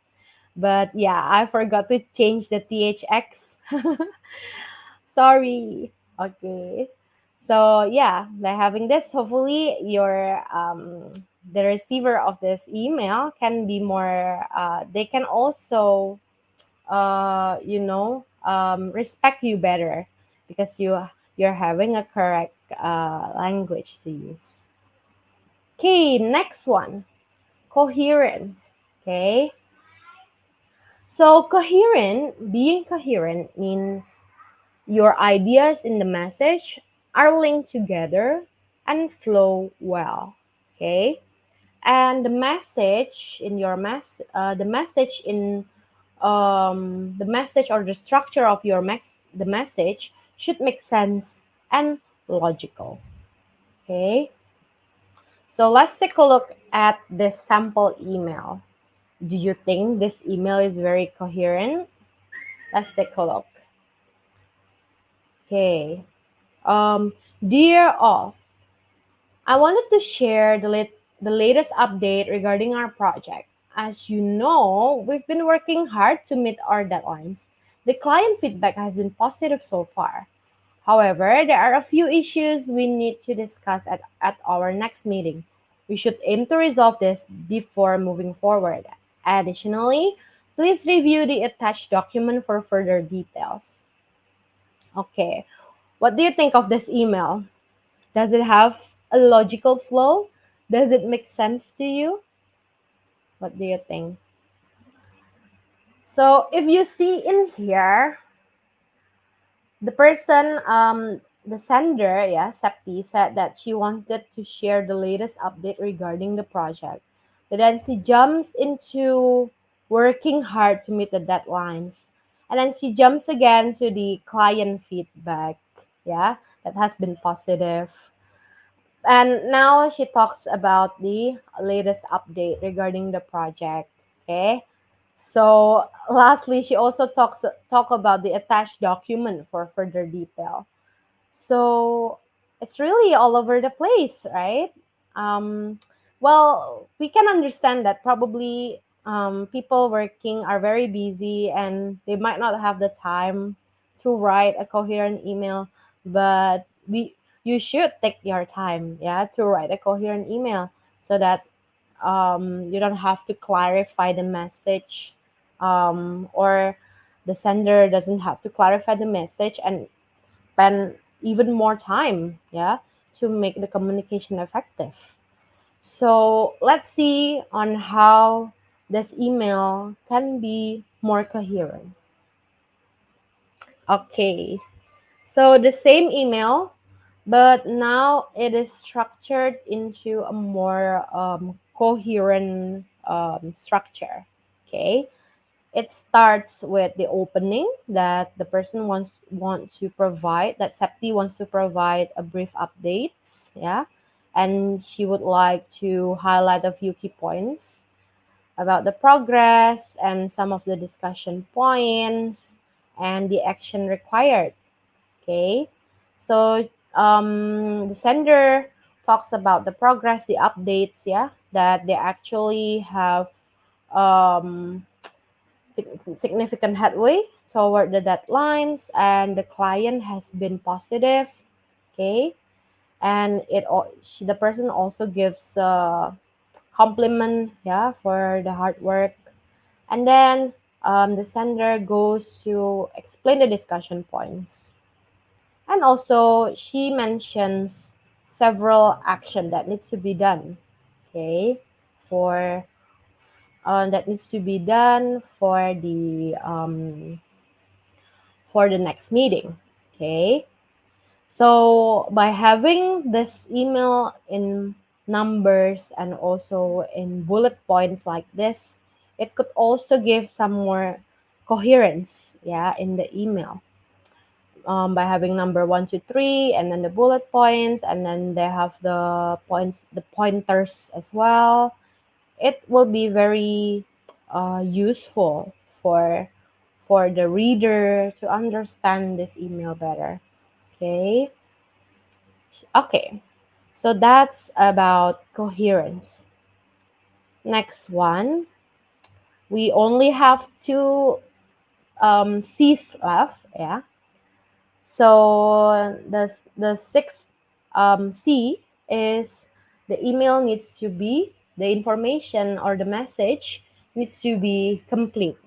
But yeah, I forgot to change the THX. Sorry. Okay. So yeah, by having this, hopefully your the receiver of this email can be more. They can also respect you better because you're having a correct language to use. Okay, next one, coherent. Okay. So being coherent means your ideas in the message are linked together and flow well. Okay. And the message in your the message in the message or the structure of the message should make sense and logical. Okay. So let's take a look at this sample email. Do you think this email is very coherent? Let's take a look. Okay. Dear all, I wanted to share the latest update regarding our project. As you know, we've been working hard to meet our deadlines. The client feedback has been positive so far. However, there are a few issues we need to discuss at our next meeting. We should aim to resolve this before moving forward. Additionally, please review the attached document for further details. Okay, what do you think of this email? Does it have a logical flow? Does it make sense to you? What do you think? So if you see in here, the person, the sender, yeah, Septi, said that she wanted to share the latest update regarding the project. But then she jumps into working hard to meet the deadlines. And then she jumps again to the client feedback, yeah, that has been positive. And now she talks about the latest update regarding the project. Okay. So lastly, she also talk about the attached document for further detail. So it's really all over the place, right? Um, well, we can understand that probably people working are very busy and they might not have the time to write a coherent email, but you should take your time, yeah, to write a coherent email so that you don't have to clarify the message, or the sender doesn't have to clarify the message and spend even more time, yeah, to make the communication effective. So let's see on how this email can be more coherent. Okay, so the same email, but now it is structured into a more coherent structure. Okay, it starts with the opening that the person want to provide, that Septi wants to provide a brief updates, yeah, and she would like to highlight a few key points about the progress and some of the discussion points and the action required. Okay, so the sender talks about the progress, the updates, yeah, that they actually have um, significant headway toward the deadlines, and the client has been positive. Okay, and the person also gives a compliment, yeah, for the hard work. And then the sender goes to explain the discussion points. And also, she mentions several action that needs to be done. Okay, for that needs to be done for the next meeting. Okay, so by having this email in numbers and also in bullet points like this, it could also give some more coherence, yeah, in the email. By having number 1, 2, 3, and then the bullet points, and then they have the points, the pointers as well. It will be very useful for the reader to understand this email better. Okay. Okay. So that's about coherence. Next one, we only have two C's left. Yeah. So the sixth C is the email needs to be, the information or the message needs to be complete.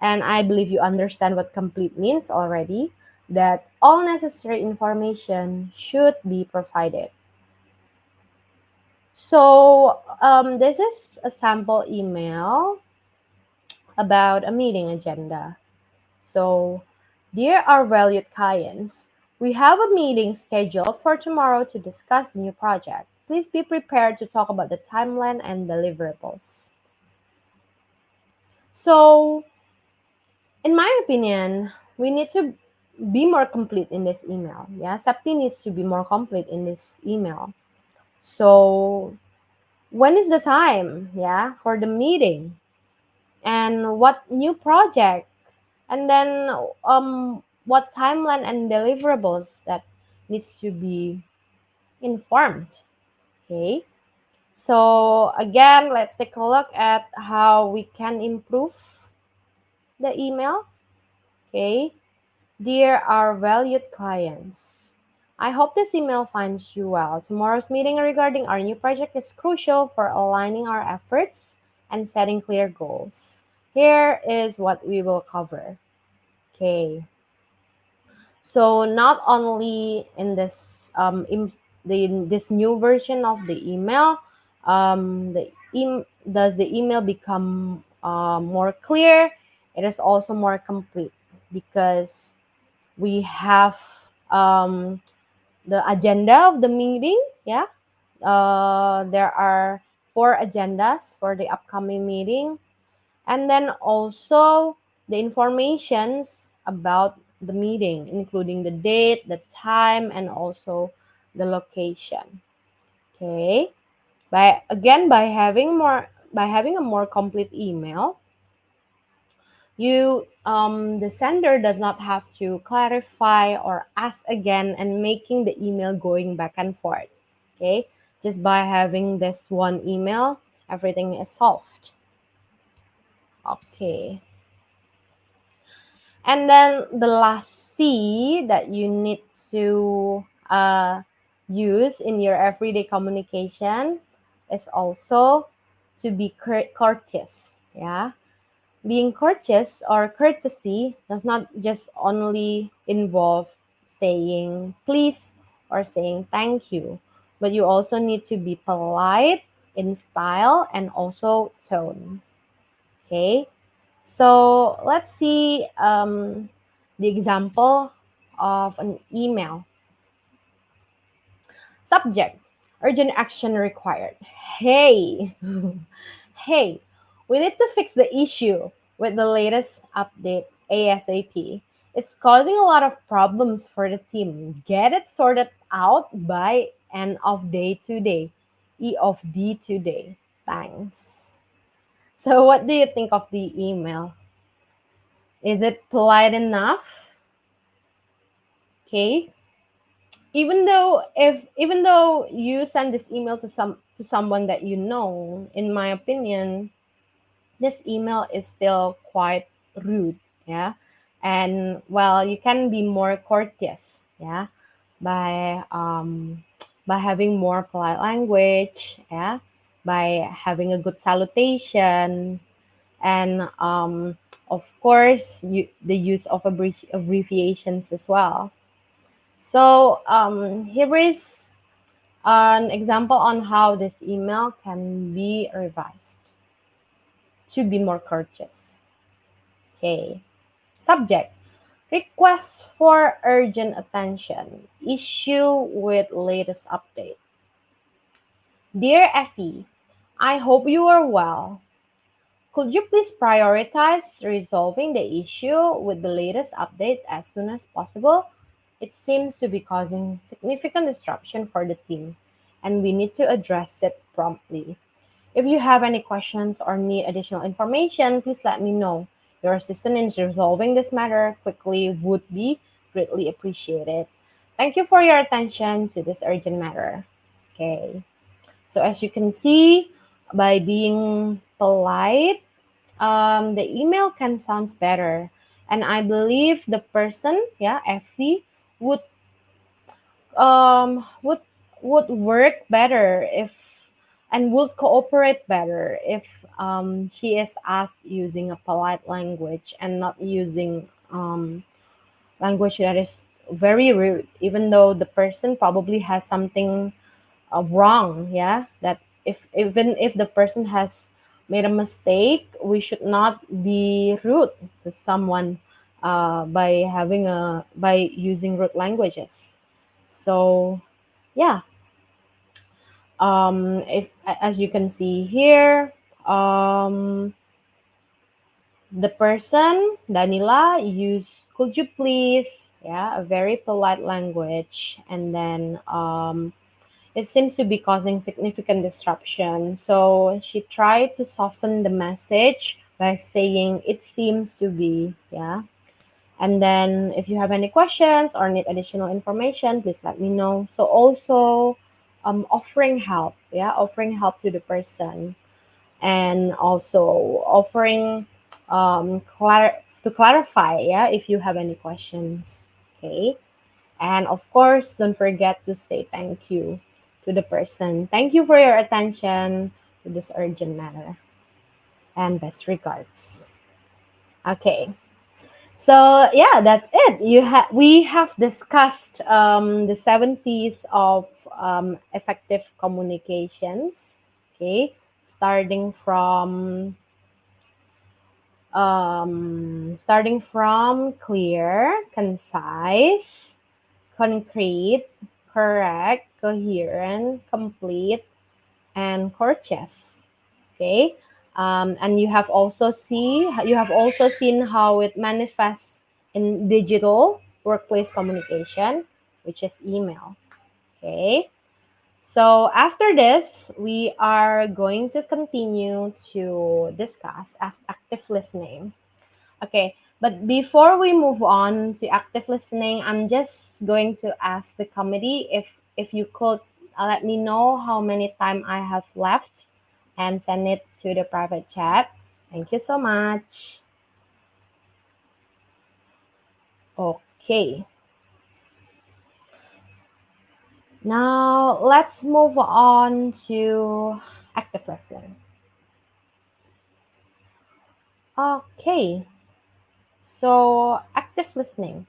And I believe you understand what complete means already, that all necessary information should be provided. So this is a sample email about a meeting agenda. So, dear our valued clients, we have a meeting scheduled for tomorrow to discuss the new project. Please be prepared to talk about the timeline and deliverables. So, in my opinion, we need to be more complete in this email. Yeah, Septi needs to be more complete in this email. So, when is the time, yeah, for the meeting? And what new project? And then what timeline and deliverables that needs to be informed. Okay, so again, let's take a look at how we can improve the email. Okay, dear our valued clients, I hope this email finds you well. Tomorrow's meeting regarding our new project is crucial for aligning our efforts and setting clear goals. Here is what we will cover. Okay, so not only in this this new version of the email, does the email become more clear? It is also more complete because we have um, the agenda of the meeting. Yeah, there are 4 agendas for the upcoming meeting, and then also the informations about the meeting, including the date, the time, and also the location. Okay. By having a more complete email, the sender does not have to clarify or ask again and making the email going back and forth. Okay. Just by having this one email, everything is solved. Okay. And then the last C that you need to use in your everyday communication is also to be courteous. Yeah. Being courteous or courtesy does not just only involve saying please or saying thank you, but you also need to be polite in style and also tone. Okay. So let's see the example of an email. Subject, urgent action required. Hey, hey, we need to fix the issue with the latest update ASAP. It's causing a lot of problems for the team. Get it sorted out by end of day today. E of D today. Thanks. So, what do you think of the email? Is it polite enough? Okay. Even though you send this email to someone that you know, in my opinion, this email is still quite rude. Yeah. And well, you can be more courteous. Yeah. By by having more polite language. Yeah. By having a good salutation, and of course the use of abbreviations as well. So here is an example on how this email can be revised to be more courteous. Okay. Subject, request for urgent attention, issue with latest update. Dear Effie, I hope you are well. Could you please prioritize resolving the issue with the latest update as soon as possible? It seems to be causing significant disruption for the team, and we need to address it promptly. If you have any questions or need additional information, please let me know. Your assistance in resolving this matter quickly would be greatly appreciated. Thank you for your attention to this urgent matter. Okay. So as you can see, by being polite, the email can sound better. And I believe the person, yeah, Effie, would um would would work better if and would cooperate better if she is asked using a polite language and not using language that is very rude, even though the person probably has something wrong. Yeah, that if even if the person has made a mistake, we should not be rude to someone by using rude languages. So yeah, if as you can see here, um the person Danila use could you please, yeah, a very polite language, and then it seems to be causing significant disruption. So she tried to soften the message by saying it seems to be, yeah. And then if you have any questions or need additional information, please let me know. So also offering help, yeah, offering help to the person, and also offering to clarify, yeah, if you have any questions. Okay. And of course, don't forget to say thank you to the person. Thank you for your attention to this urgent matter. And best regards. Okay. So yeah, that's it. We have discussed the 7 C's of effective communications. Okay, starting from clear, concise, concrete, correct, coherent, complete, and courteous. Okay. And you have also seen how it manifests in digital workplace communication, which is email. Okay. So after this, we are going to continue to discuss active listening. Okay, but before we move on to active listening, I'm just going to ask the committee if you could let me know how many time I have left and send it to the private chat. Thank you so much. Okay. Now let's move on to active listening. Okay. So active listening.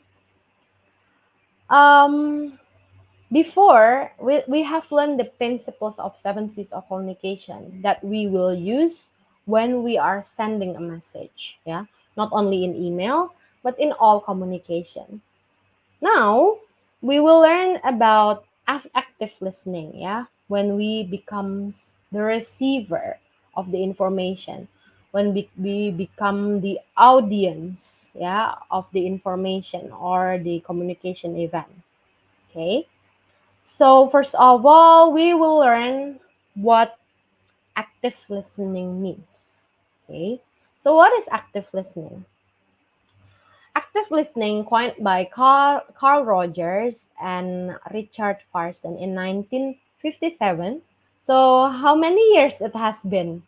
Um Before, we have learned the principles of 7 C's of communication that we will use when we are sending a message. Yeah, not only in email, but in all communication. Now, we will learn about active listening. Yeah, when we becomes the receiver of the information, when we become the audience, yeah, of the information or the communication event. Okay. So, first of all, we will learn what active listening means. Okay. So, what is active listening? Active listening, coined by Carl Rogers and Richard Farson in 1957. So, how many years it has been?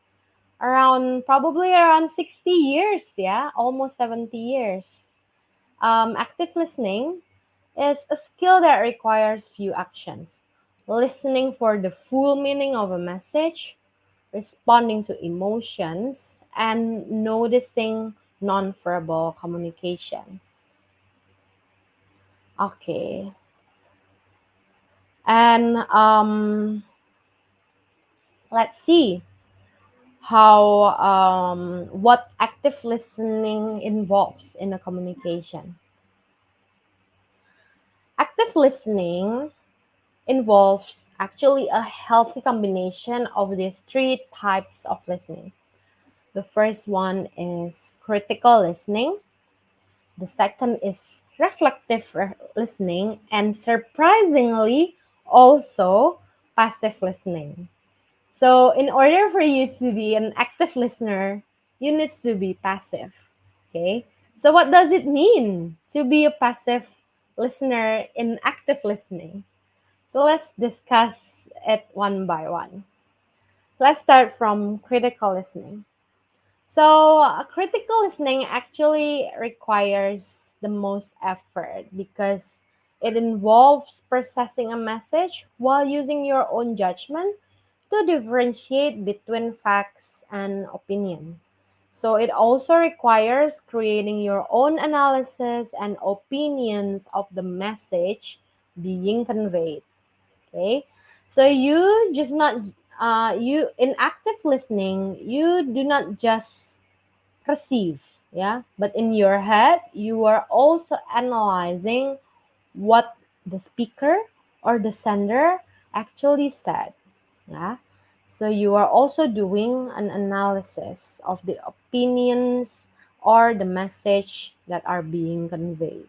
Probably around 60 years, yeah, almost 70 years. Active listening is a skill that requires few actions: listening for the full meaning of a message, responding to emotions, and noticing nonverbal communication. Okay. And let's see how what active listening involves in a communication. Active listening involves actually a healthy combination of these three types of listening. The first one is critical listening, the second is reflective listening, and surprisingly, also passive listening. So, in order for you to be an active listener, you need to be passive. Okay? So, what does it mean to be a passive listener in active listening? So let's discuss it one by one. Let's start from critical listening. So, critical listening actually requires the most effort because it involves processing a message while using your own judgment to differentiate between facts and opinion. So, it also requires creating your own analysis and opinions of the message being conveyed. Okay, so you just not you in active listening, you do not just receive, yeah, but in your head you are also analyzing what the speaker or the sender actually said. Yeah, so you are also doing an analysis of the opinions or the message that are being conveyed.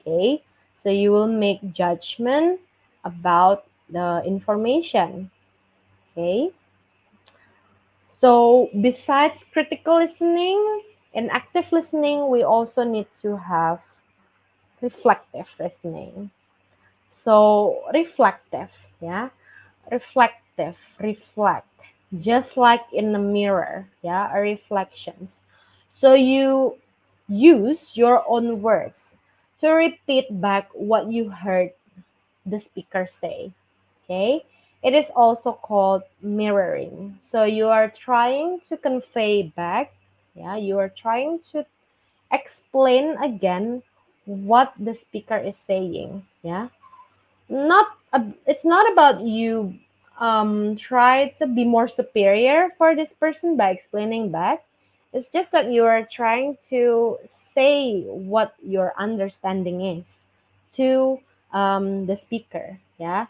Okay, so you will make judgment about the information. Okay, so besides critical listening, in active listening we also need to have reflective listening. So reflective, yeah, reflect, just like in a mirror, yeah, a reflections. So you use your own words to repeat back what you heard the speaker say. Okay, it is also called mirroring. So you are trying to convey back, yeah, you are trying to explain again what the speaker is saying. Yeah, it's not about you try to be more superior for this person by explaining back. It's just that you are trying to say what your understanding is to the speaker. Yeah,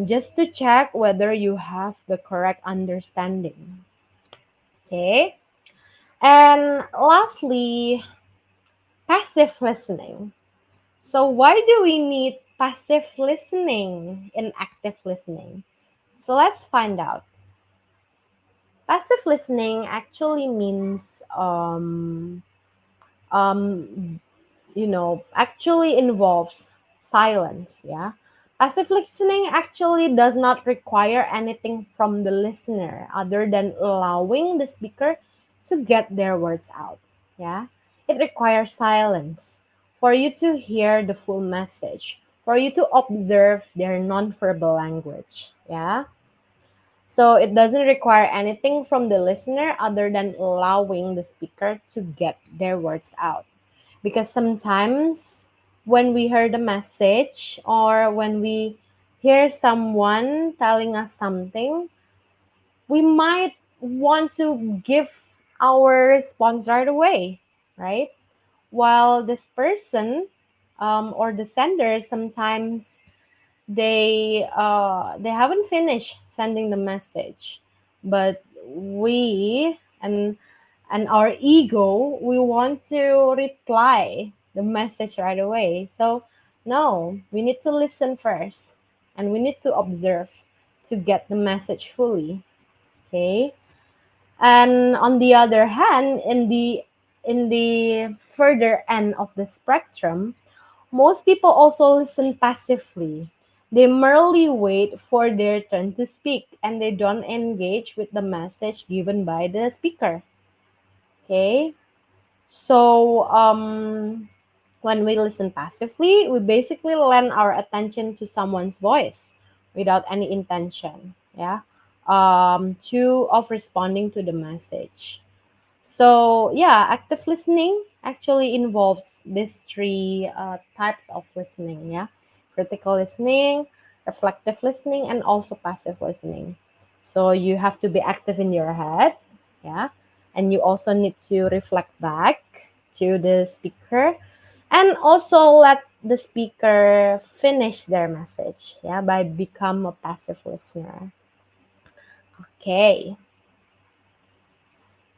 just to check whether you have the correct understanding. Okay. And lastly, passive listening. So why do we need passive listening in active listening? So let's find out. Passive listening actually means um, actually involves silence. Yeah. Passive listening actually does not require anything from the listener other than allowing the speaker to get their words out. Yeah. It requires silence for you to hear the full message, for you to observe their nonverbal language. Yeah. So it doesn't require anything from the listener other than allowing the speaker to get their words out. Because sometimes when we hear the message or when we hear someone telling us something, we might want to give our response right away, right? While this person or the sender sometimes they haven't finished sending the message, but we and our ego, we want to reply the message right away. So no, we need to listen first and we need to observe to get the message fully. Okay. And on the other hand, in the further end of the spectrum, most people also listen passively. They merely wait for their turn to speak and they don't engage with the message given by the speaker. Okay? So, when we listen passively, we basically lend our attention to someone's voice without any intention, yeah, of responding to the message. So, yeah, active listening actually involves these three types of listening, yeah, critical listening, reflective listening, and also passive listening. So, you have to be active in your head, yeah, and you also need to reflect back to the speaker and also let the speaker finish their message, yeah, by become a passive listener. Okay.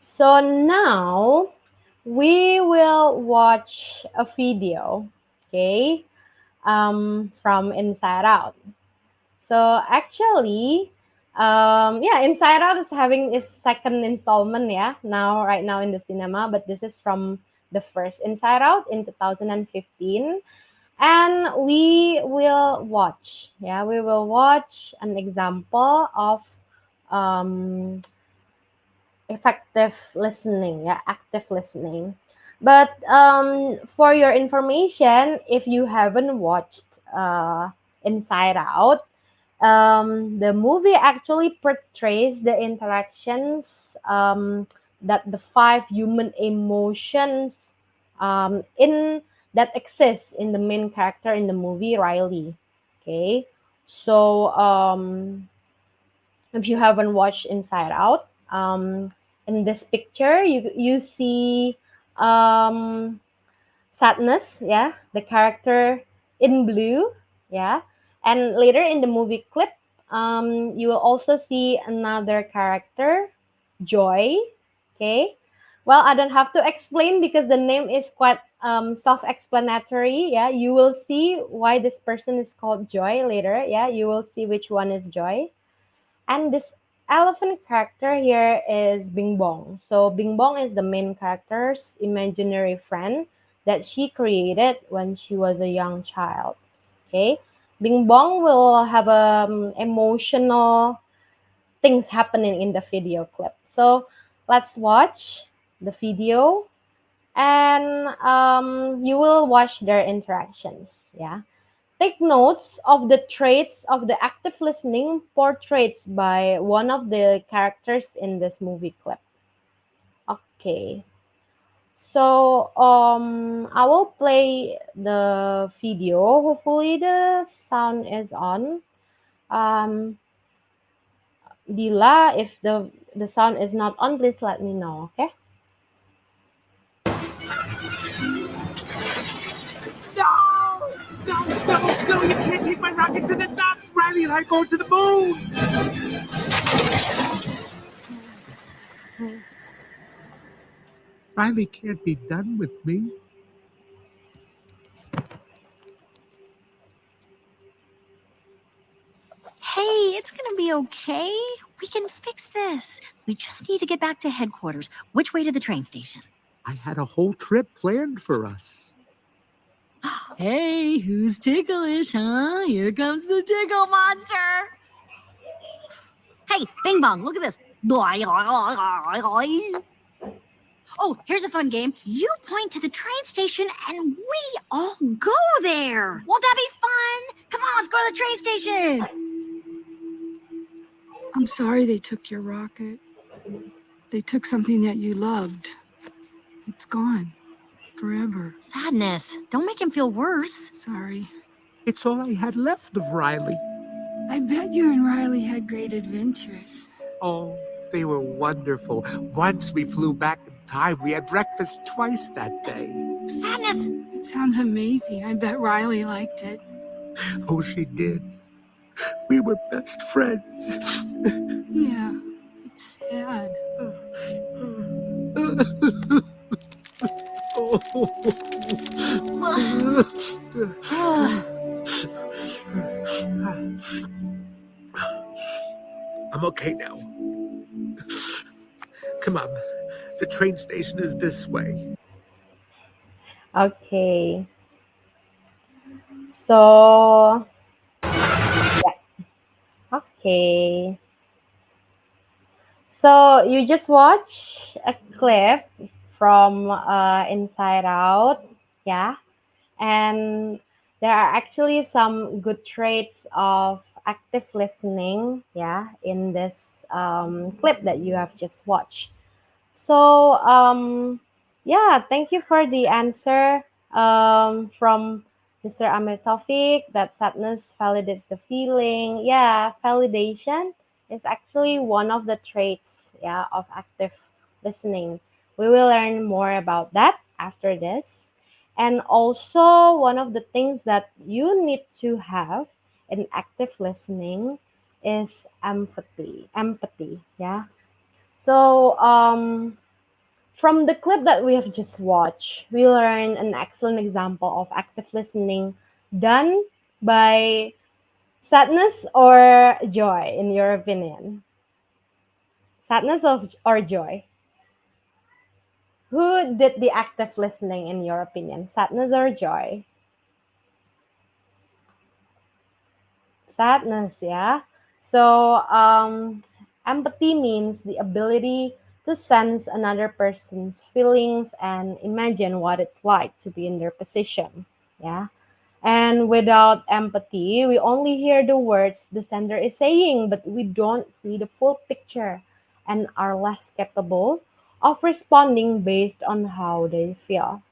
So now we will watch a video, okay, from Inside Out. So actually, yeah, Inside Out is having its second installment, yeah, right now in the cinema, but this is from the first Inside Out in 2015. And we will watch an example of um, effective listening, yeah, active listening. But for your information, if you haven't watched Inside Out, the movie actually portrays the interactions that the five human emotions in that exists in the main character in the movie, Riley. Okay, so if you haven't watched Inside Out, in this picture you see um, Sadness, yeah, the character in blue, yeah, and later in the movie clip, you will also see another character, Joy. Okay, well, I don't have to explain because the name is quite self-explanatory. Yeah, you will see why this person is called Joy later. Yeah, you will see which one is Joy. And this elephant character here is Bing Bong. So Bing Bong is the main character's imaginary friend that she created when she was a young child. Okay, Bing Bong will have emotional things happening in the video clip. So let's watch the video and you will watch their interactions. Yeah. Take notes of the traits of the active listening portraits by one of the characters in this movie clip. Okay. So I will play the video. Hopefully the sound is on. Um Dila, if the sound is not on, please let me know, okay? No! No, no, no, you can't take my rocket to the top! Riley and I go to the moon! Riley can't be done with me. Hey, it's gonna be okay. We can fix this. We just need to get back to headquarters. Which way to the train station? I had a whole trip planned for us. Hey, who's ticklish, huh? Here comes the tickle monster. Hey, Bing Bong, look at this. Oh, here's a fun game. You point to the train station and we all go there. Won't that be fun? Come on, let's go to the train station. I'm sorry they took your rocket. They took something that you loved. It's gone. Forever. Sadness. Don't make him feel worse. Sorry. It's all I had left of Riley. I bet you and Riley had great adventures. Oh, they were wonderful. Once we flew back in time. We had breakfast twice that day. Sadness! It sounds amazing. I bet Riley liked it. Oh, she did. We were best friends. Yeah, it's sad. I'm okay now. Come on. The train station is this way. Okay. So, yeah. Okay. So you just watch a clip from Inside Out, yeah, and there are actually some good traits of active listening, yeah, in this clip that you have just watched. So yeah, thank you for the answer from Mr. Amir Taufik that sadness validates the feeling. Yeah, validation is actually one of the traits, yeah, of active listening. We will learn more about that after this. And also one of the things that you need to have in active listening is empathy. Empathy, yeah. So from the clip that we have just watched, we learn an excellent example of active listening done by sadness or joy, in your opinion. Sadness or joy? Who did the active listening in your opinion? Sadness or joy? Sadness, yeah. So empathy means the ability to sense another person's feelings and imagine what it's like to be in their position, yeah. And without empathy, we only hear the words the sender is saying, but we don't see the full picture and are less capable of responding based on how they feel.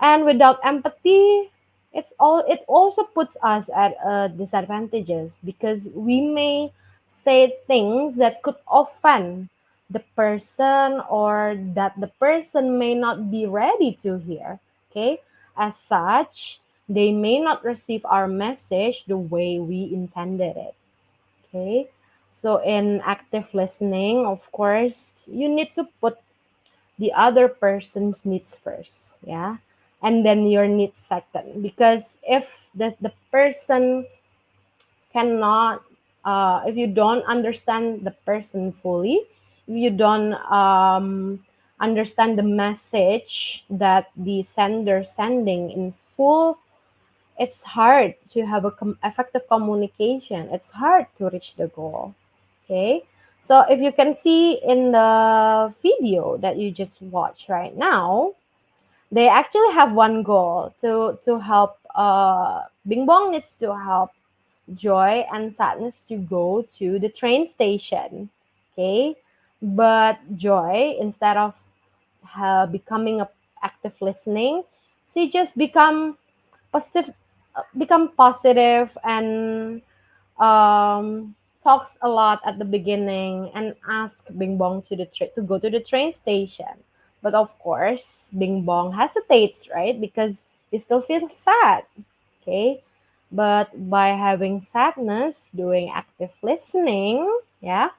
And without empathy, it also puts us at disadvantages because we may say things that could offend the person or that the person may not be ready to hear. Okay, as such, they may not receive our message the way we intended it. Okay, so in active listening, of course, you need to put the other person's needs first, yeah, and then your needs second, because if the person cannot if you don't understand the person fully, if you don't understand the message that the sender sending in full, it's hard to have a effective communication. It's hard to reach the goal. Okay. So if you can see in the video that you just watched right now, they actually have one goal to help Bing Bong needs to help Joy and Sadness to go to the train station. Okay. But Joy, instead of becoming a active listening, she just become positive and talks a lot at the beginning and ask Bing Bong to go to the train station. But of course, Bing Bong hesitates, right? Because he still feels sad. Okay. But by having sadness, doing active listening, yeah,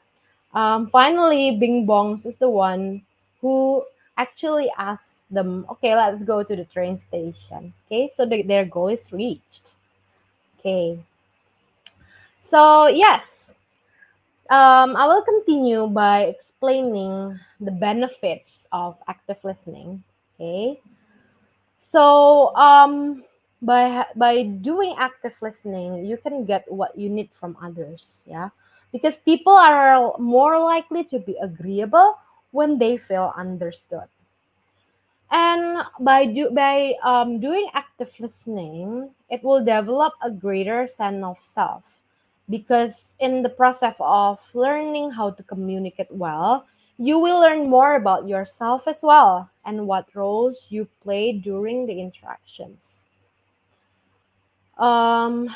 finally Bing Bong is the one who actually ask them, okay, let's go to the train station. Okay, so their goal is reached. Okay, so yes, I will continue by explaining the benefits of active listening. Okay, so by doing active listening, you can get what you need from others. Yeah, because people are more likely to be agreeable when they feel understood. And by doing active listening, it will develop a greater sense of self. Because in the process of learning how to communicate well, you will learn more about yourself as well and what roles you play during the interactions. Um,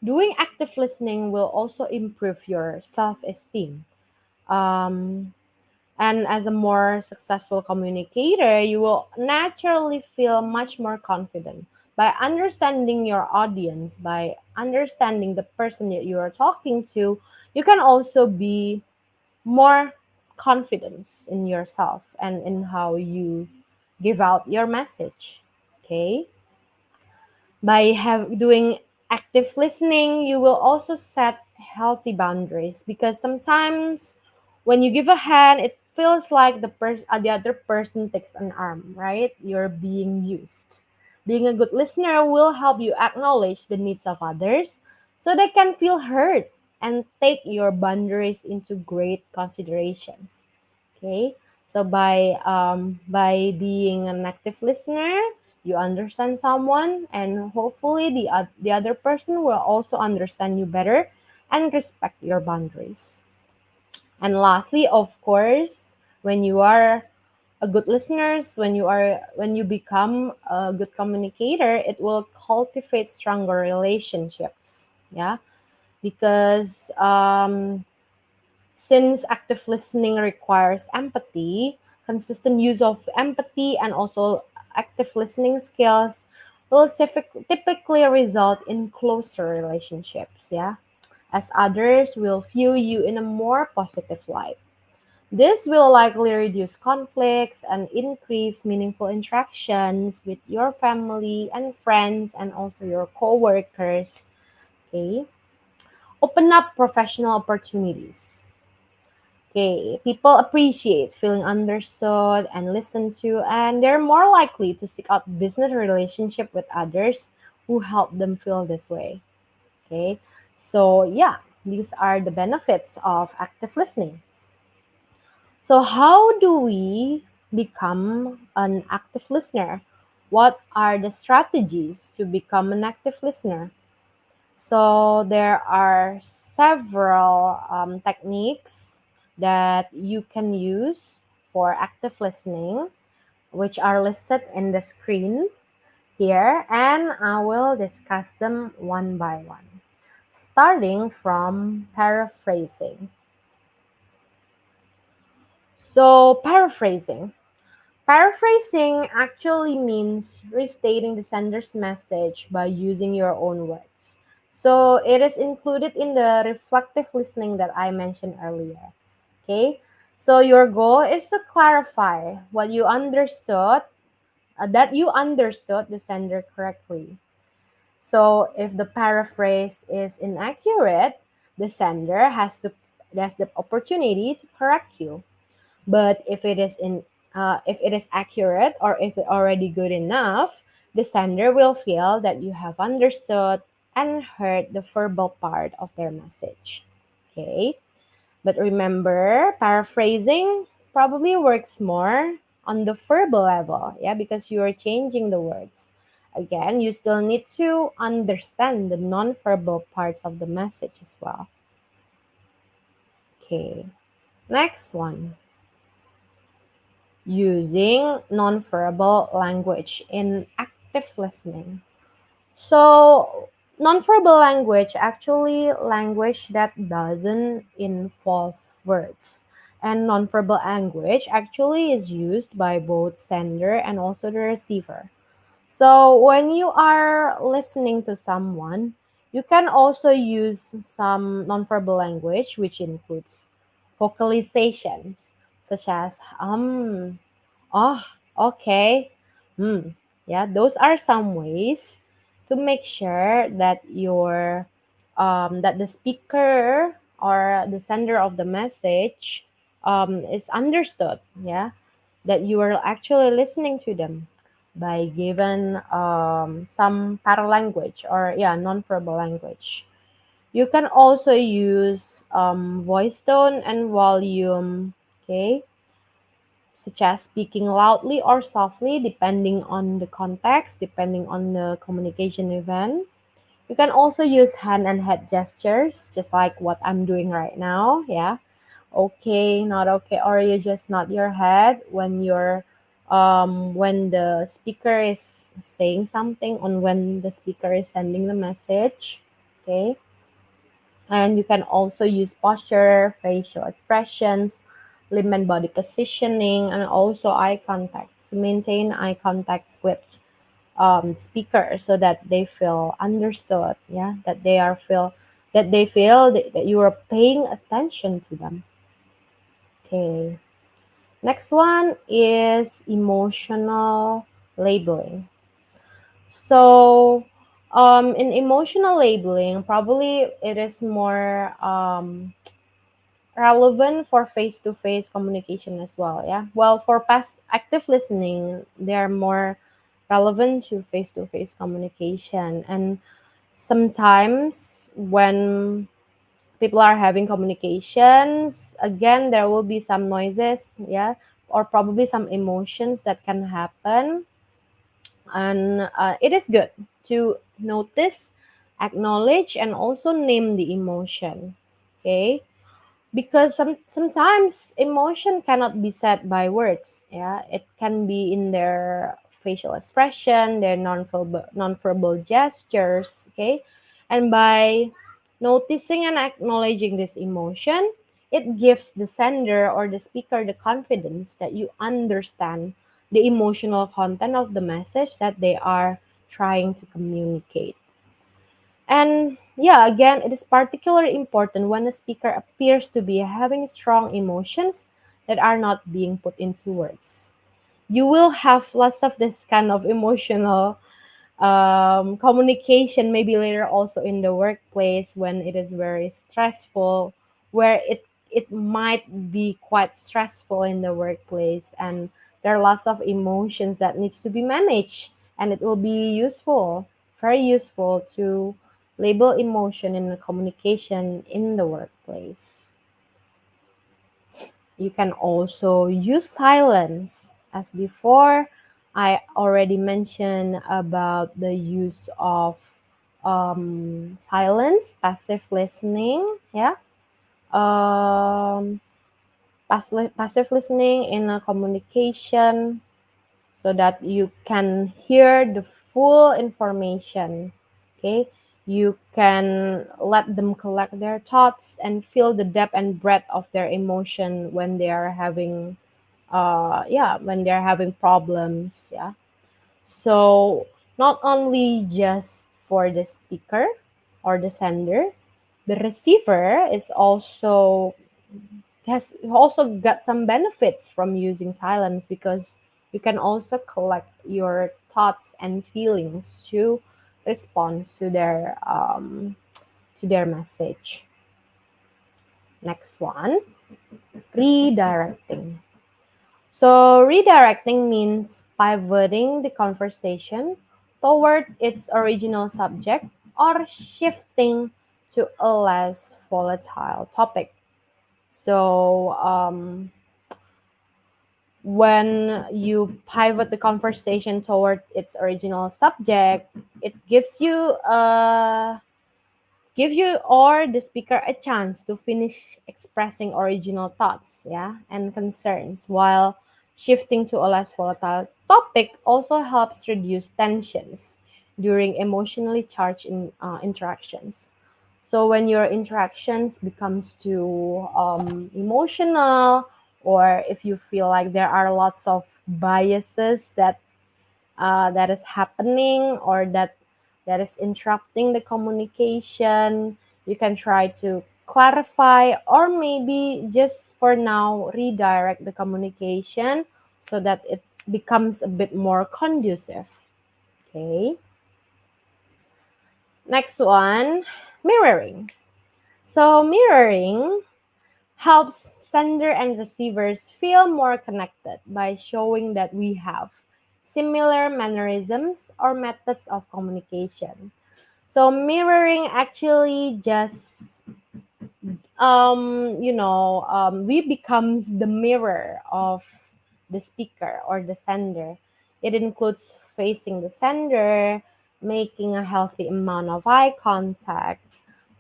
Doing active listening will also improve your self-esteem. Um, and as a more successful communicator, you will naturally feel much more confident by understanding your audience, by understanding the person that you are talking to. You can also be more confidence in yourself and in how you give out your message. Okay, by doing active listening, you will also set healthy boundaries, because sometimes when you give a hand, it feels like the other person takes an arm, right? You're being used. Being a good listener will help you acknowledge the needs of others so they can feel heard and take your boundaries into great considerations. Okay, so by being an active listener, you understand someone, and hopefully the other person will also understand you better and respect your boundaries. And lastly, of course, when you are a good listeners, when you become a good communicator, it will cultivate stronger relationships. Yeah, because since active listening requires empathy, consistent use of empathy and also active listening skills will typically result in closer relationships, yeah, as others will view you in a more positive light. This will likely reduce conflicts and increase meaningful interactions with your family and friends and also your coworkers. Okay, open up professional opportunities. Okay, people appreciate feeling understood and listened to, and they're more likely to seek out business relationship with others who help them feel this way. Okay, so yeah, these are the benefits of active listening. So, how do we become an active listener? What are the strategies to become an active listener? So there are several techniques that you can use for active listening, which are listed in the screen here, and I will discuss them one by one. Starting from paraphrasing. So, paraphrasing. Paraphrasing actually means restating the sender's message by using your own words. So it is included in the reflective listening that I mentioned earlier. Okay? So your goal is to clarify what you understood, that you understood the sender correctly. So if the paraphrase is inaccurate, the sender has the opportunity to correct you. But if it is accurate or is it already good enough, the sender will feel that you have understood and heard the verbal part of their message. Okay? But remember, paraphrasing probably works more on the verbal level, yeah, because you are changing the words. Again, you still need to understand the non-verbal parts of the message as well. Okay. Next one, using nonverbal language in active listening. So, nonverbal language actually language that doesn't involve words. And nonverbal language actually is used by both sender and also the receiver. So, when you are listening to someone, you can also use some nonverbal language, which includes vocalizations such as Oh, okay. Yeah, those are some ways to make sure that that the speaker or the sender of the message is understood. Yeah, that you are actually listening to them by given some paralanguage or non-verbal language. You can also use voice tone and volume. Okay, such as speaking loudly or softly, depending on the context, depending on the communication event. You can also use hand and head gestures, just like what I'm doing right now. Yeah. Okay, not okay, or you just nod your head when the speaker is saying something, on when the speaker is sending the message. Okay. And you can also use posture, facial expressions, limb and body positioning, and also eye contact to maintain eye contact with the speaker so that they feel understood. Yeah, that they feel that you are paying attention to them. Okay. Next one is emotional labeling. So, in emotional labeling, probably it is more relevant for face-to-face communication as well. Yeah. Well, for past active listening, they are more relevant to face-to-face communication. And sometimes when people are having communications, again, there will be some noises. Yeah. Or probably some emotions that can happen, and it is good to notice, acknowledge, and also name the emotion. Okay, because sometimes emotion cannot be said by words. Yeah, it can be in their facial expression, their nonverbal gestures. Okay, and by noticing and acknowledging this emotion, it gives the sender or the speaker the confidence that you understand the emotional content of the message that they are trying to communicate. And yeah, again, it is particularly important when a speaker appears to be having strong emotions that are not being put into words. You will have lots of this kind of emotional communication, maybe later also in the workplace when it is very stressful, where it might be quite stressful in the workplace, and there are lots of emotions that needs to be managed, and it will be useful, very useful to label emotion in the communication in the workplace. You can also use silence. As before, I already mentioned about the use of silence, passive listening. Yeah. Um, passive listening in a communication so that you can hear the full information. Okay, you can let them collect their thoughts and feel the depth and breadth of their emotion when they are having when they're having problems. Yeah, so not only just for the speaker or the sender, the receiver is also has also got some benefits from using silence, because you can also collect your thoughts and feelings to respond to their message. Next one, redirecting. So redirecting means pivoting the conversation toward its original subject or shifting to a less volatile topic. So when you pivot the conversation toward its original subject, it give you or the speaker a chance to finish expressing original thoughts, yeah, and concerns, while shifting to a less volatile topic also helps reduce tensions during emotionally charged interactions. So when your interactions becomes too emotional, or if you feel like there are lots of biases that is happening, or that is interrupting the communication, you can try to clarify, or maybe just for now redirect the communication so that it becomes a bit more conducive. Okay. Next one, mirroring. So mirroring helps sender and receivers feel more connected by showing that we have similar mannerisms or methods of communication. So mirroring actually just we becomes the mirror of the speaker or the sender. It includes facing the sender, making a healthy amount of eye contact,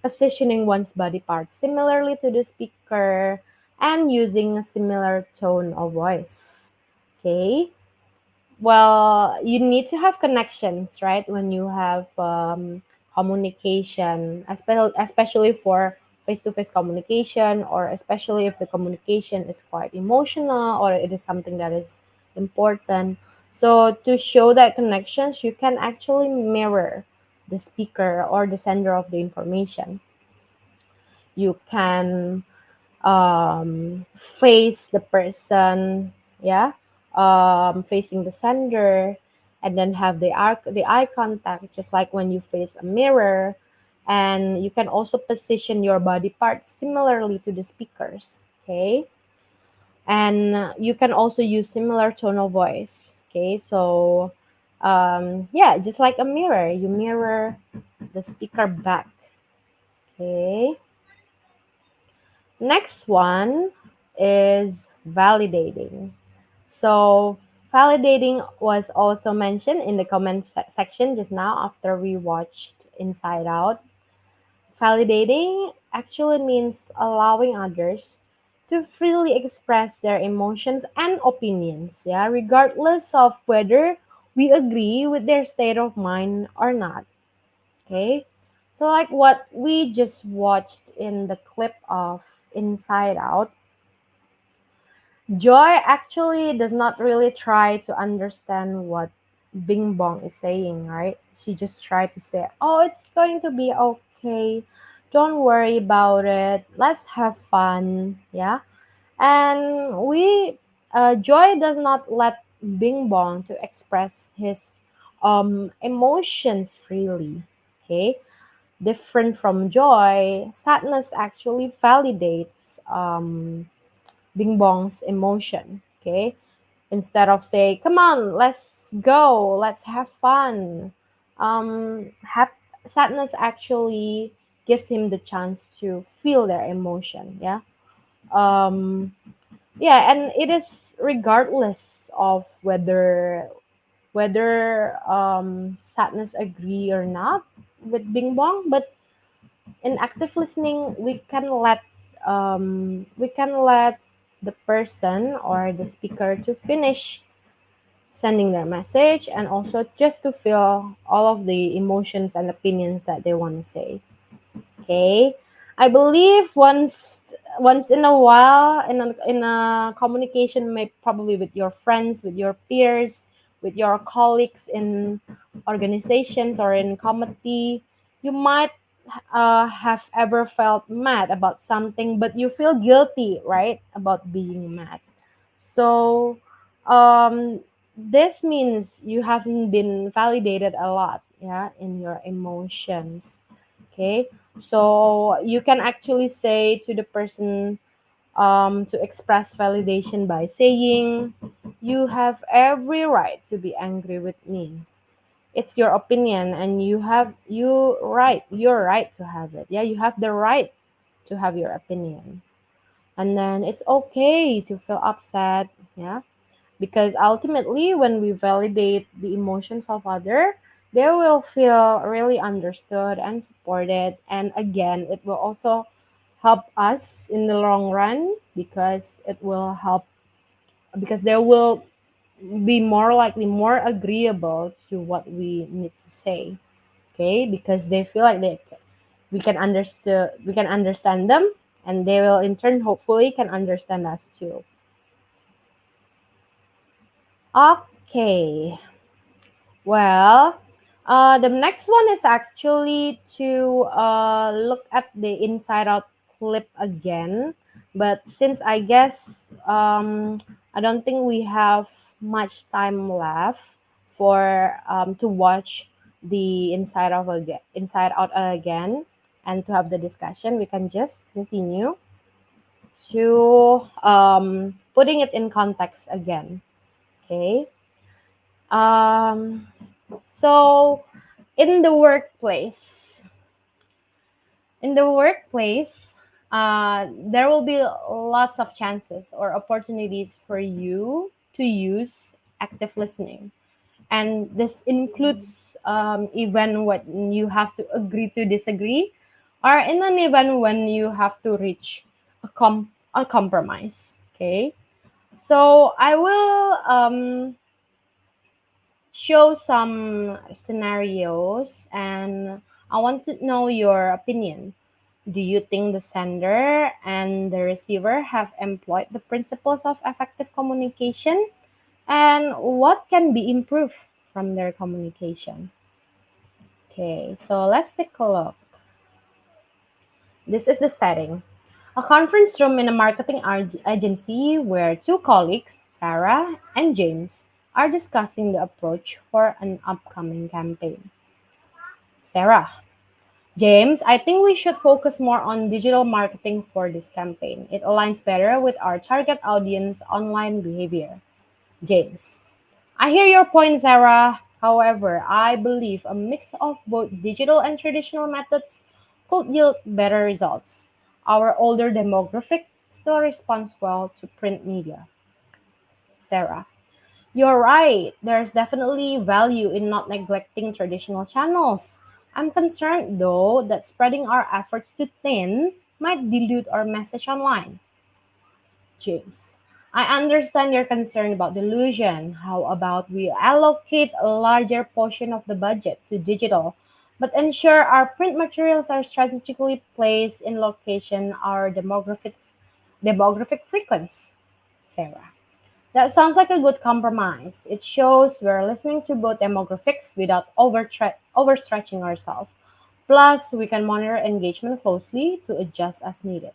positioning one's body parts similarly to the speaker, and using a similar tone of voice. Okay. Well, you need to have connections, right? When you have communication, especially for face-to-face communication, or especially if the communication is quite emotional or it is something that is important. So to show that connections, you can actually mirror the speaker or the sender of the information. You can face the person, yeah, facing the sender, and then have the eye contact, just like when you face a mirror. And you can also position your body parts similarly to the speakers. Okay. And you can also use similar tone of voice. Okay. So yeah, just like a mirror, you mirror the speaker back. Okay. Next one is validating. So validating was also mentioned in the comment section just now after we watched Inside Out. Validating actually means allowing others to freely express their emotions and opinions, yeah, regardless of whether we agree with their state of mind or not. Okay. So like what we just watched in the clip of Inside Out, Joy actually does not really try to understand what Bing Bong is saying, right? She just tried to say, "Oh, it's going to be okay. Don't worry about it. Let's have fun." Yeah. And Joy does not let Bing Bong to express his emotions freely. Okay. Different from Joy, sadness actually validates Bing Bong's emotion. Okay. Instead of say, "Come on, let's go, let's have fun." Sadness actually gives him the chance to feel their emotion. Yeah. Um, yeah, and it is regardless of whether sadness agree or not with Bing Bong, but in active listening we can let the person or the speaker to finish sending their message, and also just to feel all of the emotions and opinions that they want to say. Okay. I believe once in a while in a communication, may probably with your friends, with your peers, with your colleagues in organizations or in committee, you might have ever felt mad about something, but you feel guilty, right, about being mad. So um, this means you haven't been validated a lot, yeah, in your emotions. Okay, so you can actually say to the person to express validation by saying, "You have every right to be angry with me. It's your opinion, and you're right to have it. Yeah, you have the right to have your opinion, and then it's okay to feel upset." Yeah, because ultimately when we validate the emotions of other, they will feel really understood and supported, and again it will also help us in the long run, because it will help, because they will be more likely more agreeable to what we need to say. Okay, because they feel like we can understand them, and they will in turn hopefully can understand us too. Okay. Well, the next one is actually to look at the Inside Out clip again. But since I guess I don't think we have much time left for to watch the Inside Out again and to have the discussion. We can just continue to putting it in context again. Okay. Um, so in the workplace, in the workplace, there will be lots of chances or opportunities for you to use active listening. And this includes even when you have to agree to disagree, or in an event when you have to reach a compromise. Okay. So I will show some scenarios and I want to know your opinion. Do you think the sender and the receiver have employed the principles of effective communication? And what can be improved from their communication? Okay, so let's take a look. This is the setting. A conference room in a marketing agency where two colleagues, Sarah and James, are discussing the approach for an upcoming campaign. Sarah, James, I think we should focus more on digital marketing for this campaign. It aligns better with our target audience online behavior. James, I hear your point, Sarah. However, I believe a mix of both digital and traditional methods could yield better results. Our older demographic still responds well to print media. Sarah, you're right. There's definitely value in not neglecting traditional channels. I'm concerned, though, that spreading our efforts too thin might dilute our message online. James, I understand your concern about delusion. How about we allocate a larger portion of the budget to digital, but ensure our print materials are strategically placed in location our demographic frequency? Sarah. That sounds like a good compromise. It shows we're listening to both demographics without overstretching ourselves. Plus, we can monitor engagement closely to adjust as needed.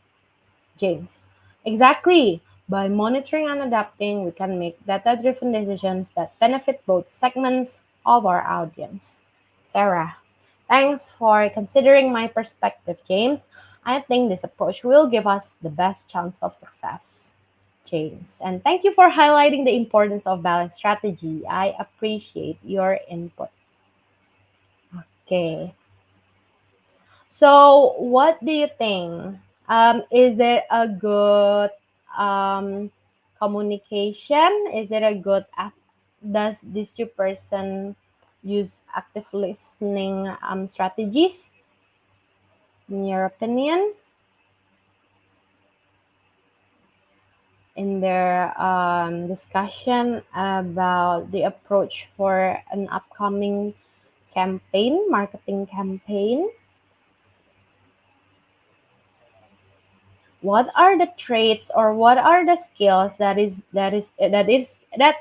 James. Exactly. By monitoring and adapting, we can make data driven decisions that benefit both segments of our audience. Sarah. Thanks for considering my perspective, James. I think this approach will give us the best chance of success. James. And thank you for highlighting the importance of balanced strategy. I appreciate your input. Okay. So, what do you think? Is it a good um, communication? Is it a good? Does these two person use active listening strategies? In your opinion, in their discussion about the approach for an upcoming campaign, marketing campaign. What are the traits or what are the skills that it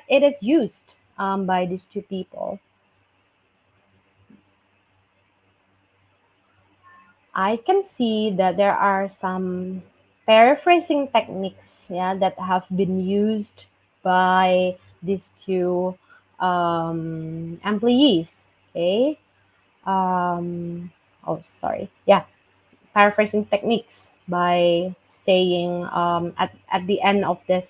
is used by these two people? I can see that there are some paraphrasing techniques, yeah, that have been used by these two employees. Okay. Oh, sorry. Yeah, paraphrasing techniques by saying at um, the end of the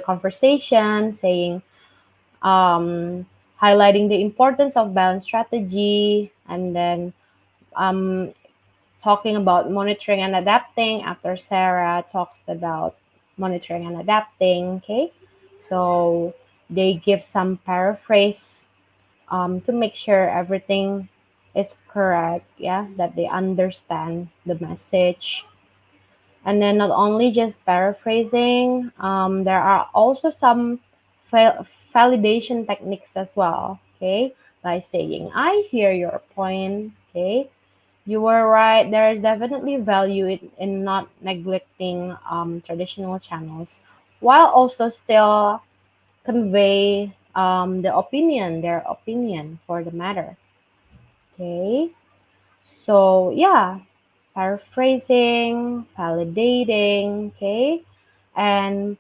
conversation, saying um, highlighting the importance of balanced strategy, and then um, talking about monitoring and adapting after Sarah talks about monitoring and adapting. Okay, so they give some paraphrase to make sure everything is correct, yeah, that they understand the message. And then not only just paraphrasing, there are also some validation techniques as well, okay, by saying, I hear your point, okay, you were right, there is definitely value in not neglecting traditional channels while also still convey their opinion for the matter. Okay. So yeah, paraphrasing, validating. Okay. and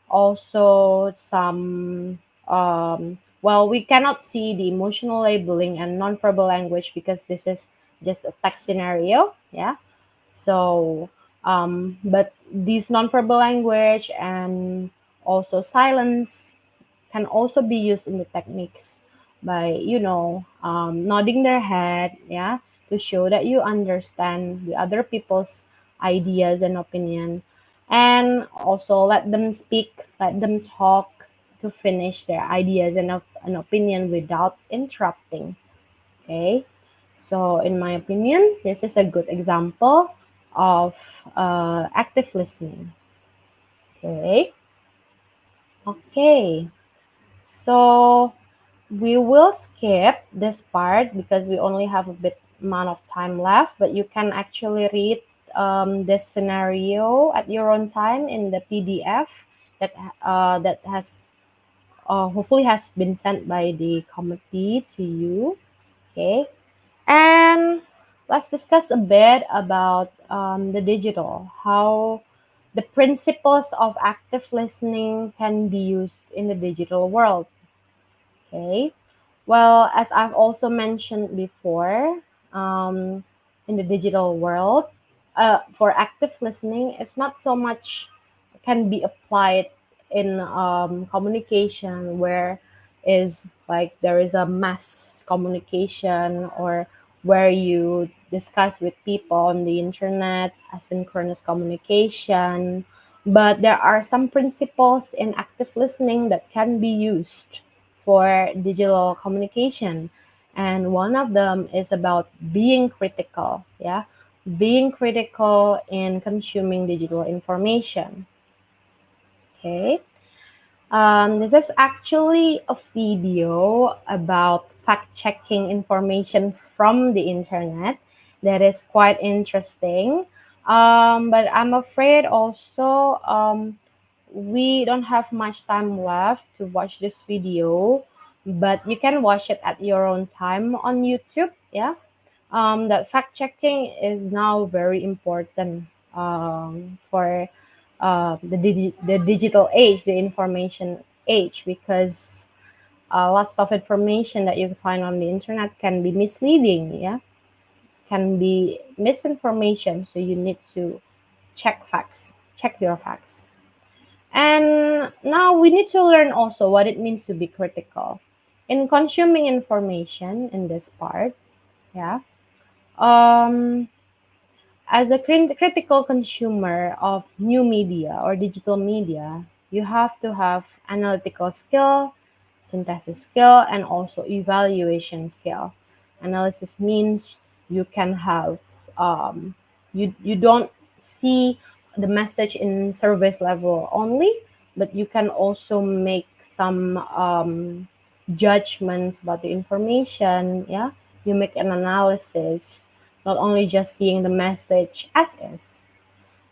also some well, we cannot see the emotional labeling and nonverbal language because this is just a text scenario, yeah. So but these nonverbal language and also silence can also be used in the techniques by nodding their head, yeah, to show that you understand the other people's ideas and opinion, and also let them speak, let them talk to finish their ideas and an opinion without interrupting. Okay, so in my opinion, this is a good example of active listening. Okay. Okay, so we will skip this part because we only have a bit amount of time left, but you can actually read this scenario at your own time in the PDF that has hopefully has been sent by the committee to you. Okay, and let's discuss a bit about the digital, how the principles of active listening can be used in the digital world. Okay. Well, as I've also mentioned before, in the digital world, for active listening, it's not so much can be applied in communication where is like there is a mass communication or where you discuss with people on the internet, asynchronous communication. But there are some principles in active listening that can be used for digital communication. And one of them is about being critical, yeah, being critical in consuming digital information. Okay. This is actually a video about fact checking information from the internet that is quite interesting. But I'm afraid also we don't have much time left to watch this video, but you can watch it at your own time on YouTube. Yeah. That fact checking is now very important for the digital age, the information age, because lots of information that you find on the internet can be misleading, yeah, can be misinformation. So you need to check your facts. And now we need to learn also what it means to be critical in consuming information in this part, yeah. Um, as a critical consumer of new media or digital media, you have to have analytical skill, synthesis skill, and also evaluation skill. Analysis means you can have you don't see the message in surface level only, but you can also make some judgments about the information. Yeah, you make an analysis, not only just seeing the message as is.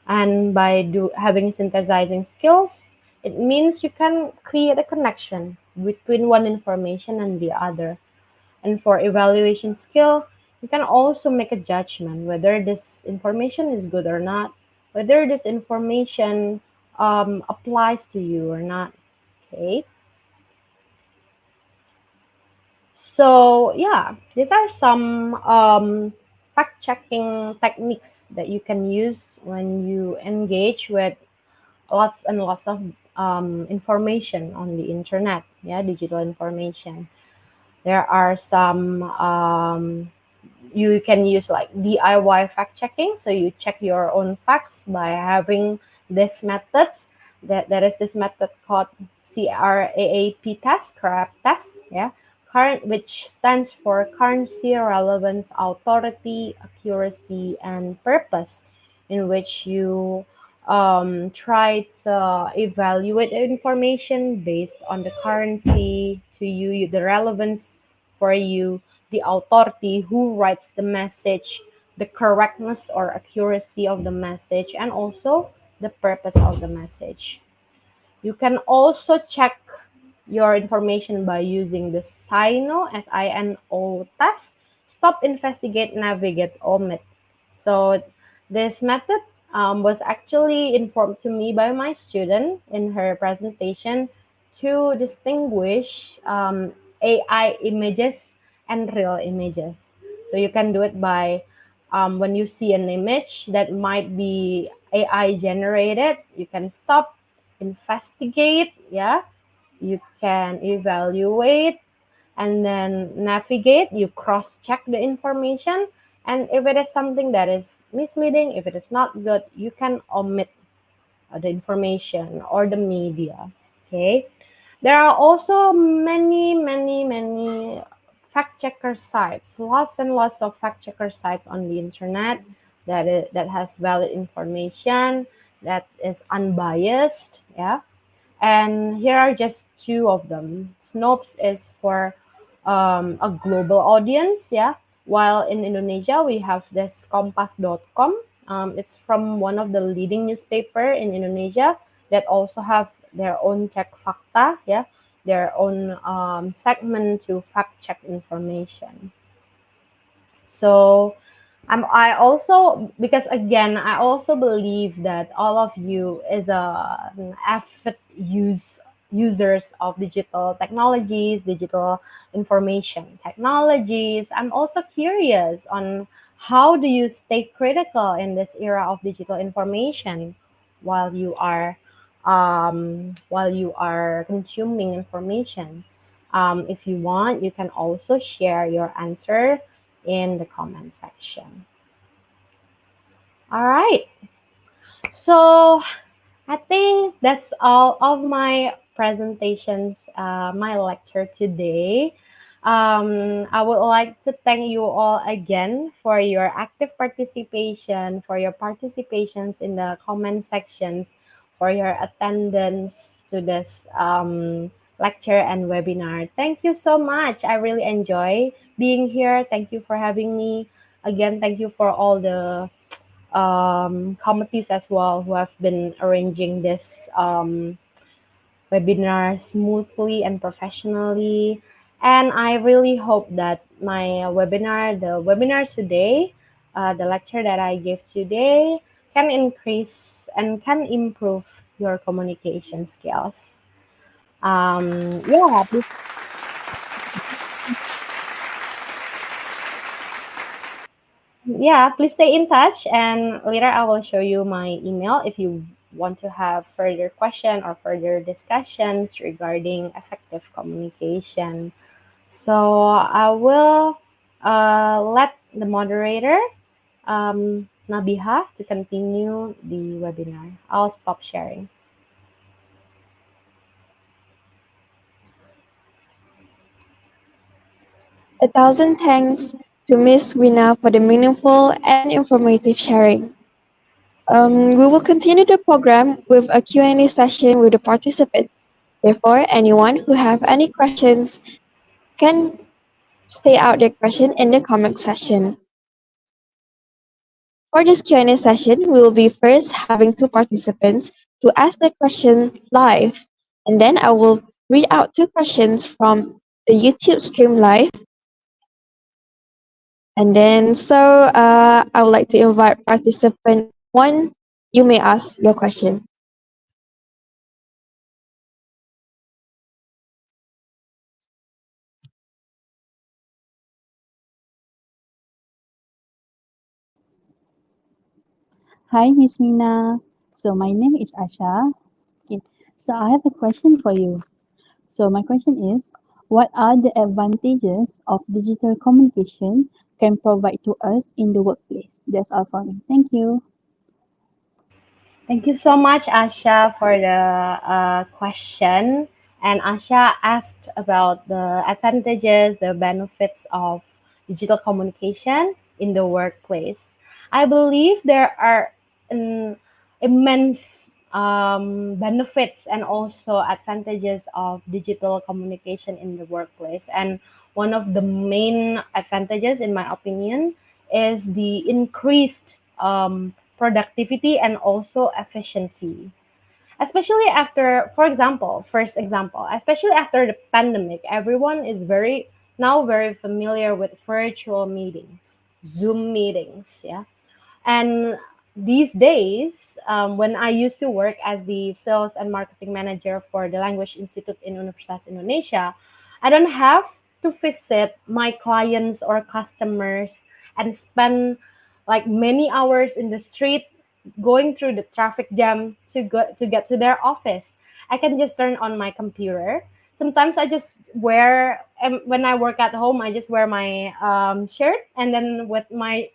And by having synthesizing skills, it means you can create a connection between one information and the other. And for evaluation skill, you can also make a judgment whether this information is good or not, whether this information applies to you or not. Okay. So yeah, these are some fact checking techniques that you can use when you engage with lots and lots of information on the internet, yeah, digital information. There are some you can use like DIY fact checking. So you check your own facts by having these methods. That is this method called CRAAP test, CRAAP test, yeah. Current, which stands for currency, relevance, authority, accuracy, and purpose, in which you try to evaluate information based on the currency to you, the relevance for you, the authority, who writes the message, the correctness or accuracy of the message, and also the purpose of the message. You can also check your information by using the SINO, SINO test, stop, investigate, navigate, omit. So this method was actually informed to me by my student in her presentation to distinguish AI images and real images. So you can do it by when you see an image that might be AI generated, you can stop, investigate, yeah, you can evaluate, and then navigate. You cross check the information, and if it is something that is misleading, if it is not good, you can omit the information or the media. Okay, there are also many fact checker sites, lots and lots of fact checker sites on the internet that has valid information, that is unbiased, yeah. And here are just two of them. Snopes is for a global audience, yeah. While in Indonesia, we have this Kompas.com. It's from one of the leading newspaper in Indonesia that also have their own check fakta, yeah, their own segment to fact check information. So I also, because again, I also believe that all of you is an avid users of digital technologies, digital information technologies. I'm also curious on how do you stay critical in this era of digital information while you are consuming information. If you want, you can also share your answer in the comment section. All right. So I think that's all of my presentations, my lecture today. I would like to thank you all again for your active participation, for your participations in the comment sections, for your attendance to this lecture and webinar. Thank you so much. I really enjoy being here. Thank you for having me. Again, thank you for all the committees as well who have been arranging this webinar smoothly and professionally. And I really hope that the webinar today, the lecture that I give today, can increase and can improve your communication skills. Yeah, please stay in touch, and later I will show you my email if you want to have further question or further discussions regarding effective communication. So I will let the moderator, Nabiha, to continue the webinar. I'll stop sharing. A thousand thanks to Miss Wina for the meaningful and informative sharing. We will continue the program with a Q&A session with the participants. Therefore, anyone who have any questions can stay out their question in the comment section. For this Q&A session, we will be first having two participants to ask the question live, and then I will read out two questions from the YouTube stream live. And then, I would like to invite participant one. You may ask your question. Hi, Miss Mina. So my name is Asha. Okay. So I have a question for you. So my question is, what are the advantages of digital communication can provide to us in the workplace? That's all for me. Thank you. Thank you so much, Asha, for the question. And Asha asked about the advantages, the benefits of digital communication in the workplace. I believe there are immense benefits and also advantages of digital communication in the workplace. And one of the main advantages, in my opinion, is the increased productivity and also efficiency, especially after, for example, first example, especially after the pandemic, everyone is very familiar with virtual meetings, Zoom meetings, yeah. And these days, when I used to work as the sales and marketing manager for the Language Institute in Universitas Indonesia, I don't have to visit my clients or customers and spend like many hours in the street going through the traffic jam to get to their office. I can just turn on my computer. Sometimes I just wear when I work at home, I just wear my shirt and then with my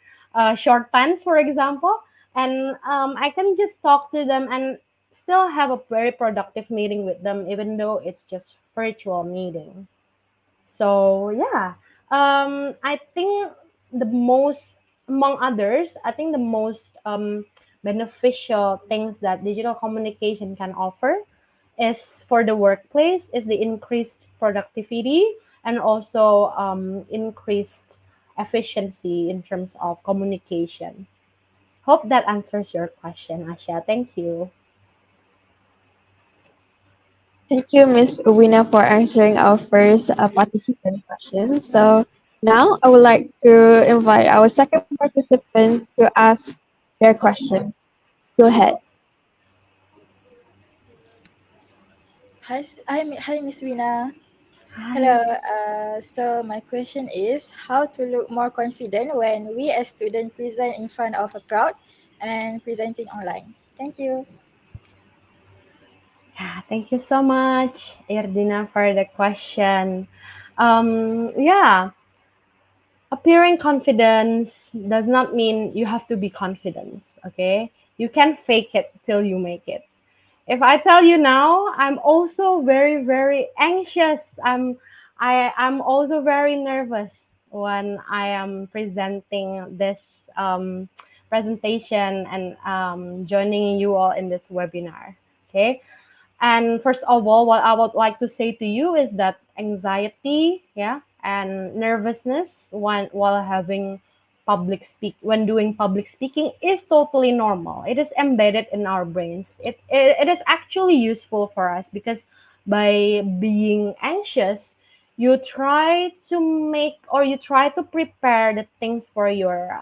short pants, for example, and I can just talk to them and still have a very productive meeting with them, even though it's just virtual meeting. So yeah, I think the most, among others, I think the most beneficial things that digital communication can offer is for the workplace is the increased productivity and also increased efficiency in terms of communication. Hope that answers your question, Asha. Thank you. Thank you, Miss Uwina, for answering our first participant question. So now I would like to invite our second participant to ask their question. Go ahead. Hi, Miss Wina. Hi. Hello. So my question is how to look more confident when we as students present in front of a crowd and presenting online. Thank you. Yeah, thank you so much, Irdina, for the question. Yeah, appearing confidence does not mean you have to be confident, okay? You can fake it till you make it. If I tell you now, I'm also very, very anxious. I'm also very nervous when I am presenting this presentation and joining you all in this webinar. Okay. And first of all, what I would like to say to you is that anxiety, yeah, and nervousness while having when doing public speaking is totally normal. It is embedded in our brains. It is actually useful for us because by being anxious, you try to prepare the things for your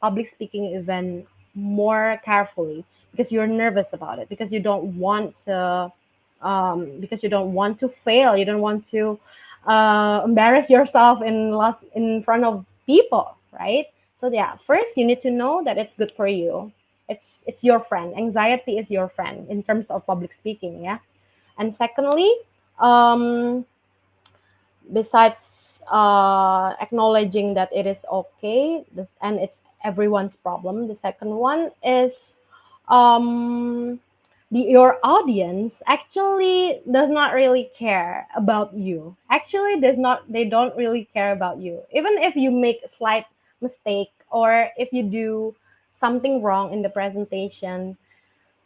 public speaking event more carefully because you're nervous about it because you don't want to fail, you don't want to embarrass yourself in front of people, right? So yeah, first you need to know that it's good for you. It's your friend. Anxiety is your friend in terms of public speaking, yeah. And secondly, um besides acknowledging that it is okay and it's everyone's problem, the second one is um your audience actually does not really care about you. Actually, they don't really care about you. Even if you make a slight mistake or if you do something wrong in the presentation,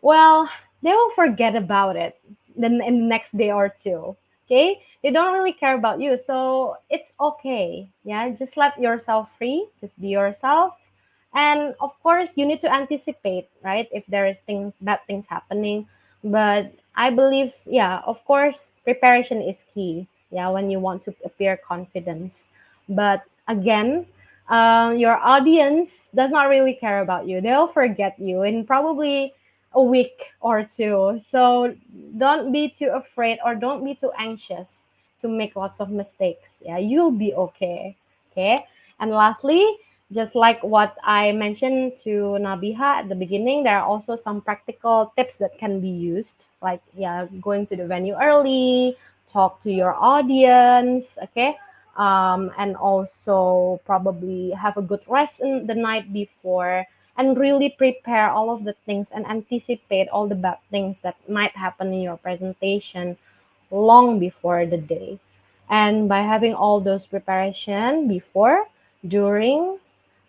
well, they will forget about it then in the next day or two. Okay? They don't really care about you. So it's okay. Yeah. Just let yourself free. Just be yourself. And of course, you need to anticipate, right? If there is bad things happening. But I believe, yeah, of course, preparation is key. Yeah, when you want to appear confidence. But again, your audience does not really care about you. They'll forget you in probably a week or two. So don't be too afraid or don't be too anxious to make lots of mistakes. Yeah, you'll be okay. Okay. And lastly, just like what I mentioned to Nabiha at the beginning, there are also some practical tips that can be used, like yeah, going to the venue early, talk to your audience, okay, and also probably have a good rest in the night before and really prepare all of the things and anticipate all the bad things that might happen in your presentation long before the day. And by having all those preparation before, during,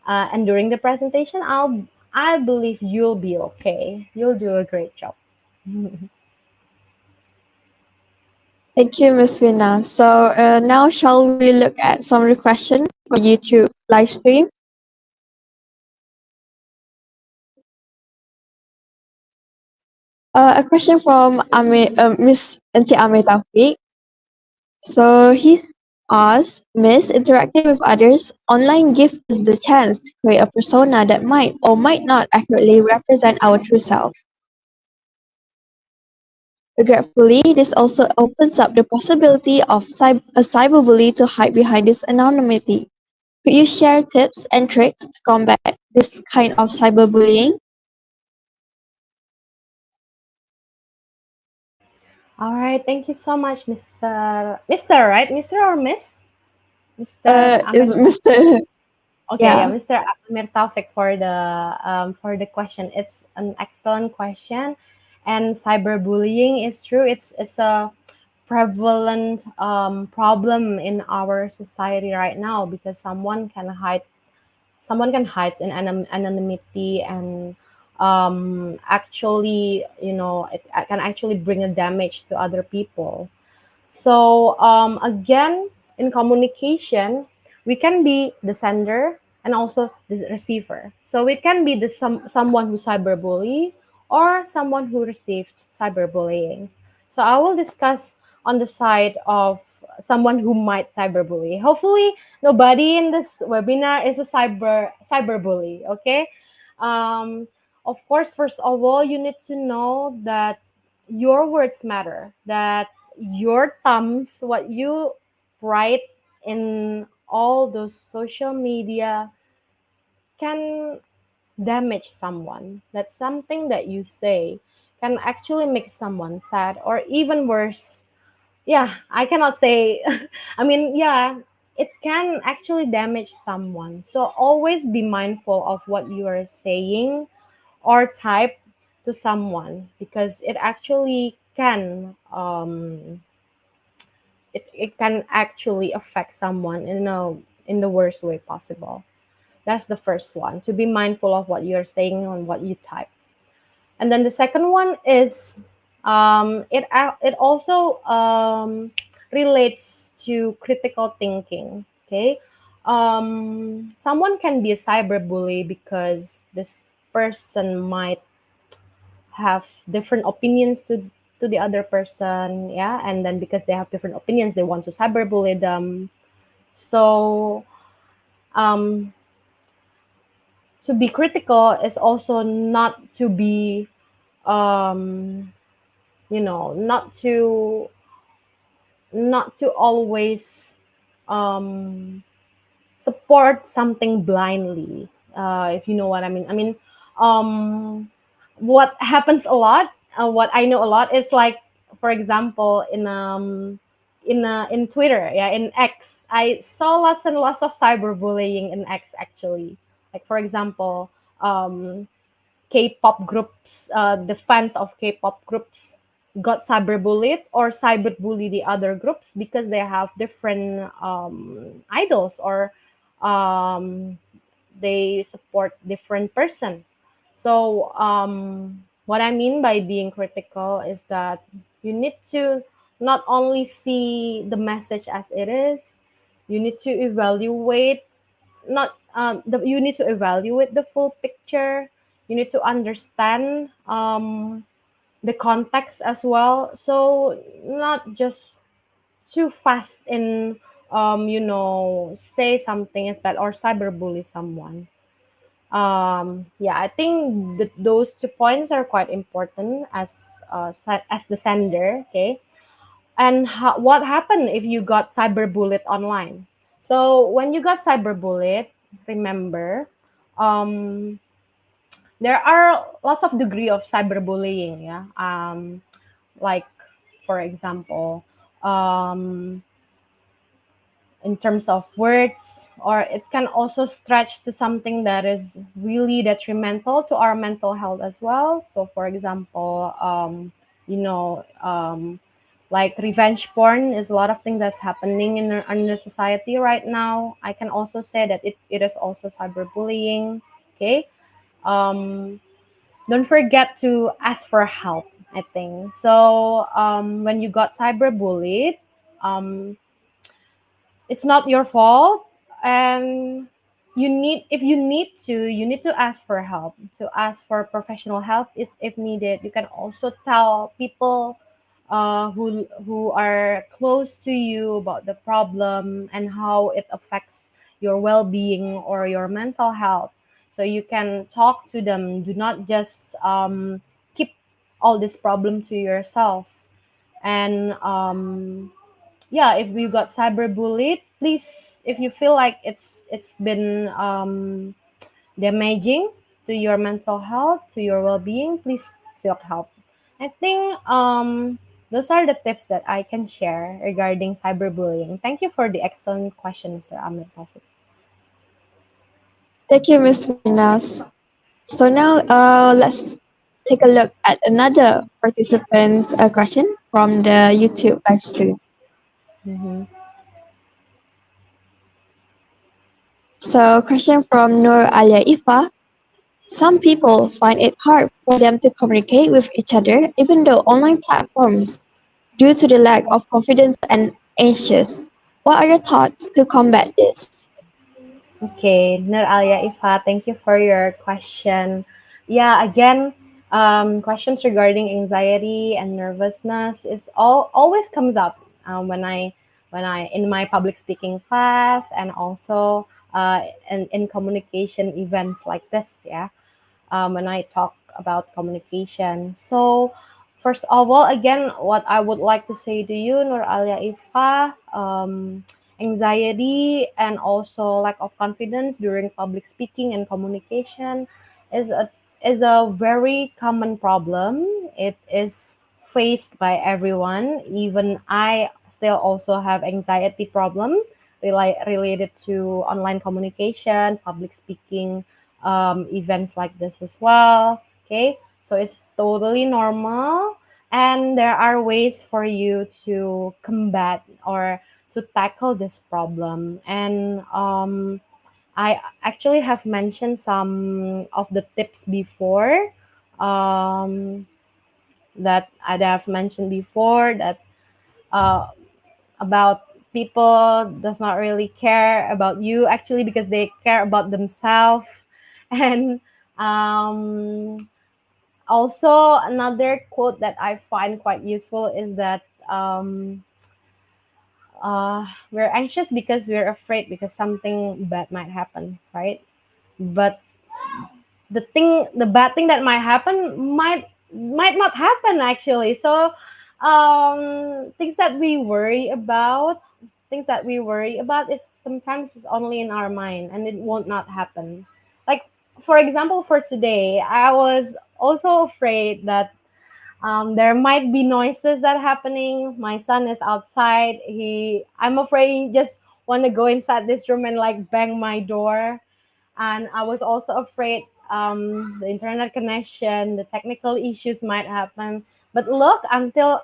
and during the presentation, I believe you'll be okay. You'll do a great job. Thank you, Miss Wina. So now shall we look at some of the questions for YouTube live stream? A question from Miss Encik Amir Taufik. So Us, Miss, interacting with others online gives us the chance to create a persona that might or might not accurately represent our true self. Regretfully, this also opens up the possibility of a cyberbully to hide behind this anonymity. Could you share tips and tricks to combat this kind of cyberbullying? All right, thank you so much, Mr. Right, Mr. or Miss, Mr. Is Amir. Mr. Okay, yeah, Yeah. Mr. Amir Taufik for the question. It's an excellent question, and cyberbullying is true. It's a prevalent problem in our society right now because someone can hide in anonymity and actually it can actually bring a damage to other people. So again, in communication, we can be the sender and also the receiver. So it can be someone who cyberbully or someone who received cyberbullying. So I will discuss on the side of someone who might cyberbully. Hopefully, nobody in this webinar is a cyberbully. Okay. Um, of course, first of all, you need to know that your words matter. That your thumbs, what you write in all those social media can damage someone. That something that you say can actually make someone sad or even worse. Yeah, I cannot say. I mean, yeah, it can actually damage someone. So always be mindful of what you are saying or type to someone because it actually it can actually affect someone in the worst way possible. That's the first one, to be mindful of what you're saying and what you type. And then the second one is it also relates to critical thinking. Okay, someone can be a cyberbully because this person might have different opinions to the other person, yeah, and then because they have different opinions, they want to cyberbully them. So um, to be critical is also not to be um, not to always um, support something blindly, if you know what I mean. Um, what happens a lot, what I know a lot is like, for example, in Twitter, yeah, in X, I saw lots and lots of cyberbullying in X actually. Like for example, K-pop groups, the fans of K-pop groups got cyberbullied or cyberbully the other groups because they have different idols or um, they support different person. So what I mean by being critical is that you need to not only see the message as it is, you need to evaluate not you need to evaluate the full picture. You need to understand the context as well. So not just too fast in say something is bad or cyberbully someone. Yeah, I think that those 2 points are quite important as the sender. Okay, and what happened if you got cyberbullied online? So when you got cyberbullied, remember, um, there are lots of degree of cyberbullying. Yeah, like for example, um, in terms of words, or it can also stretch to something that is really detrimental to our mental health as well. So, for example, like revenge porn is a lot of things that's happening in the society right now. I can also say that it is also cyberbullying. Okay. Um, don't forget to ask for help, I think. So, when you got cyberbullied, um, it's not your fault, and you need to ask for help, to ask for professional help if needed. You can also tell people who are close to you about the problem and how it affects your well-being or your mental health, so you can talk to them. Do not just keep all this problem to yourself. And yeah, if you got cyberbullied, please, if you feel like it's been damaging to your mental health, to your well-being, please seek help. I think those are the tips that I can share regarding cyberbullying. Thank you for the excellent question, Mr. Amir Taufik. Thank you, Ms. Minas. So now let's take a look at another participant's question from the YouTube live stream. Mhm. So question from Nur Alia Ifa. Some people find it hard for them to communicate with each other even though online platforms due to the lack of confidence and anxious. What are your thoughts to combat this? Okay, Nur Alia Ifa, thank you for your question. Yeah, again, questions regarding anxiety and nervousness is always comes up when I in my public speaking class, and also in communication events like this. Yeah, when I talk about communication. So, first of all, again, what I would like to say to you, Nur Alia Ifa, anxiety and also lack of confidence during public speaking and communication is a very common problem. It is faced by everyone. Even I still also have anxiety problem related to online communication, public speaking, events like this as well. Okay, so it's totally normal, and there are ways for you to combat or to tackle this problem. And I actually have mentioned some of the tips before, um, that I have mentioned before, that uh, about people does not really care about you actually, because they care about themselves. And um, also another quote that I find quite useful is that we're anxious because we're afraid because something bad might happen, right? But the bad thing that might happen might not happen actually. So things that we worry about, is sometimes is only in our mind, and it won't not happen. Like, for example, for today, I was also afraid that there might be noises that happening. My son is outside. I'm afraid he just want to go inside this room and like bang my door. And I was also afraid the internet connection, the technical issues might happen. But look, until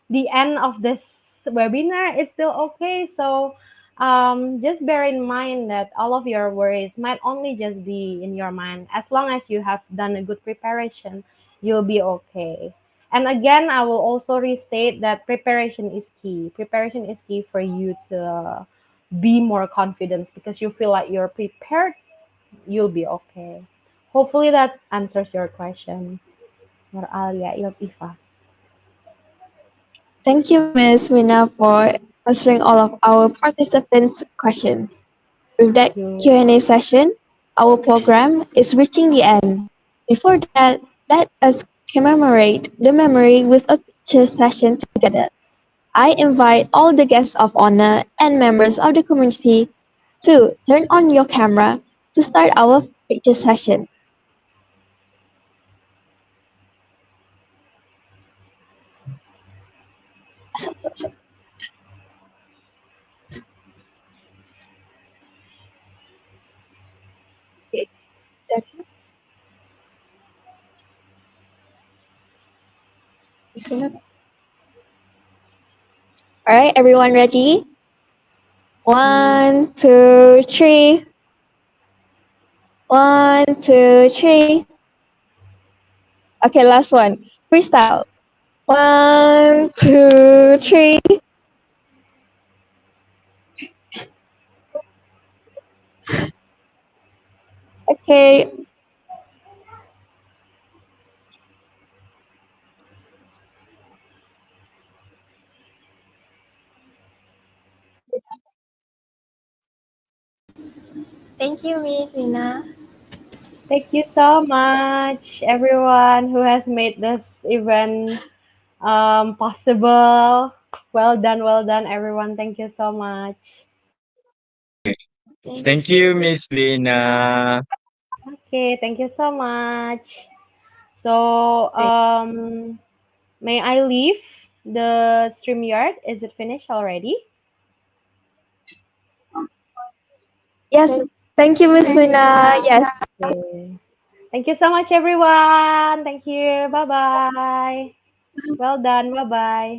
the end of this webinar, it's still okay. So just bear in mind that all of your worries might only just be in your mind. As long as you have done a good preparation, you'll be okay. And again, I will also restate that preparation is key. Preparation is key for you to be more confident, because you feel like you're prepared, you'll be okay. Hopefully that answers your question, Nur Alia Ifa. Thank you, Ms. Mina, for answering all of our participants' questions. With that You. Q&A session, our program is reaching the end. Before that, let us commemorate the memory with a picture session together. I invite all the guests of honor and members of the community to turn on your camera to start our picture session. Okay. All right, everyone ready? 1, 2, 3. 1, 2, 3. Okay, last one. Freestyle. 1, 2, 3. Okay. Thank you, Miss Mina. Thank you so much, everyone who has made this event possible. Well done, everyone. Thank you so much. Thank you, Miss Lina. Okay, thank you so much. So, may I leave the StreamYard? Is it finished already? Yes, thank you, Miss Mina. Yes. Okay. Thank you so much, everyone. Thank you. Bye bye. Well done. Bye bye.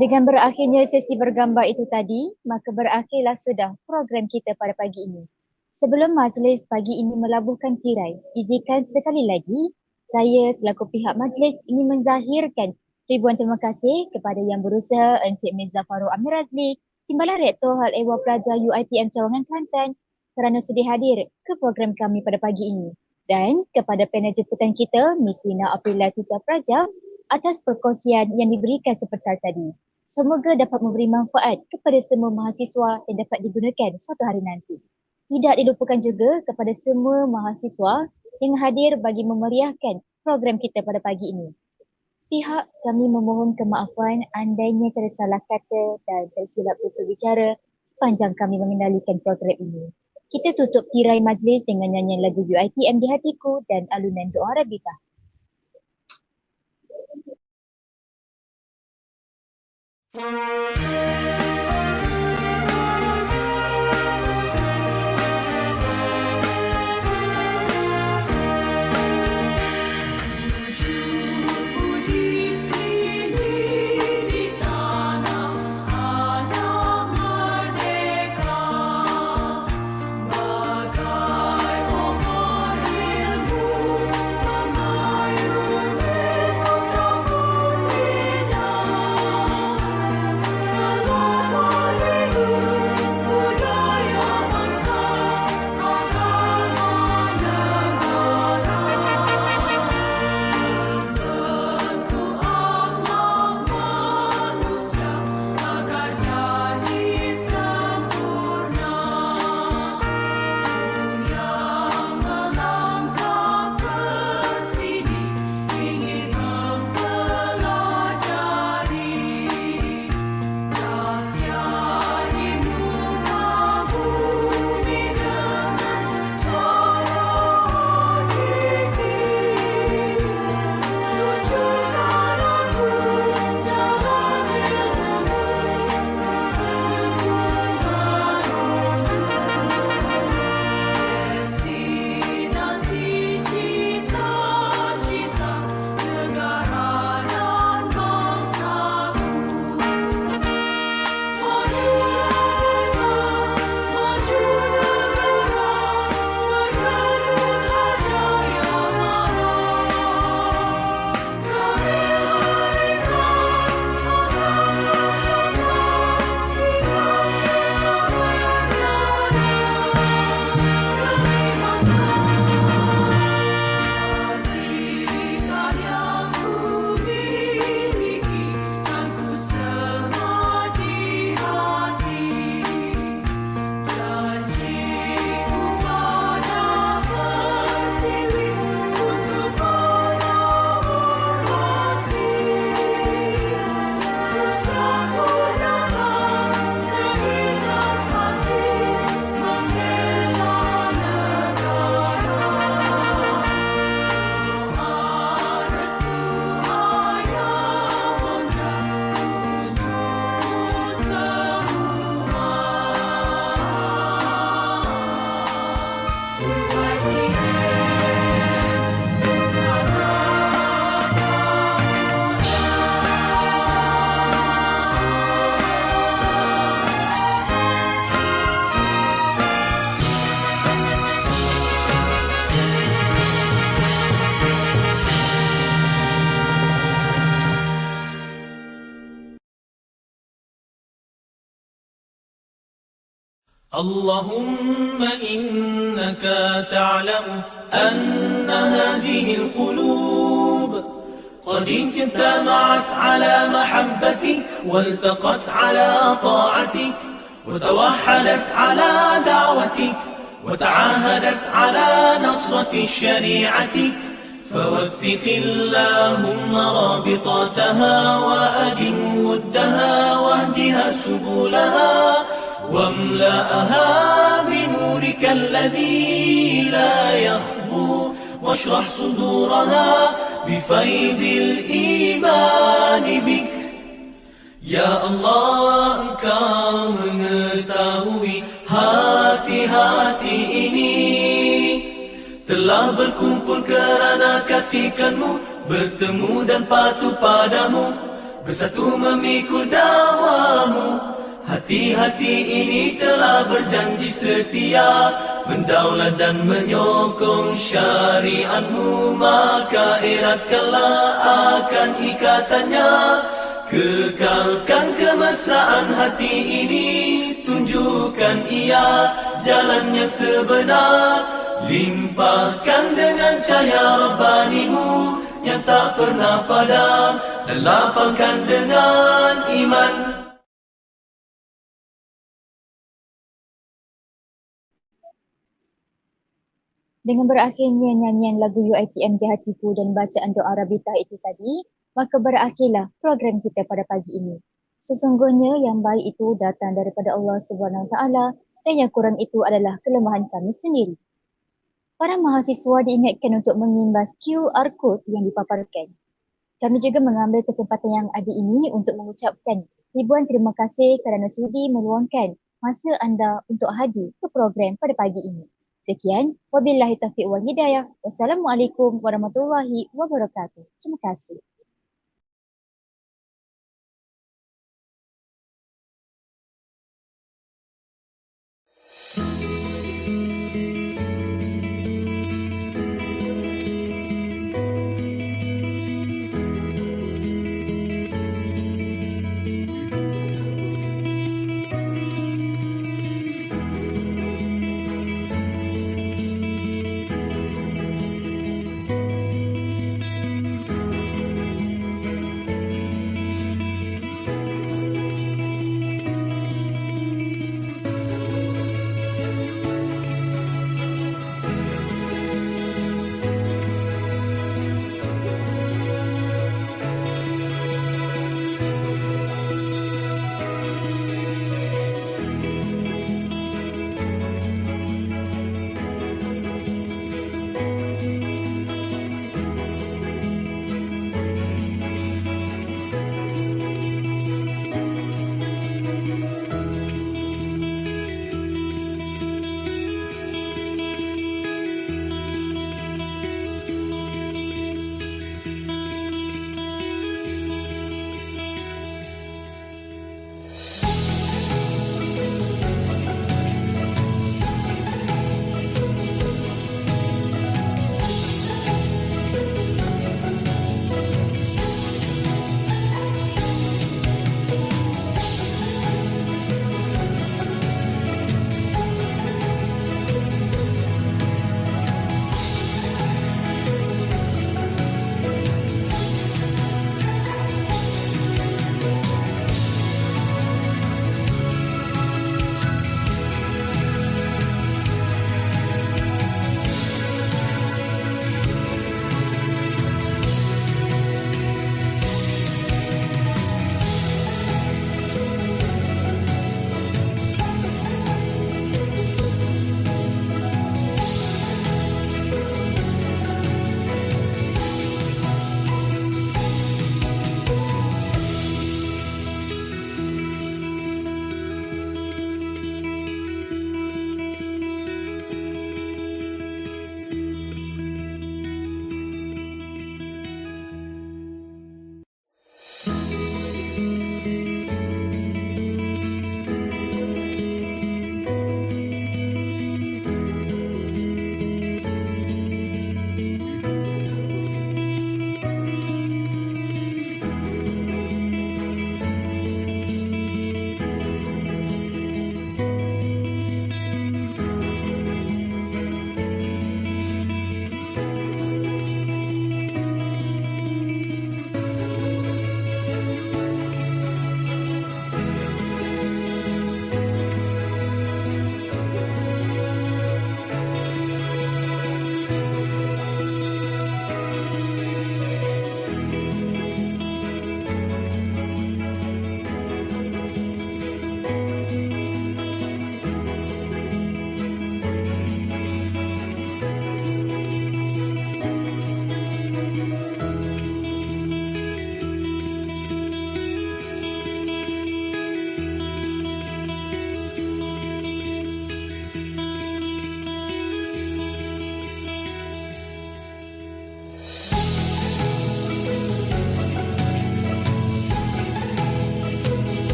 Dengan berakhirnya sesi bergambar itu tadi, maka berakhirlah sudah program kita pada pagi ini. Sebelum majlis pagi ini melabuhkan tirai, izinkan sekali lagi saya selaku pihak majlis ingin menzahirkan ribuan terima kasih kepada yang berusaha Encik Mirza Farouk Amir Razli, Timbalan Rektor Hal Ehwal Pelajar UiTM Cawangan Kelantan kerana sudi hadir ke program kami pada pagi ini. Dan kepada panel jemputan kita, Miss Wina Aprilia Tita Praja atas perkongsian yang diberikan seperti tadi. Semoga dapat memberi manfaat kepada semua mahasiswa yang dapat digunakan suatu hari nanti. Tidak dilupakan juga kepada semua mahasiswa yang hadir bagi memeriahkan program kita pada pagi ini. Pihak kami memohon kemaafan andainya tersalah kata dan tersilap tutur bicara sepanjang kami mengendalikan program ini. Kita tutup tirai majlis dengan nyanyian lagu UiTM di hatiku dan alunan doa Rabita. Thank you. اللهم إنك تعلم أن هذه القلوب قد اجتمعت على محبتك والتقت على طاعتك وتوحدت على دعوتك وتعاهدت على نصرة شريعتك فوثق اللهم رابطاتها وأدم ودها واهدها سبلها واملأها بنورك الذي لا يخبو واشرح صدورها بفيض الإيمان بك. Ya Allah, Engkau mengetahui hati-hati ini telah berkumpul kerana kasihkan-Mu, bertemu dan patuh padamu, bersatu memikul dakwamu. Hati-hati ini telah berjanji setia mendaulat dan menyokong syariat-Mu, maka eratkanlah akan ikatannya. Kekalkan kemesraan hati ini, tunjukkan ia jalan yang sebenar. Limpahkan dengan cahaya Rabbani-Mu yang tak pernah padam, dan lapangkan dengan iman. Dengan berakhirnya nyanyian lagu UiTM di hatiku dan bacaan doa Rabitah itu tadi, maka berakhirlah program kita pada pagi ini. Sesungguhnya yang baik itu datang daripada Allah Subhanahu Wa Taala dan yang kurang itu adalah kelemahan kami sendiri. Para mahasiswa diingatkan untuk mengimbas QR code yang dipaparkan. Kami juga mengambil kesempatan yang ada ini untuk mengucapkan ribuan terima kasih kerana sudi meluangkan masa anda untuk hadir ke program pada pagi ini. Sekian, wabillahi taufiq wal hidayah. Wassalamualaikum warahmatullahi wabarakatuh. Terima kasih.